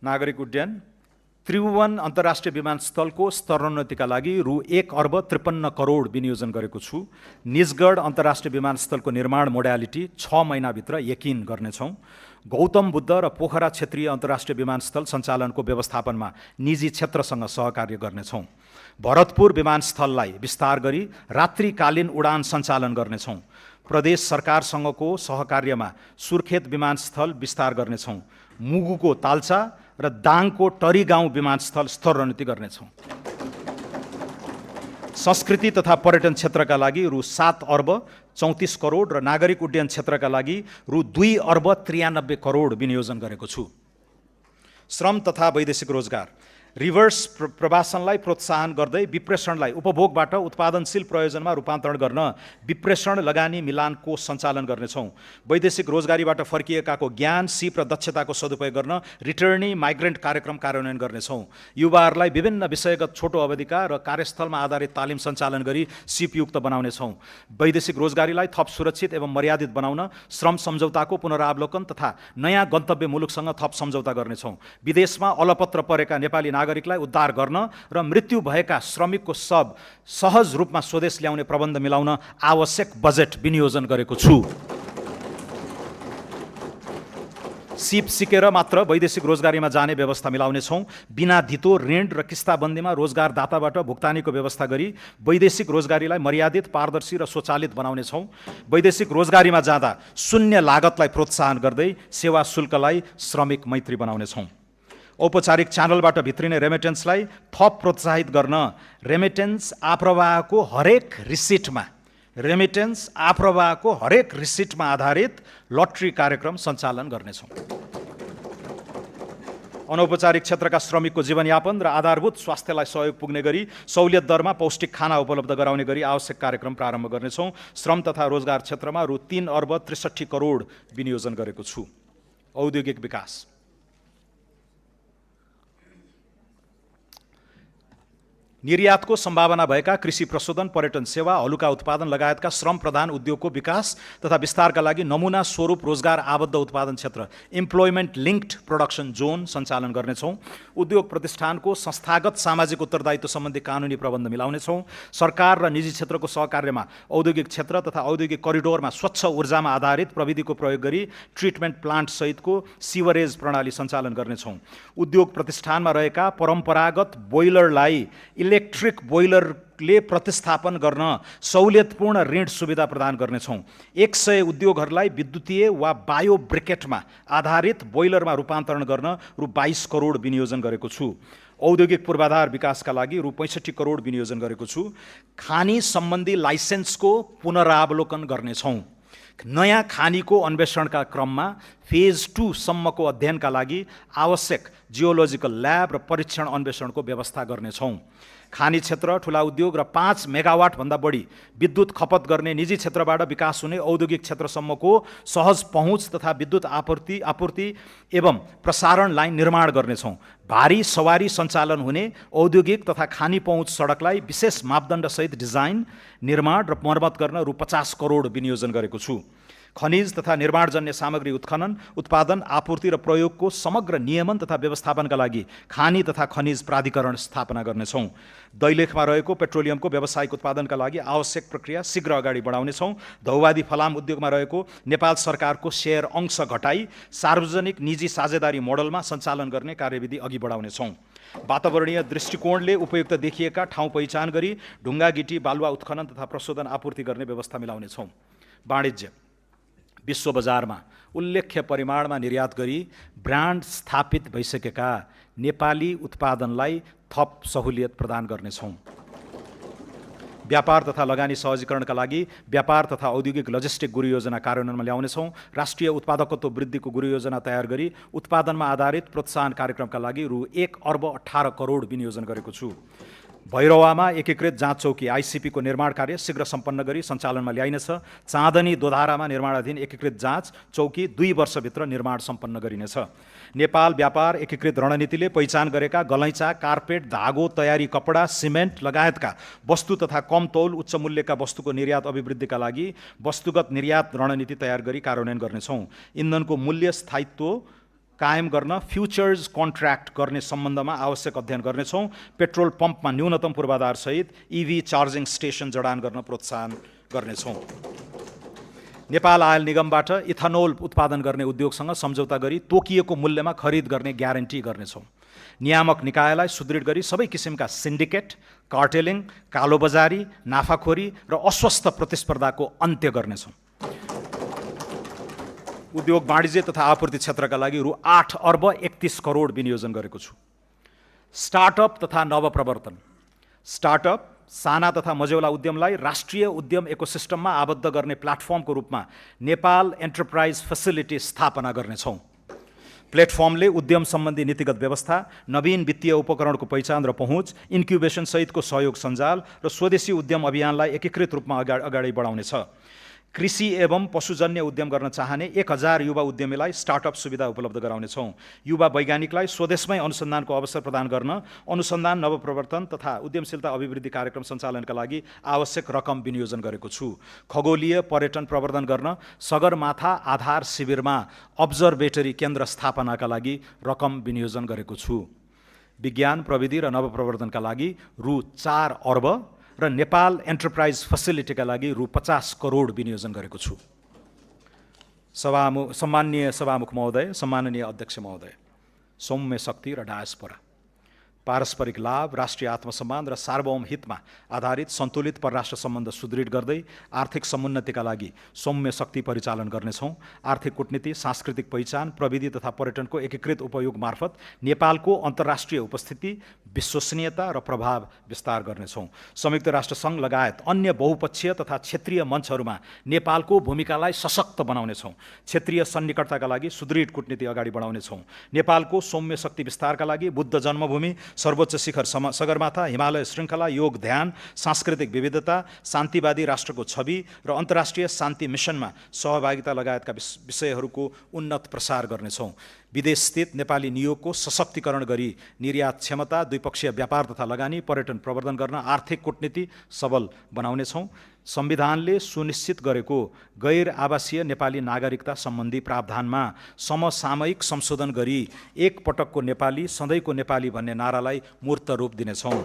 नागरिक उड्डयन, त्रिभुवन अन्तर्राष्ट्रिय विमानस्थलको स्तरोन्नतिका लागि रु 1,53 करोड विनियोजन गरेको छु। निजगढ अन्तर्राष्ट्रिय विमानस्थलको निर्माण मोडालिटी 6 महिनाभित्र यकिन गर्नेछौँ। गौतम बुद्ध र पोखरा क्षेत्रीय अन्तर्राष्ट्रिय विमानस्थल सञ्चालनको व्यवस्थापनमा निजी क्षेत्रसँग सहकार्य गर्नेछौँ। भरतपुर विमानस्थललाई विस्तार गरी रात्रिकालीन उडान सञ्चालन गर्नेछौँ। प्रदेश सरकारसँगको सहकार्यमा सुर्खेत विमानस्थल विस्तार गर्नेछौँ। मुगुको ताल्चा र दाङको टरी गाउँ विमानस्थल स्तरोन्नति गर्नेछौँ। संस्कृति तथा पर्यटन क्षेत्रका लागि रु 7 अर्ब 34 करोड र नागरिक उड्डयन क्षेत्रका लागि रु 2 अर्ब 93 करोड विनियोजन गरेको छु। श्रम तथा वैदेशिक रोजगार, रिभर्स प्रवासनलाई प्रोत्साहन गर्दै विप्रेषणलाई उपभोगबाट उत्पादनशील प्रयोजनमा रूपान्तरण गर्न विप्रेषण लगानी मिलान कोष सञ्चालन गर्नेछौँ। वैदेशिक रोजगारीबाट फर्किएकाको ज्ञान, सिप र दक्षताको सदुपयोग गर्न रिटर्नी माइग्रेन्ट कार्यक्रम कार्यान्वयन गर्नेछौँ। युवाहरूलाई विभिन्न विषयगत छोटो अवधिका र कार्यस्थलमा आधारित तालिम सञ्चालन गरी सिपयुक्त बनाउनेछौँ। वैदेशिक रोजगारीलाई थप सुरक्षित एवं मर्यादित बनाउन श्रम सम्झौताको पुनरावलोकन तथा नयाँ गन्तव्य मुलुकसँग थप सम्झौता गर्नेछौँ। विदेशमा अलपत्र परेका नेपाली नागरिकलाई उद्धार गर्न र मृत्यु भएका श्रमिकको शव सहज रूपमा स्वदेश ल्याउने प्रबन्ध मिलाउन आवश्यक बजेट विनियोजन गरेको छु। सिप सिकेर मात्र वैदेशिक रोजगारीमा जाने व्यवस्था मिलाउनेछौँ। बिना धितो ऋण र किस्ताबन्दीमा रोजगारदाताबाट भुक्तानीको व्यवस्था गरी वैदेशिक रोजगारीलाई मर्यादित, पारदर्शी र स्वचालित बनाउनेछौँ। वैदेशिक रोजगारीमा जाँदा शून्य लागतलाई प्रोत्साहन गर्दै सेवा शुल्कलाई श्रमिक मैत्री बनाउनेछौँ। औपचारिक च्यानलबाट भित्रिने रेमिटेन्सलाई थप प्रोत्साहित गर्न रेमिटेन्स आप्रवाहको हरेक रिसिटमा आधारित लटरी कार्यक्रम सञ्चालन गर्नेछौँ। अनौपचारिक क्षेत्रका श्रमिकको जीवनयापन र आधारभूत स्वास्थ्यलाई सहयोग पुग्ने गरी सहुलियत दरमा पौष्टिक खाना उपलब्ध गराउने गरी आवश्यक कार्यक्रम प्रारम्भ गर्नेछौँ। श्रम तथा रोजगार क्षेत्रमा रु 3 अर्ब 63 करोड विनियोजन गरेको छु। औद्योगिक विकास, निर्यातको सम्भावना भएका कृषि प्रशोधन, पर्यटन सेवा, हलुका उत्पादन लगायतका श्रम प्रधान उद्योगको विकास तथा विस्तारका लागि नमुना स्वरूप रोजगार आबद्ध उत्पादन क्षेत्र इम्प्लोइमेन्ट लिङ्क्ड प्रोडक्सन जोन सञ्चालन गर्नेछौँ। उद्योग प्रतिष्ठानको संस्थागत सामाजिक उत्तरदायित्व सम्बन्धी कानुनी प्रबन्ध मिलाउनेछौँ। सरकार र निजी क्षेत्रको सहकार्यमा औद्योगिक क्षेत्र तथा औद्योगिक करिडोरमा स्वच्छ ऊर्जामा आधारित प्रविधिको प्रयोग गरी ट्रिटमेन्ट प्लान्ट सहितको सिवरेज प्रणाली सञ्चालन गर्नेछौँ। उद्योग प्रतिष्ठानमा रहेका परम्परागत बोइलरलाई इलेक्ट्रिक बोइलरले प्रतिस्थापन गर्न सहुलियतपूर्ण ऋण सुविधा प्रदान गर्नेछौँ। 100 उद्योगहरूलाई विद्युतीय वा बायो ब्रिकेटमा आधारित बोइलरमा रूपान्तरण गर्न रु 22 करोड विनियोजन गरेको छु। औद्योगिक पूर्वाधार विकासका लागि रु 65 करोड विनियोजन गरेको छु। खानी सम्बन्धी लाइसेन्सको पुनरावलोकन गर्नेछौँ। नयाँ खानीको अन्वेषणका क्रममा फेज 2 सम्मको अध्ययनका लागि आवश्यक जियोलोजिकल ल्याब र परीक्षण अन्वेषणको व्यवस्था गर्नेछौँ। खानी क्षेत्र, ठुला उद्योग र 5 मेगावाटभन्दा बढी विद्युत खपत गर्ने निजी क्षेत्रबाट विकास हुने औद्योगिक क्षेत्रसम्मको सहज पहुँच तथा विद्युत आपूर्ति एवं प्रसारण लाइन निर्माण गर्नेछौँ। भारी सवारी सञ्चालन हुने औद्योगिक तथा खानी पहुँच सडकलाई विशेष मापदण्डसहित डिजाइन, निर्माण र मर्मत गर्न रु 50 करोड विनियोजन गरेको छु। खनिज तथा निर्माणजन्य सामग्री उत्खनन, उत्पादन, आपूर्ति र प्रयोगको समग्र नियमन तथा व्यवस्थापनका लागि खानी तथा खनिज प्राधिकरण स्थापना गर्नेछौँ। दैलेखमा रहेको पेट्रोलियमको व्यावसायिक उत्पादनका लागि आवश्यक प्रक्रिया शीघ्र अगाडि बढाउनेछौँ। धौवादी फलाम उद्योगमा रहेको नेपाल सरकारको सेयर अंश घटाई सार्वजनिक निजी साझेदारी मोडलमा सञ्चालन गर्ने कार्यविधि अघि बढाउनेछौँ। वातावरणीय दृष्टिकोणले उपयुक्त देखिएका ठाउँ पहिचान गरी ढुङ्गा गिटी बालुवा उत्खनन तथा प्रशोधन आपूर्ति गर्ने व्यवस्था मिलाउनेछौँ। वाणिज्य विश्व बजारमा उल्लेख्य परिमाणमा निर्यात गरी ब्रान्ड स्थापित भइसकेका नेपाली उत्पादनलाई थप सहुलियत प्रदान गर्नेछौँ। व्यापार तथा लगानी सहजीकरणका लागि व्यापार तथा औद्योगिक लजिस्टिक गुरु योजना कार्यान्वयनमा ल्याउनेछौँ। राष्ट्रिय उत्पादकत्व वृद्धिको गुरु योजना तयार गरी उत्पादनमा आधारित प्रोत्साहन कार्यक्रमका लागि रु 1 अर्ब 18 करोड विनियोजन गरेको छु। भैरवामा एकीकृत जाँच चौकी आइसिपी को निर्माण कार्य शीघ्र सम्पन्न गरी सञ्चालनमा ल्याइनेछ। चाँदनी दोधारामा निर्माणाधीन एकीकृत जाँच चौकी 2 वर्षभित्र निर्माण सम्पन्न गरिनेछ। नेपाल व्यापार एकीकृत रणनीतिले पहिचान गरेका गलैँचा, कार्पेट, धागो, तयारी कपडा, सिमेन्ट लगायतका वस्तु तथा कम तौल उच्च मूल्यका वस्तुको निर्यात अभिवृद्धिका लागि वस्तुगत निर्यात रणनीति तयार गरी कार्यान्वयन गर्नेछौँ। इन्धनको मूल्य स्थायित्व कायम गर्न फ्युचर्स कन्ट्र्याक्ट गर्ने सम्बन्धमा आवश्यक अध्ययन गर्नेछौँ। पेट्रोल पम्पमा न्यूनतम पूर्वाधारसहित EV चार्जिङ स्टेसन जडान गर्न प्रोत्साहन गर्नेछौँ। नेपाल आयल निगमबाट इथानोल उत्पादन गर्ने उद्योगसँग सम्झौता गरी तोकिएको मूल्यमा खरिद गर्ने ग्यारेन्टी गर्नेछौँ। नियामक निकायलाई सुदृढ गरी सबै किसिमका सिन्डिकेट, कार्टेलिङ, कालोबजारी, नाफाखोरी र अस्वस्थ प्रतिस्पर्धाको अन्त्य गर्नेछौँ। उद्योग वाणिज्य तथा आपूर्ति क्षेत्रका लागि रु 8 अर्ब 31 करोड विनियोजन गरेको छु। स्टार्टअप तथा नवप्रवर्तन स्टार्टअप साना तथा मझौला उद्यमलाई राष्ट्रिय उद्यम इकोसिस्टममा आबद्ध गर्ने प्लेटफर्मको रूपमा नेपाल एन्टरप्राइज फेसिलिटी स्थापना गर्नेछौँ। प्लेटफर्मले उद्यम सम्बन्धी नीतिगत व्यवस्था, नवीन वित्तीय उपकरणको पहिचान र पहुँच, इन्क्युबेसन सहितको सहयोग सञ्जाल र स्वदेशी उद्यम अभियानलाई एकीकृत रूपमा अगाडि बढाउनेछ। कृषि एवं पशुजन्य उद्यम गर्न चाहने 1000 युवा उद्यमीलाई स्टार्टअप सुविधा उपलब्ध गराउनेछौँ। युवा वैज्ञानिकलाई स्वदेशमै अनुसन्धानको अवसर प्रदान गर्न अनुसन्धान, नवप्रवर्तन तथा उद्यमशीलता अभिवृद्धि कार्यक्रम सञ्चालनका लागि आवश्यक रकम विनियोजन गरेको छु। खगोलीय पर्यटन प्रवर्धन गर्न सगरमाथा आधार शिविरमा अब्जर्भेटरी केन्द्र स्थापनाका लागि रकम विनियोजन गरेको छु। विज्ञान, प्रविधि र नवप्रवर्धनका लागि रु 4 अर्ब र नेपाल एन्टरप्राइज फेसिलिटीका लागि रु 50 करोड विनियोजन गरेको छु। सम्माननीय सभामुख महोदय, सम्माननीय अध्यक्ष महोदय, सौम्य शक्ति र डायस्पोरा पारस्परिक लाभ, राष्ट्रिय आत्मसम्मान र सार्वभौम हितमा आधारित सन्तुलित परराष्ट्र सम्बन्ध सुदृढ गर्दै आर्थिक समुन्नतिका लागि सौम्य शक्ति परिचालन गर्नेछौँ। आर्थिक कूटनीति, सांस्कृतिक पहिचान, प्रविधि तथा पर्यटनको एकीकृत उपयोग मार्फत नेपालको अन्तर्राष्ट्रिय उपस्थिति, विश्वसनीयता र प्रभाव विस्तार गर्नेछौँ। संयुक्त राष्ट्रसङ्घ लगायत अन्य बहुपक्षीय तथा क्षेत्रीय मञ्चहरूमा नेपालको भूमिकालाई सशक्त बनाउनेछौँ। क्षेत्रीय सन्निकटताका लागि सुदृढ कूटनीति अगाडि बढाउनेछौँ। नेपालको सौम्य शक्ति विस्तारका लागि बुद्ध जन्मभूमि, सर्वोच्च शिखर सगरमाथा, हिमालय श्रृङ्खला, योग ध्यान, सांस्कृतिक विविधता, शान्तिवादी राष्ट्रको छवि र अन्तर्राष्ट्रिय शान्ति मिसनमा सहभागिता लगायतका विषयहरूको उन्नत प्रसार गर्नेछौँ। विदेशस्थित नेपाली नियोगको सशक्तिकरण गरी निर्यात क्षमता, द्विपक्षीय व्यापार तथा लगानी, पर्यटन प्रवर्धन गर्न आर्थिक कूटनीति सबल बनाउनेछौँ। संविधानले सुनिश्चित गरेको गैर आवासीय नेपाली नागरिकता सम्बन्धी प्रावधानमा समसामयिक संशोधन गरी एक पटकको नेपाली सधैँको नेपाली भन्ने नारालाई मूर्त रूप दिनेछौँ।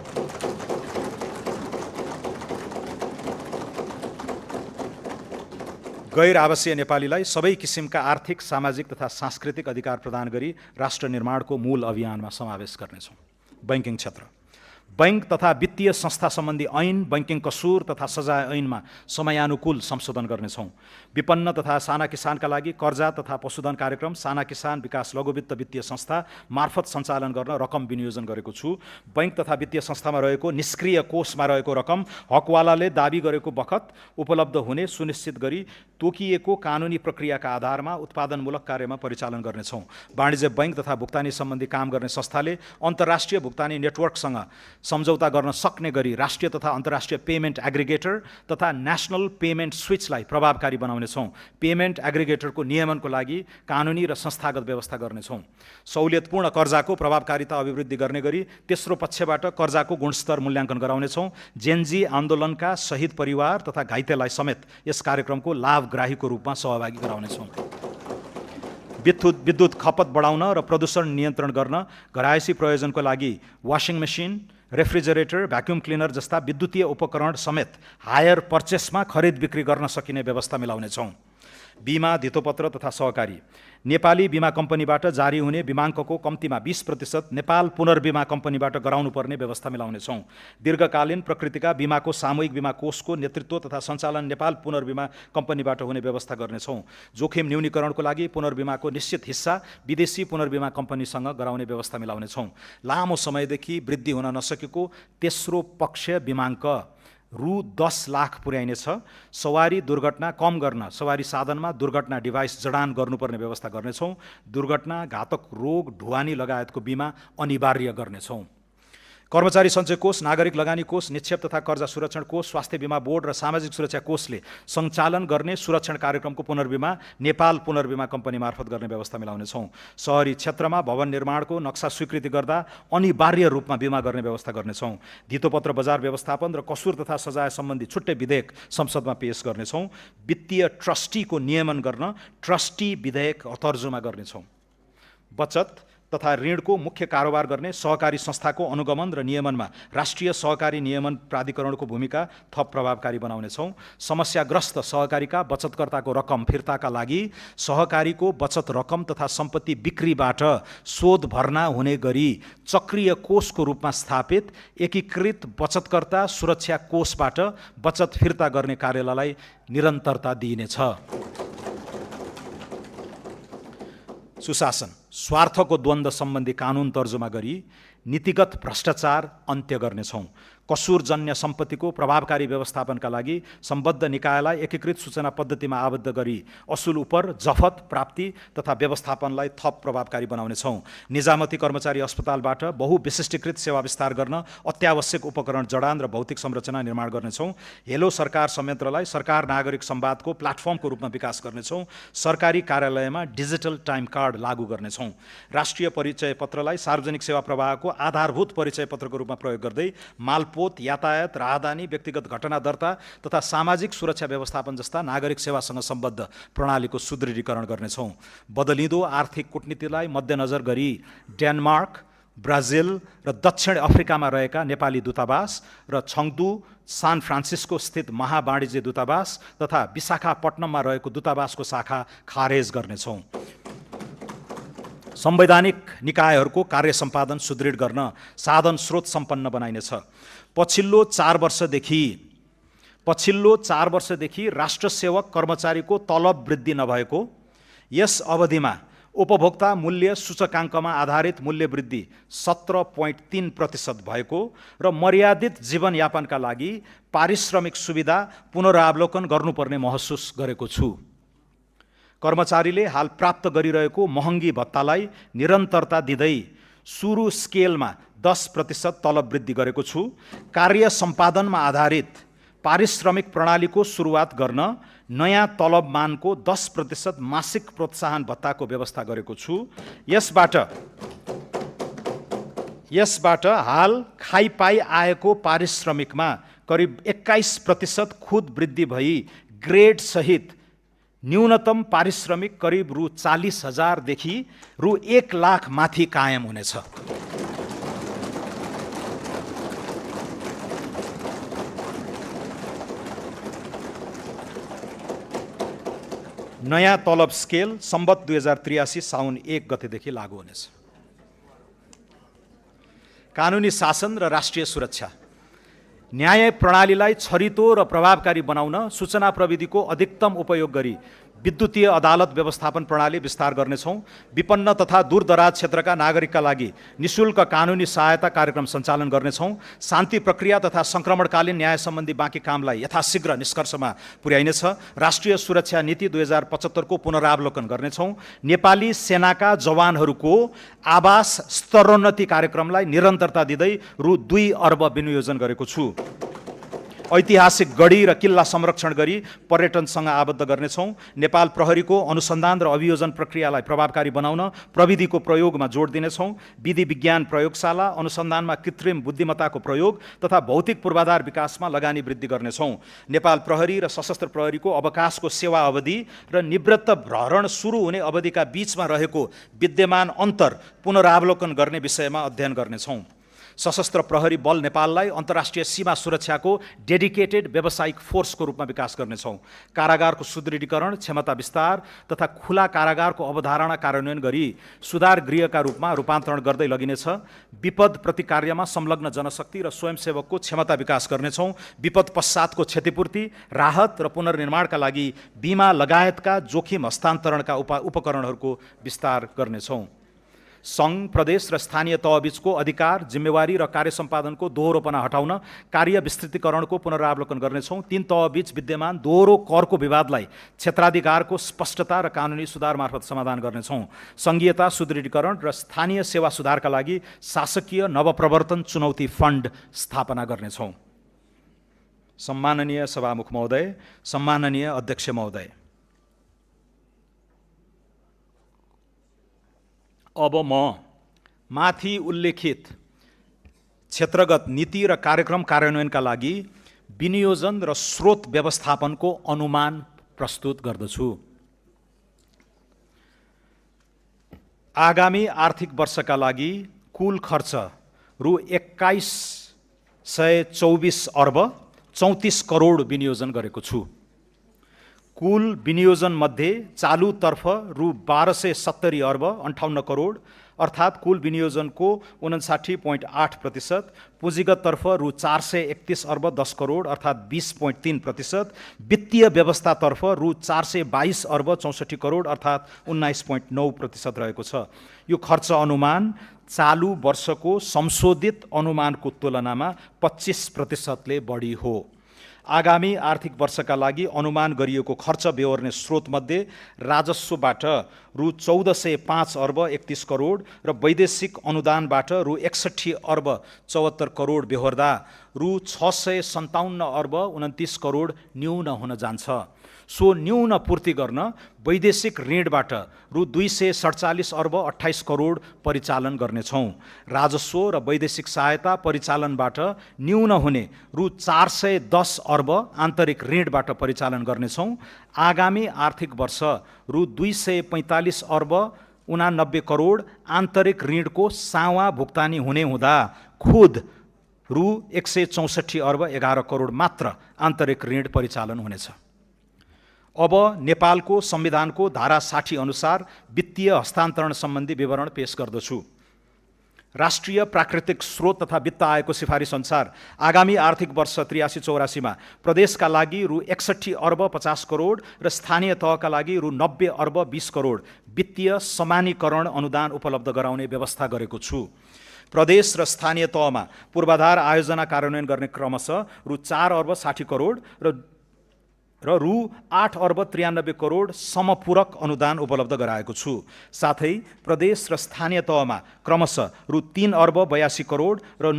गैर आवासीय नेपालीलाई सबै किसिमका आर्थिक, सामाजिक तथा सांस्कृतिक अधिकार प्रदान गरी राष्ट्र निर्माणको मूल अभियानमा समावेश गर्नेछौँ। बैंकिङ क्षेत्र बैंक तथा वित्तीय संस्था सम्बन्धी ऐन, बैंकिङ कसुर तथा सजाय ऐनमा समयानुकूल संशोधन गर्नेछौँ। विपन्न तथा साना किसानका लागि कर्जा तथा पशुधन कार्यक्रम साना किसान विकास लघुवित्त वित्तीय संस्था मार्फत सञ्चालन गर्न रकम विनियोजन गरेको छु। बैंक तथा वित्तीय संस्थामा रहेको निष्क्रिय कोषमा रहेको रकम हकवालाले दाबी गरेको बखत उपलब्ध हुने सुनिश्चित गरी तोकिएको कानुनी प्रक्रियाका आधारमा उत्पादनमूलक कार्यमा परिचालन गर्नेछौँ। वाणिज्य बैंक तथा भुक्तानी सम्बन्धी काम गर्ने संस्थाले अन्तर्राष्ट्रिय भुक्तानी नेटवर्कसँग सम्झौता गर्न सक्ने गरी राष्ट्रिय तथा अन्तर्राष्ट्रिय पेमेन्ट एग्रिगेटर तथा नेसनल पेमेन्ट स्विचलाई प्रभावकारी बनाउनेछौँ। पेमेन्ट एग्रिगेटरको नियमनको लागि कानुनी र संस्थागत व्यवस्था गर्नेछौँ। सहुलियतपूर्ण कर्जाको प्रभावकारिता अभिवृद्धि गर्ने गरी तेस्रो पक्षबाट कर्जाको गुणस्तर मूल्याङ्कन गराउनेछौँ। जेनजी आन्दोलनका शहीद परिवार तथा घाइतेलाई समेत यस कार्यक्रमको लाभग्राहीको रूपमा सहभागी गराउनेछौँ। विद्युत खपत बढाउन र प्रदूषण नियन्त्रण गर्न घरायसी प्रयोजनको लागि washing machine, refrigerator, vacuum cleaner जस्ता विद्युतीय उपकरण समेत हायर पर्चेसमा खरिद बिक्री गर्न सकिने व्यवस्था मिलाउनेछौँ। बीमा, धितोपत्र तथा सहकारी नेपाली बीमा कम्पनीबाट जारी हुने बीमाङ्कको कम्तीमा 20% नेपाल पुनर्बीमा कम्पनीबाट गराउनुपर्ने व्यवस्था मिलाउनेछौँ। दीर्घकालीन प्रकृतिका बीमाको सामूहिक बीमा कोषको नेतृत्व तथा सञ्चालन नेपाल पुनर्बीमा कम्पनीबाट हुने व्यवस्था गर्नेछौँ। जोखिम न्यूनीकरणको लागि पुनर्बीमाको निश्चित हिस्सा विदेशी पुनर्बीमा कम्पनीसँग गराउने व्यवस्था मिलाउनेछौँ। लामो समयदेखि वृद्धि हुन नसकेको तेस्रो पक्ष बीमाङ्क रु 10 लाख पुर्याइनेछ। सवारी दुर्घटना कम गर्न सवारी साधनमा दुर्घटना डिभाइस जडान गर्नुपर्ने व्यवस्था गर्नेछौँ। दुर्घटना, घातक रोग, ढुवानी लगायतको बिमा अनिवार्य गर्नेछौँ। कर्मचारी सञ्चय कोष, नागरिक लगानी कोष, निक्षेप तथा कर्जा सुरक्षण कोष, स्वास्थ्य बीमा बोर्ड र सामाजिक सुरक्षा कोषले सञ्चालन गर्ने सुरक्षण कार्यक्रमको पुनर्बीमा नेपाल पुनर्बीमा कम्पनी मार्फत गर्ने व्यवस्था मिलाउनेछौँ। शहरी क्षेत्रमा भवन निर्माणको नक्सा स्वीकृति गर्दा अनिवार्य रूपमा बिमा गर्ने व्यवस्था गर्नेछौँ। धितोपत्र बजार व्यवस्थापन र कसुर तथा सजाय सम्बन्धी छुट्टै विधेयक संसदमा पेश गर्नेछौँ। वित्तीय ट्रस्टीको नियमन गर्न ट्रस्टी विधेयक तर्जुमा गर्नेछौँ। बचत तथा ऋणको मुख्य कारोबार गर्ने सहकारी संस्थाको अनुगमन र नियमनमा राष्ट्रिय सहकारी नियमन प्राधिकरणको भूमिका थप प्रभावकारी बनाउनेछौँ। समस्याग्रस्त सहकारीका बचतकर्ताको रकम फिर्ताका लागि सहकारीको बचत रकम तथा सम्पत्ति बिक्रीबाट शोध भर्ना हुने गरी चक्रीय कोषको रूपमा स्थापित एकीकृत बचतकर्ता सुरक्षा कोषबाट बचत फिर्ता गर्ने कार्यालयलाई निरन्तरता दिइनेछ। सुशासन, स्वार्थको द्वन्द्व सम्बन्धी कानुन तर्जुमा गरी नीतिगत भ्रष्टाचार अन्त्य गर्नेछौँ। कसुरजन्य सम्पत्तिको प्रभावकारी व्यवस्थापनका लागि सम्बद्ध निकायलाई एकीकृत सूचना पद्धतिमा आबद्ध गरी असुल उपर जफत प्राप्ति तथा व्यवस्थापनलाई थप प्रभावकारी बनाउनेछौँ। निजामती कर्मचारी अस्पतालबाट बहुविशिष्टीकृत सेवा विस्तार गर्न अत्यावश्यक उपकरण जडान र भौतिक संरचना निर्माण गर्नेछौँ। हेलो सरकार संयन्त्रलाई सरकार नागरिक संवादको प्लाटफर्मको रूपमा विकास गर्नेछौँ। सरकारी कार्यालयमा डिजिटल टाइम कार्ड लागू गर्नेछौँ। राष्ट्रिय परिचय पत्रलाई सार्वजनिक सेवा प्रवाहको आधारभूत परिचय पत्रको रूपमा प्रयोग गर्दै मालपोत, यातायात, राहदानी, व्यक्तिगत घटना दर्ता तथा सामाजिक सुरक्षा व्यवस्थापन जस्ता नागरिक सेवासँग सम्बद्ध प्रणालीको सुदृढीकरण गर्नेछौँ। बदलिँदो आर्थिक कूटनीतिलाई मध्यनजर गरी डेनमार्क, ब्राजिल र दक्षिण अफ्रिकामा रहेका नेपाली दूतावास र छङ्दू, सान फ्रान्सिस्को स्थित महावाणिज्य दूतावास तथा विशाखापट्टनममा रहेको दूतावासको शाखा खारेज गर्नेछौँ। संवैधानिक निकायहरूको कार्य सम्पादन सुदृढ गर्न साधन स्रोत सम्पन्न बनाइनेछ। पछिल्लो 4 वर्षदेखि राष्ट्रसेवक कर्मचारीको तलब वृद्धि नभएको, यस अवधिमा उपभोक्ता मूल्य सूचकाङ्कमा आधारित मूल्य वृद्धि 17.3% भएको र मर्यादित जीवनयापनका लागि पारिश्रमिक सुविधा पुनरावलोकन गर्नुपर्ने महसुस गरेको छु। कर्मचारीले हाल प्राप्त गरिरहेको महँगी भत्तालाई निरन्तरता दिँदै सुरु स्केलमा 10% तलब वृद्धि गरेको छु। कार्य सम्पादनमा आधारित पारिश्रमिक प्रणालीको सुरुवात गर्न नयाँ तलब मानको 10% मासिक प्रोत्साहन भत्ताको व्यवस्था गरेको छु। यसबाट हाल खाइपाई आएको पारिश्रमिकमा करिब 21% खुद वृद्धि भई ग्रेड सहित न्यूनतम पारिश्रमिक करिब रु 40,000 देखि रु 1 लाख माथि कायम हुनेछ। नयाँ तलब स्केल सम्बत 2083 साउन 1 गतेदेखि लागू हुनेछ। कानुनी शासन र राष्ट्रिय सुरक्षा, न्याय प्रणालीलाई छरितो र प्रभावकारी बनाउन सूचना प्रविधिको अधिकतम उपयोग गरी विद्युतीय अदालत व्यवस्थापन प्रणाली विस्तार गर्नेछौँ। विपन्न तथा दूरदराज क्षेत्रका नागरिकका लागि निशुल्क कानुनी सहायता कार्यक्रम सञ्चालन गर्नेछौँ। शान्ति प्रक्रिया तथा सङ्क्रमणकालीन न्याय सम्बन्धी बाँकी कामलाई यथाशीघ्र निष्कर्षमा पुर्याइनेछ। राष्ट्रिय सुरक्षा नीति 2075 को पुनरावलोकन गर्नेछौँ। नेपाली सेनाका जवानहरूको आवास स्तरोन्नति कार्यक्रमलाई निरन्तरता दिँदै रु 2 अर्ब विनियोजन गरेको छु। ऐतिहासिक गढी र किल्ला संरक्षण गरी पर्यटनसँग आबद्ध गर्नेछौँ। नेपाल प्रहरीको अनुसन्धान र अभियोजन प्रक्रियालाई प्रभावकारी बनाउन प्रविधिको प्रयोगमा जोड दिनेछौँ। विधि विज्ञान प्रयोगशाला, अनुसन्धानमा कृत्रिम बुद्धिमत्ताको प्रयोग तथा भौतिक पूर्वाधार विकासमा लगानी वृद्धि गर्नेछौँ। नेपाल प्रहरी र सशस्त्र प्रहरीको अवकाशको सेवा अवधि र निवृत्त भरण सुरु हुने अवधिका बीचमा रहेको विद्यमान अन्तर पुनरावलोकन गर्ने विषयमा अध्ययन गर्नेछौँ। सशस्त्र प्रहरी बल नेपाललाई अन्तर्राष्ट्रिय सीमा सुरक्षाको डेडिकेटेड व्यावसायिक फोर्सको रूपमा विकास गर्नेछौँ। कारागारको सुदृढीकरण, क्षमता विस्तार तथा खुला कारागारको अवधारणा कार्यान्वयन गरी सुधार गृहका रूपमा रूपान्तरण गर्दै लगिनेछ। विपद प्रतिकार्यमा संलग्न जनशक्ति र स्वयंसेवकको क्षमता विकास गर्नेछौँ। विपद पश्चातको क्षतिपूर्ति, राहत र पुनर्निर्माणका लागि बिमा लगायतका जोखिम हस्तान्तरणका उपकरणहरूको विस्तार गर्नेछौँ। सङ्घ, प्रदेश र स्थानीय तहबीचको अधिकार, जिम्मेवारी र कार्य सम्पादनको दोहोरोपना हटाउन कार्य विस्तृतीकरणको पुनरावलोकन गर्नेछौँ। 3 तहबीच विद्यमान दोहोरो करको विवादलाई क्षेत्राधिकारको स्पष्टता र कानुनी सुधार मार्फत समाधान गर्नेछौँ। सङ्घीयता सुदृढीकरण र स्थानीय सेवा सुधारका लागि शासकीय नवप्रवर्तन चुनौती फन्ड स्थापना गर्नेछौँ। सम्माननीय सभामुख महोदय, सम्माननीय अध्यक्ष महोदय, अब म माथि उल्लेखित क्षेत्रगत नीति र कार्यक्रम कार्यान्वयनका लागि विनियोजन र स्रोत व्यवस्थापनको अनुमान प्रस्तुत गर्दछु। आगामी आर्थिक वर्षका लागि कुल खर्च रु 2124 अर्ब 34 करोड विनियोजन गरेको छु। कुल विनियोजन मध्ये चालुतर्फ रु 1270 अर्ब 58 करोड अर्थात् कुल विनियोजनको 59.8%, पुँजीगततर्फ रु 431 अर्ब 10 करोड अर्थात् 20.3%, वित्तीय व्यवस्थातर्फ रु 422 अर्ब 64 करोड अर्थात् 19.9% रहेको छ। यो खर्च अनुमान चालु वर्षको संशोधित अनुमानको तुलनामा 25%ले बढी हो। आगामी आर्थिक वर्षका लागि अनुमान गरिएको खर्च बेहोर्ने स्रोतमध्ये राजस्वबाट रु 1405 अर्ब 31 करोड र वैदेशिक अनुदानबाट रु 61 अर्ब 74 करोड बेहोर्दा रु 657 अर्ब 29 करोड न्यून हुन जान्छ। सो न्यून पूर्ति गर्न वैदेशिक ऋणबाट रु 247 अर्ब 28 करोड परिचालन गर्नेछौँ। राजस्व र वैदेशिक सहायता परिचालनबाट न्यून हुने रु 410 अर्ब आन्तरिक ऋणबाट परिचालन गर्नेछौँ। आगामी आर्थिक वर्ष रु 245 अर्ब 89 करोड आन्तरिक ऋणको सावा भुक्तानी हुने हुँदा खुद रु 164 अर्ब 11 करोड मात्र आन्तरिक ऋण परिचालन हुनेछ। अब नेपालको संविधानको धारा 60 अनुसार वित्तीय हस्तान्तरण सम्बन्धी विवरण पेश गर्दछु। राष्ट्रिय प्राकृतिक स्रोत तथा वित्त आयोगको सिफारिस अनुसार आगामी आर्थिक वर्ष 83-84 मा प्रदेशका लागि रु 61 अर्ब 50 करोड र स्थानीय तहका लागि रु 90 अर्ब 20 करोड वित्तीय समानीकरण अनुदान उपलब्ध गराउने व्यवस्था गरेको छु। प्रदेश र स्थानीय तहमा पूर्वाधार आयोजना कार्यान्वयन गर्ने क्रमशः रु 4 अर्ब 60 करोड र रु 8 अर्ब 93 करोड समपूरक अनुदान उपलब्ध गराएको छु। साथै प्रदेश र स्थानीय तहमा क्रमशः रु 3 अर्ब 82 करोड र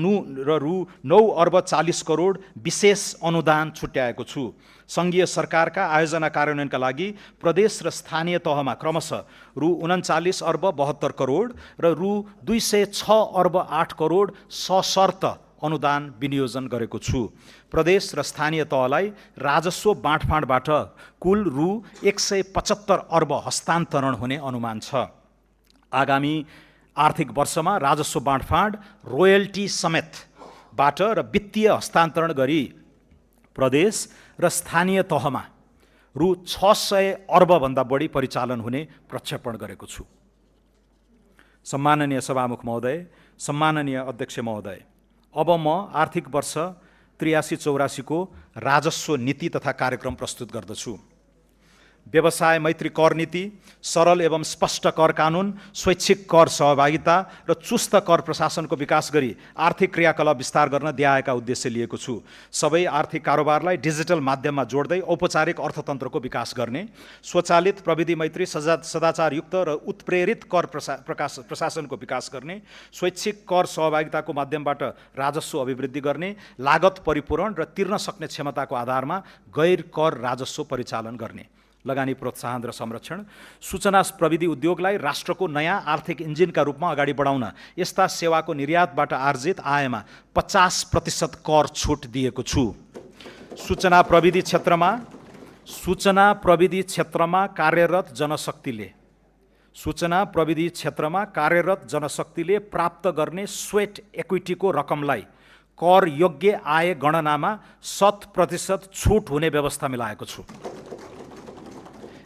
रु 9 अर्ब 40 करोड विशेष अनुदान छुट्याएको छु। सङ्घीय सरकारका आयोजना कार्यान्वयनका लागि प्रदेश र स्थानीय तहमा क्रमशः रु 39 अर्ब 72 करोड र रु 206 अर्ब 8 करोड सशर्त अनुदान विनियोजन गरेको छु। प्रदेश र स्थानीय तहलाई राजस्व बाँडफाँडबाट कुल रु 175 अर्ब हस्तान्तरण हुने अनुमान छ। आगामी आर्थिक वर्षमा राजस्व बाँडफाँड रोयल्टी समेतबाट र वित्तीय हस्तान्तरण गरी प्रदेश र स्थानीय तहमा रु 600 अर्बभन्दा बढी परिचालन हुने प्रक्षेपण गरेको छु। सम्माननीय सभामुख महोदय, सम्माननीय अध्यक्ष महोदय, अब म आर्थिक वर्ष 83-84 को राजस्व नीति तथा कार्यक्रम प्रस्तुत गर्दछु। व्यवसाय मैत्री कर नीति, सरल एवं स्पष्ट कर कानुन, स्वैच्छिक कर सहभागिता र चुस्त कर प्रशासनको विकास गरी आर्थिक क्रियाकलाप विस्तार गर्न दिआएका उद्देश्य लिएको छु। सबै आर्थिक कारोबारलाई डिजिटल माध्यममा जोड्दै औपचारिक अर्थतन्त्रको विकास गर्ने, स्वचालित प्रविधि मैत्री सदाचारयुक्त र उत्प्रेरित कर प्रशासनको विकास गर्ने, स्वैच्छिक कर सहभागिताको माध्यमबाट राजस्व अभिवृद्धि गर्ने, लागत परिपूरण र तिर्न सक्ने क्षमताको आधारमा गैर कर राजस्व परिचालन गर्ने, लगानी प्रोत्साहन र संरक्षण, सूचना प्रविधि उद्योगलाई राष्ट्रको नयाँ आर्थिक इन्जिनका रूपमा अगाडि बढाउन यस्ता सेवाको निर्यातबाट आर्जित आयमा 50% कर छुट दिएको छु। सूचना प्रविधि क्षेत्रमा कार्यरत जनशक्तिले प्राप्त गर्ने स्वेट इक्विटीको रकमलाई कर योग्य आय गणनामा 100% छुट हुने व्यवस्था मिलाएको छु।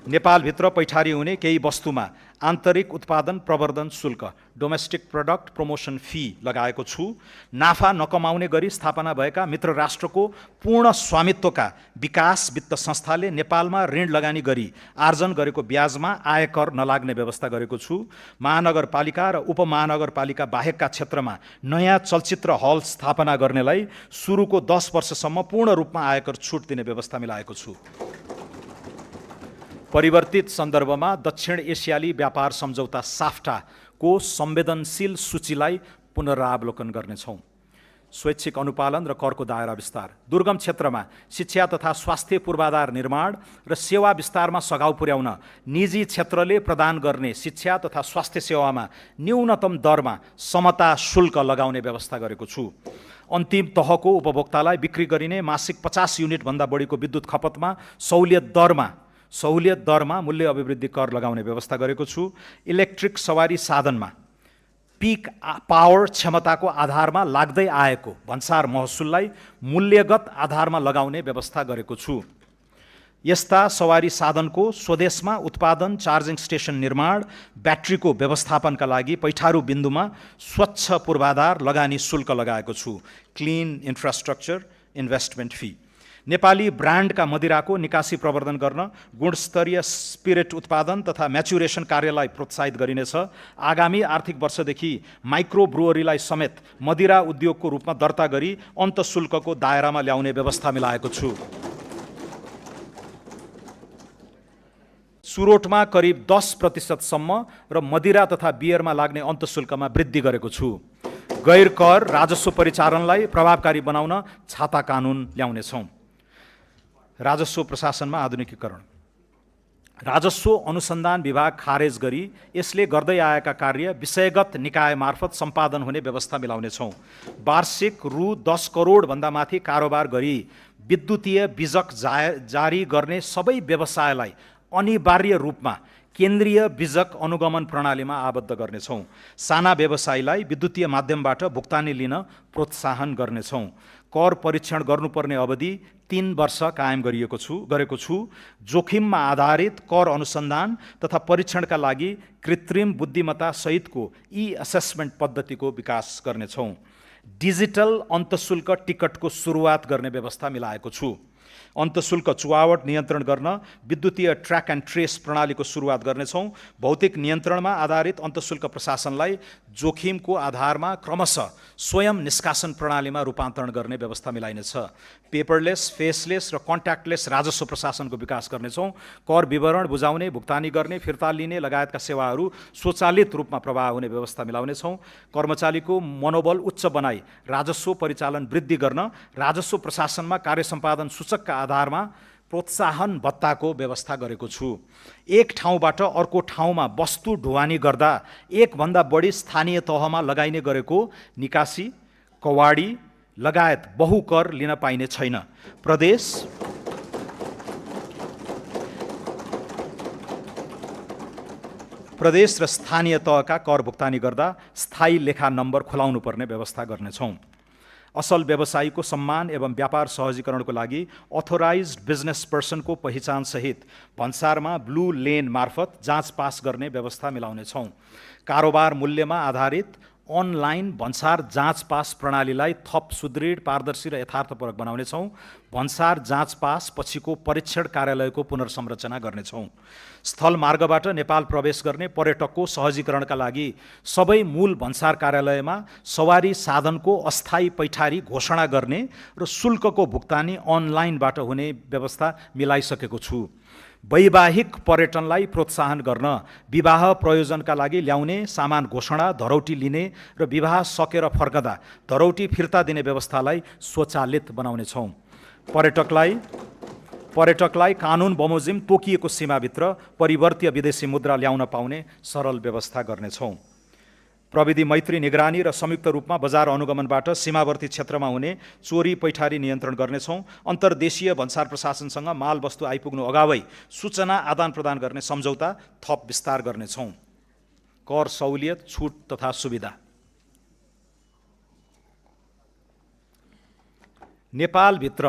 नेपालभित्र पैठारी हुने केही वस्तुमा आन्तरिक उत्पादन प्रवर्धन शुल्क डोमेस्टिक प्रोडक्ट प्रमोसन फी लगाएको छु। नाफा नकमाउने गरी स्थापना भएका मित्र राष्ट्रको पूर्ण स्वामित्वका विकास वित्त संस्थाले नेपालमा ऋण लगानी गरी आर्जन गरेको ब्याजमा आयकर नलाग्ने व्यवस्था गरेको छु। महानगरपालिका र उपमहानगरपालिका बाहेकका क्षेत्रमा नयाँ चलचित्र हल स्थापना गर्नेलाई सुरुको 10 वर्षसम्म पूर्ण रूपमा आयकर छुट दिने व्यवस्था मिलाएको छु। परिवर्तित सन्दर्भमा दक्षिण एसियाली व्यापार सम्झौता साफ्टाको संवेदनशील सूचीलाई पुनरावलोकन गर्नेछौँ। स्वैच्छिक अनुपालन र करको दायरा विस्तार, दुर्गम क्षेत्रमा शिक्षा तथा स्वास्थ्य पूर्वाधार निर्माण र सेवा विस्तारमा सघाउ पुर्याउन निजी क्षेत्रले प्रदान गर्ने शिक्षा तथा स्वास्थ्य सेवामा न्यूनतम दरमा समता शुल्क लगाउने व्यवस्था गरेको छु। अन्तिम तहको उपभोक्तालाई बिक्री गरिने मासिक 50 युनिटभन्दा बढीको विद्युत खपतमा सहुलियत दरमा मूल्य अभिवृद्धि कर लगाउने व्यवस्था गरेको छु। इलेक्ट्रिक सवारी साधनमा पिक पावर क्षमताको आधारमा लाग्दै आएको भन्सार महसुललाई मूल्यगत आधारमा लगाउने व्यवस्था गरेको छु। यस्ता सवारी साधनको स्वदेशमा उत्पादन, चार्जिङ स्टेसन निर्माण, ब्याट्रीको व्यवस्थापनका लागि पैठारू बिन्दुमा स्वच्छ पूर्वाधार लगानी शुल्क लगाएको छु। Clean infrastructure investment fee, Nepali ब्रान्डका मदिराको निकासी प्रवर्धन गर्न गुणस्तरीय स्पिरिट उत्पादन तथा म्याचुरेसन कार्यलाई प्रोत्साहित गरिनेछ। आगामी आर्थिक वर्षदेखि माइक्रो ब्रुअरीलाई समेत मदिरा उद्योगको रूपमा दर्ता गरी अन्तशुल्कको दायरामा ल्याउने व्यवस्था मिलाएको छु। सुरोटमा करिब 10% सम्म र मदिरा तथा बियरमा लाग्ने अन्तशुल्कमा वृद्धि गरेको छु। गैर कर राजस्व परिचालनलाई प्रभावकारी बनाउन छाता कानुन ल्याउनेछौँ। राजस्व प्रशासनमा आधुनिकीकरण, राजस्व अनुसन्धान विभाग खारेज गरी यसले गर्दै आएका कार्य विषयगत निकाय मार्फत सम्पादन हुने व्यवस्था मिलाउनेछौँ। वार्षिक रु 10 करोडभन्दा माथि कारोबार गरी विद्युतीय बिजक जारी गर्ने सबै व्यवसायलाई अनिवार्य रूपमा केन्द्रीय बिजक अनुगमन प्रणालीमा आबद्ध गर्नेछौँ। साना व्यवसायीलाई विद्युतीय माध्यमबाट भुक्तानी लिन प्रोत्साहन गर्नेछौँ। कर परीक्षण गर्नुपर्ने अवधि 3 वर्ष कायम गरेको छु। जोखिममा आधारित कर अनुसन्धान तथा परीक्षणका लागि कृत्रिम बुद्धिमत्ता सहितको असेसमेन्ट पद्धतिको विकास गर्नेछौँ। डिजिटल अन्तशुल्क टिकटको सुरुवात गर्ने व्यवस्था मिलाएको छु। अन्तशुल्क चुहावट नियन्त्रण गर्न विद्युतीय ट्र्याक एन्ड ट्रेस प्रणालीको सुरुवात गर्नेछौँ। भौतिक नियन्त्रणमा आधारित अन्तशुल्क प्रशासनलाई जोखिमको आधारमा क्रमशः स्वयं निष्कासन प्रणालीमा रूपान्तरण गर्ने व्यवस्था मिलाइनेछ। पेपरलेस, फेसलेस र कन्ट्याक्टलेस राजस्व प्रशासनको विकास गर्नेछौँ। कर विवरण बुझाउने, भुक्तानी गर्ने, फिर्ता लिने लगायतका सेवाहरू स्वचालित रूपमा प्रवाह हुने व्यवस्था मिलाउनेछौँ। कर्मचारीको मनोबल उच्च बनाई राजस्व परिचालन वृद्धि गर्न राजस्व प्रशासनमा कार्य सम्पादन सूचकका आधारमा प्रोत्साहन भत्ताको व्यवस्था गरेको छु। एक ठाउँबाट अर्को ठाउँमा वस्तु ढुवानी गर्दा 1 भन्दा बढी स्थानीय तहमा लगाइने गरेको निकासी, कवाडी लगायत बहुकर लिन पाइने छैन। प्रदेश र स्थानीय तहका कर भुक्तानी गर्दा स्थायी लेखा नम्बर खुलाउनु पर्ने व्यवस्था गर्नेछौँ। असल व्यवसायीको सम्मान एवं व्यापार सहजीकरणको लागि अथोराइज्ड बिजनेस पर्सनको पहिचानसहित भन्सारमा ब्लू लेन मार्फत जाँच पास गर्ने व्यवस्था मिलाउनेछौँ। कारोबार मूल्यमा आधारित अनलाइन भन्सार जाँच पास प्रणालीलाई थप सुदृढ, पारदर्शी र यथार्थपरक बनाउनेछौँ। भन्सार जाँच पास पछिको परीक्षण कार्यालयको पुनर्संरचना गर्नेछौँ। स्थल मार्गबाट नेपाल प्रवेश गर्ने पर्यटकको सहजीकरणका लागि सबै मूल भन्सार कार्यालयमा सवारी साधनको अस्थायी पैठारी घोषणा गर्ने र शुल्कको भुक्तानी अनलाइनबाट हुने व्यवस्था मिलाइसकेको छु। वैवाहिक पर्यटनलाई प्रोत्साहन गर्न विवाह प्रयोजनका लागि ल्याउने सामान घोषणा, धरौटी लिने र विवाह सकेर फर्कदा धरौटी फिर्ता दिने व्यवस्थालाई स्वचालित बनाउनेछौँ। पर्यटकलाई कानुन बमोजिम तोकिएको सीमाभित्र परिवर्तीय विदेशी मुद्रा ल्याउन पाउने सरल व्यवस्था गर्नेछौँ। प्रविधि मैत्री निगरानी र संयुक्त रूपमा बजार अनुगमनबाट सीमावर्ती क्षेत्रमा हुने चोरी पैठारी नियन्त्रण गर्नेछौँ। अन्तर्देशीय भन्सार प्रशासनसँग मालवस्तु आइपुग्नु अगावै सूचना आदान प्रदान गर्ने सम्झौता थप विस्तार गर्नेछौँ। कर सहुलियत, छुट तथा सुविधा। नेपालभित्र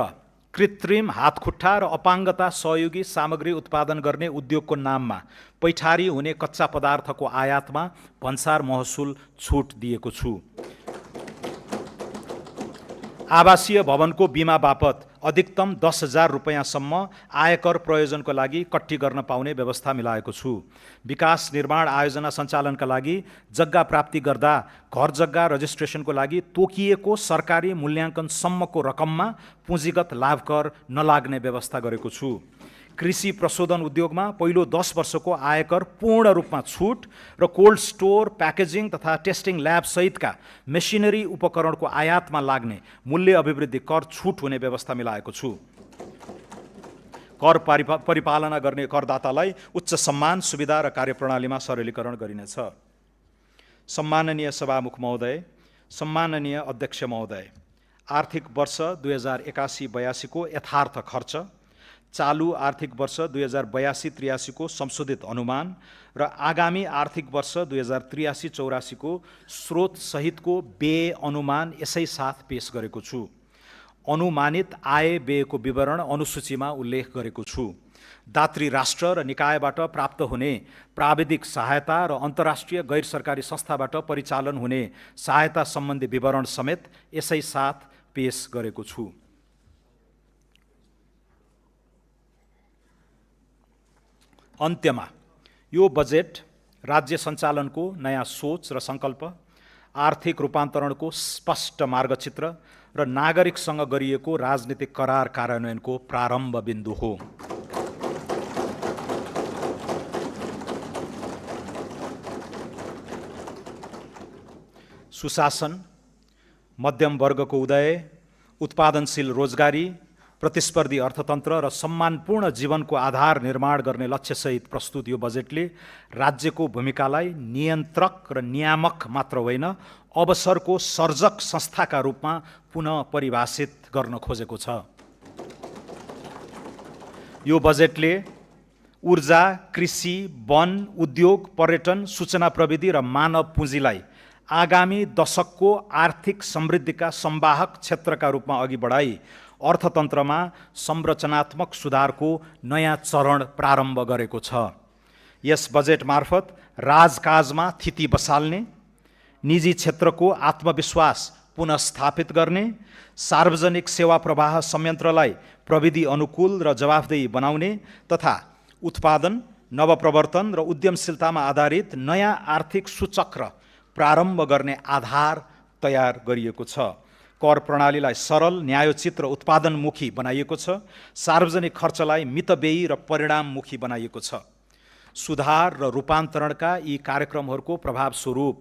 कृत्रिम हातखुट्टा र अपाङ्गता सहयोगी सामग्री उत्पादन गर्ने उद्योगको नाममा पैठारी हुने कच्चा पदार्थको आयातमा भन्सार महसुल छुट दिएको छु। आवासीय भवनको बिमा बापत अधिकतम 10,000 रुपैयाँसम्म आयकर प्रयोजनको लागि कट्टी गर्न पाउने व्यवस्था मिलाएको छु। विकास निर्माण आयोजना सञ्चालनका लागि जग्गा प्राप्ति गर्दा घर जग्गा रजिस्ट्रेसनको लागि तोकिएको सरकारी मूल्याङ्कनसम्मको रकममा पुँजीगत लाभ कर नलाग्ने व्यवस्था गरेको छु। कृषि प्रशोधन उद्योगमा पहिलो 10 वर्षको आयकर पूर्ण रूपमा छुट र कोल्ड स्टोर, प्याकेजिङ तथा टेस्टिङ ल्याब सहितका मेसिनरी उपकरणको आयातमा लाग्ने मूल्य अभिवृद्धि कर छुट हुने व्यवस्था मिलाएको छु। कर परिपालना गर्ने करदातालाई उच्च सम्मान, सुविधा र कार्यप्रणालीमा सरलीकरण गरिनेछ। सम्माननीय सभामुख महोदय, सम्माननीय अध्यक्ष महोदय, आर्थिक वर्ष 2081-82 को यथार्थ खर्च, चालू आर्थिक वर्ष 2082-83 को संशोधित अनुमान र आगामी आर्थिक वर्ष 2083-84 को स्रोत सहितको व्यय अनुमान यसै साथ पेश गरेको छु। अनुमानित आय व्ययको विवरण अनुसूचीमा उल्लेख गरेको छु। दात्री राष्ट्र र निकायबाट प्राप्त हुने प्राविधिक सहायता र अन्तर्राष्ट्रिय गैर सरकारी संस्थाबाट परिचालन हुने सहायता सम्बन्धी विवरण समेत यसै साथ पेश गरेको छु। अन्त्यमा यो बजेट राज्य सञ्चालनको नयाँ सोच र सङ्कल्प, आर्थिक रूपान्तरणको स्पष्ट मार्गचित्र र नागरिकसँग गरिएको राजनीतिक करार कार्यान्वयनको प्रारम्भ बिन्दु हो। सुशासन, मध्यम वर्गको उदय, उत्पादनशील रोजगारी, प्रतिस्पर्धी अर्थतन्त्र र सम्मानपूर्ण जीवनको आधार निर्माण गर्ने लक्ष्यसहित प्रस्तुत यो बजेटले राज्यको भूमिकालाई नियन्त्रक र नियामक मात्र होइन, अवसरको सर्जक संस्थाका रूपमा पुनः परिभाषित गर्न खोजेको छ। यो बजेटले ऊर्जा, कृषि, वन, उद्योग, पर्यटन, सूचना प्रविधि र मानव पुँजीलाई आगामी दशकको आर्थिक समृद्धिका संवाहक क्षेत्रका रूपमा अघि बढाई अर्थतन्त्रमा संरचनात्मक सुधारको नयाँ चरण प्रारम्भ गरेको छ। यस बजेट मार्फत राजकाजमा थिति बसाल्ने, निजी क्षेत्रको आत्मविश्वास पुनःस्थापित गर्ने, सार्वजनिक सेवा प्रवाह संयन्त्रलाई प्रविधि अनुकूल र जवाफदेही बनाउने तथा उत्पादन, नवप्रवर्तन र उद्यमशीलतामा आधारित नयाँ आर्थिक सूचक्र प्रारम्भ गर्ने आधार तयार गरिएको छ। कर प्रणालीलाई सरल, न्यायोचित र उत्पादनमुखी बनाइएको छ। सार्वजनिक खर्चलाई मितव्ययी र परिणाममुखी बनाइएको छ। सुधार र रूपान्तरणका यी कार्यक्रमहरूको प्रभावस्वरूप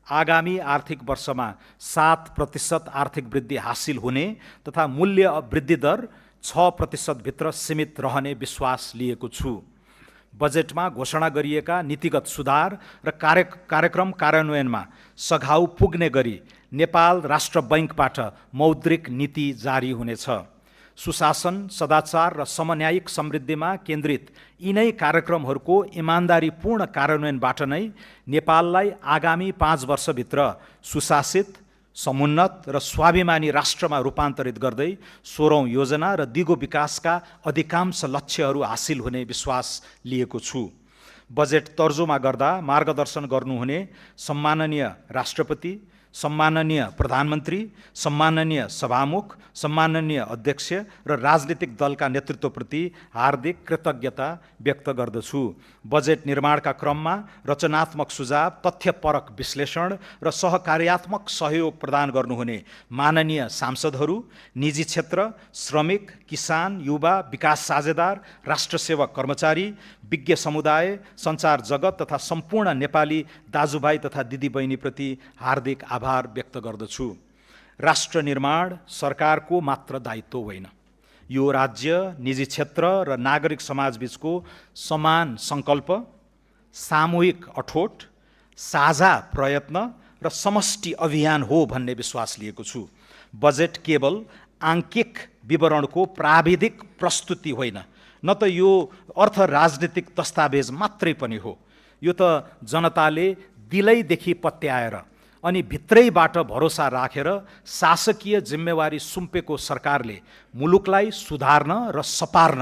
आगामी आर्थिक वर्षमा 7% आर्थिक वृद्धि हासिल हुने तथा मूल्य वृद्धि दर 6% भित्र सीमित रहने विश्वास लिएको छु। बजेटमा घोषणा गरिएका नीतिगत सुधार र कार्यक्रम कार्यान्वयनमा सघाउ पुग्ने गरी नेपाल राष्ट्र बैंकबाट मौद्रिक नीति जारी हुनेछ। सुशासन, सदाचार र समन्यायिक समृद्धिमा केन्द्रित यिनै कार्यक्रमहरूको इमान्दारीपूर्ण कार्यान्वयनबाट नै नेपाललाई आगामी 5 वर्षभित्र सुशासित, समुन्नत र स्वाभिमानी राष्ट्रमा रूपान्तरित गर्दै 16औं योजना र दिगो विकासका अधिकांश लक्ष्यहरू हासिल हुने विश्वास लिएको छु। बजेट तर्जुमा गर्दा मार्गदर्शन गर्नुहुने सम्माननीय राष्ट्रपति, सम्माननीय प्रधानमन्त्री, सम्माननीय सभामुख, सम्माननीय अध्यक्ष र राजनीतिक दलका नेतृत्वप्रति हार्दिक कृतज्ञता व्यक्त गर्दछु। बजेट निर्माणका क्रममा रचनात्मक सुझाव, तथ्यपरक विश्लेषण र सहकार्यात्मक सहयोग प्रदान गर्नुहुने माननीय सांसदहरू, निजी क्षेत्र, श्रमिक, किसान, युवा, विकास साझेदार, राष्ट्रसेवक कर्मचारी, विज्ञ समुदाय, सञ्चार जगत तथा सम्पूर्ण नेपाली दाजुभाइ तथा दिदीबहिनीप्रति हार्दिक आभार व्यक्त गर्दछु। राष्ट्र निर्माण सरकारको मात्र दायित्व होइन, यो राज्य, निजी क्षेत्र र नागरिक समाजबीचको समान सङ्कल्प, सामूहिक अठोट, साझा प्रयत्न र समष्टि अभियान हो भन्ने विश्वास लिएको छु। बजेट केवल आङ्किक विवरणको प्राविधिक प्रस्तुति होइन, न त यो अर्थ राजनीतिक दस्तावेज मात्रै पनि हो। यो त जनताले दिलैदेखि पत्याएर अनि भित्रैबाट भरोसा राखेर शासकीय जिम्मेवारी सुम्पेको सरकारले मुलुकलाई सुधार्न र सपार्न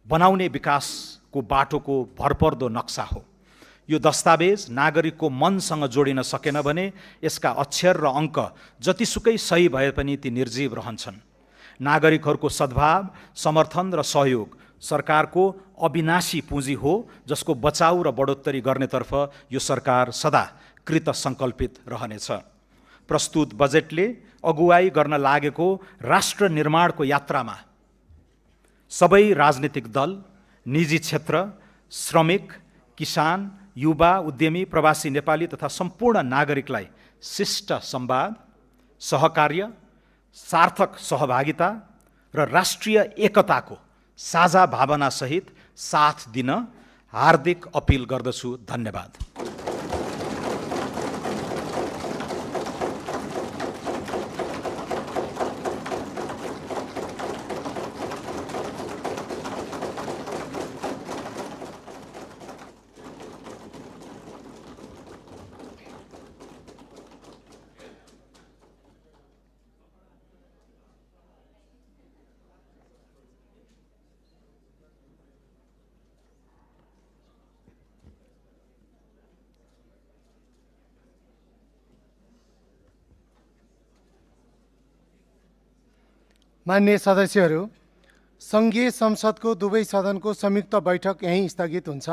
बनाउने विकासको बाटोको भरपर्दो नक्सा हो। यो दस्तावेज नागरिकको मनसँग जोडिन सकेन भने यसका अक्षर र अङ्क जतिसुकै सही भए पनि ती निर्जीव रहन्छन्। नागरिकहरूको सद्भाव, समर्थन र सहयोग सरकारको अविनाशी पुँजी हो, जसको बचाउ र बढोत्तरी गर्नेतर्फ यो सरकार सदा कृत सङ्कल्पित रहनेछ। प्रस्तुत बजेटले अगुवाई गर्न लागेको राष्ट्र निर्माणको यात्रामा सबै राजनीतिक दल, निजी क्षेत्र, श्रमिक, किसान, युवा, उद्यमी, प्रवासी नेपाली तथा सम्पूर्ण नागरिकलाई शिष्ट संवाद, सहकार्य, सार्थक सहभागिता र राष्ट्रिय एकताको साझा भावनासहित साथ दिन हार्दिक अपिल गर्दछु। धन्यवाद। मान्य सदस्यहरू, सङ्घीय संसदको दुवै सदनको संयुक्त बैठक यहीँ स्थगित हुन्छ।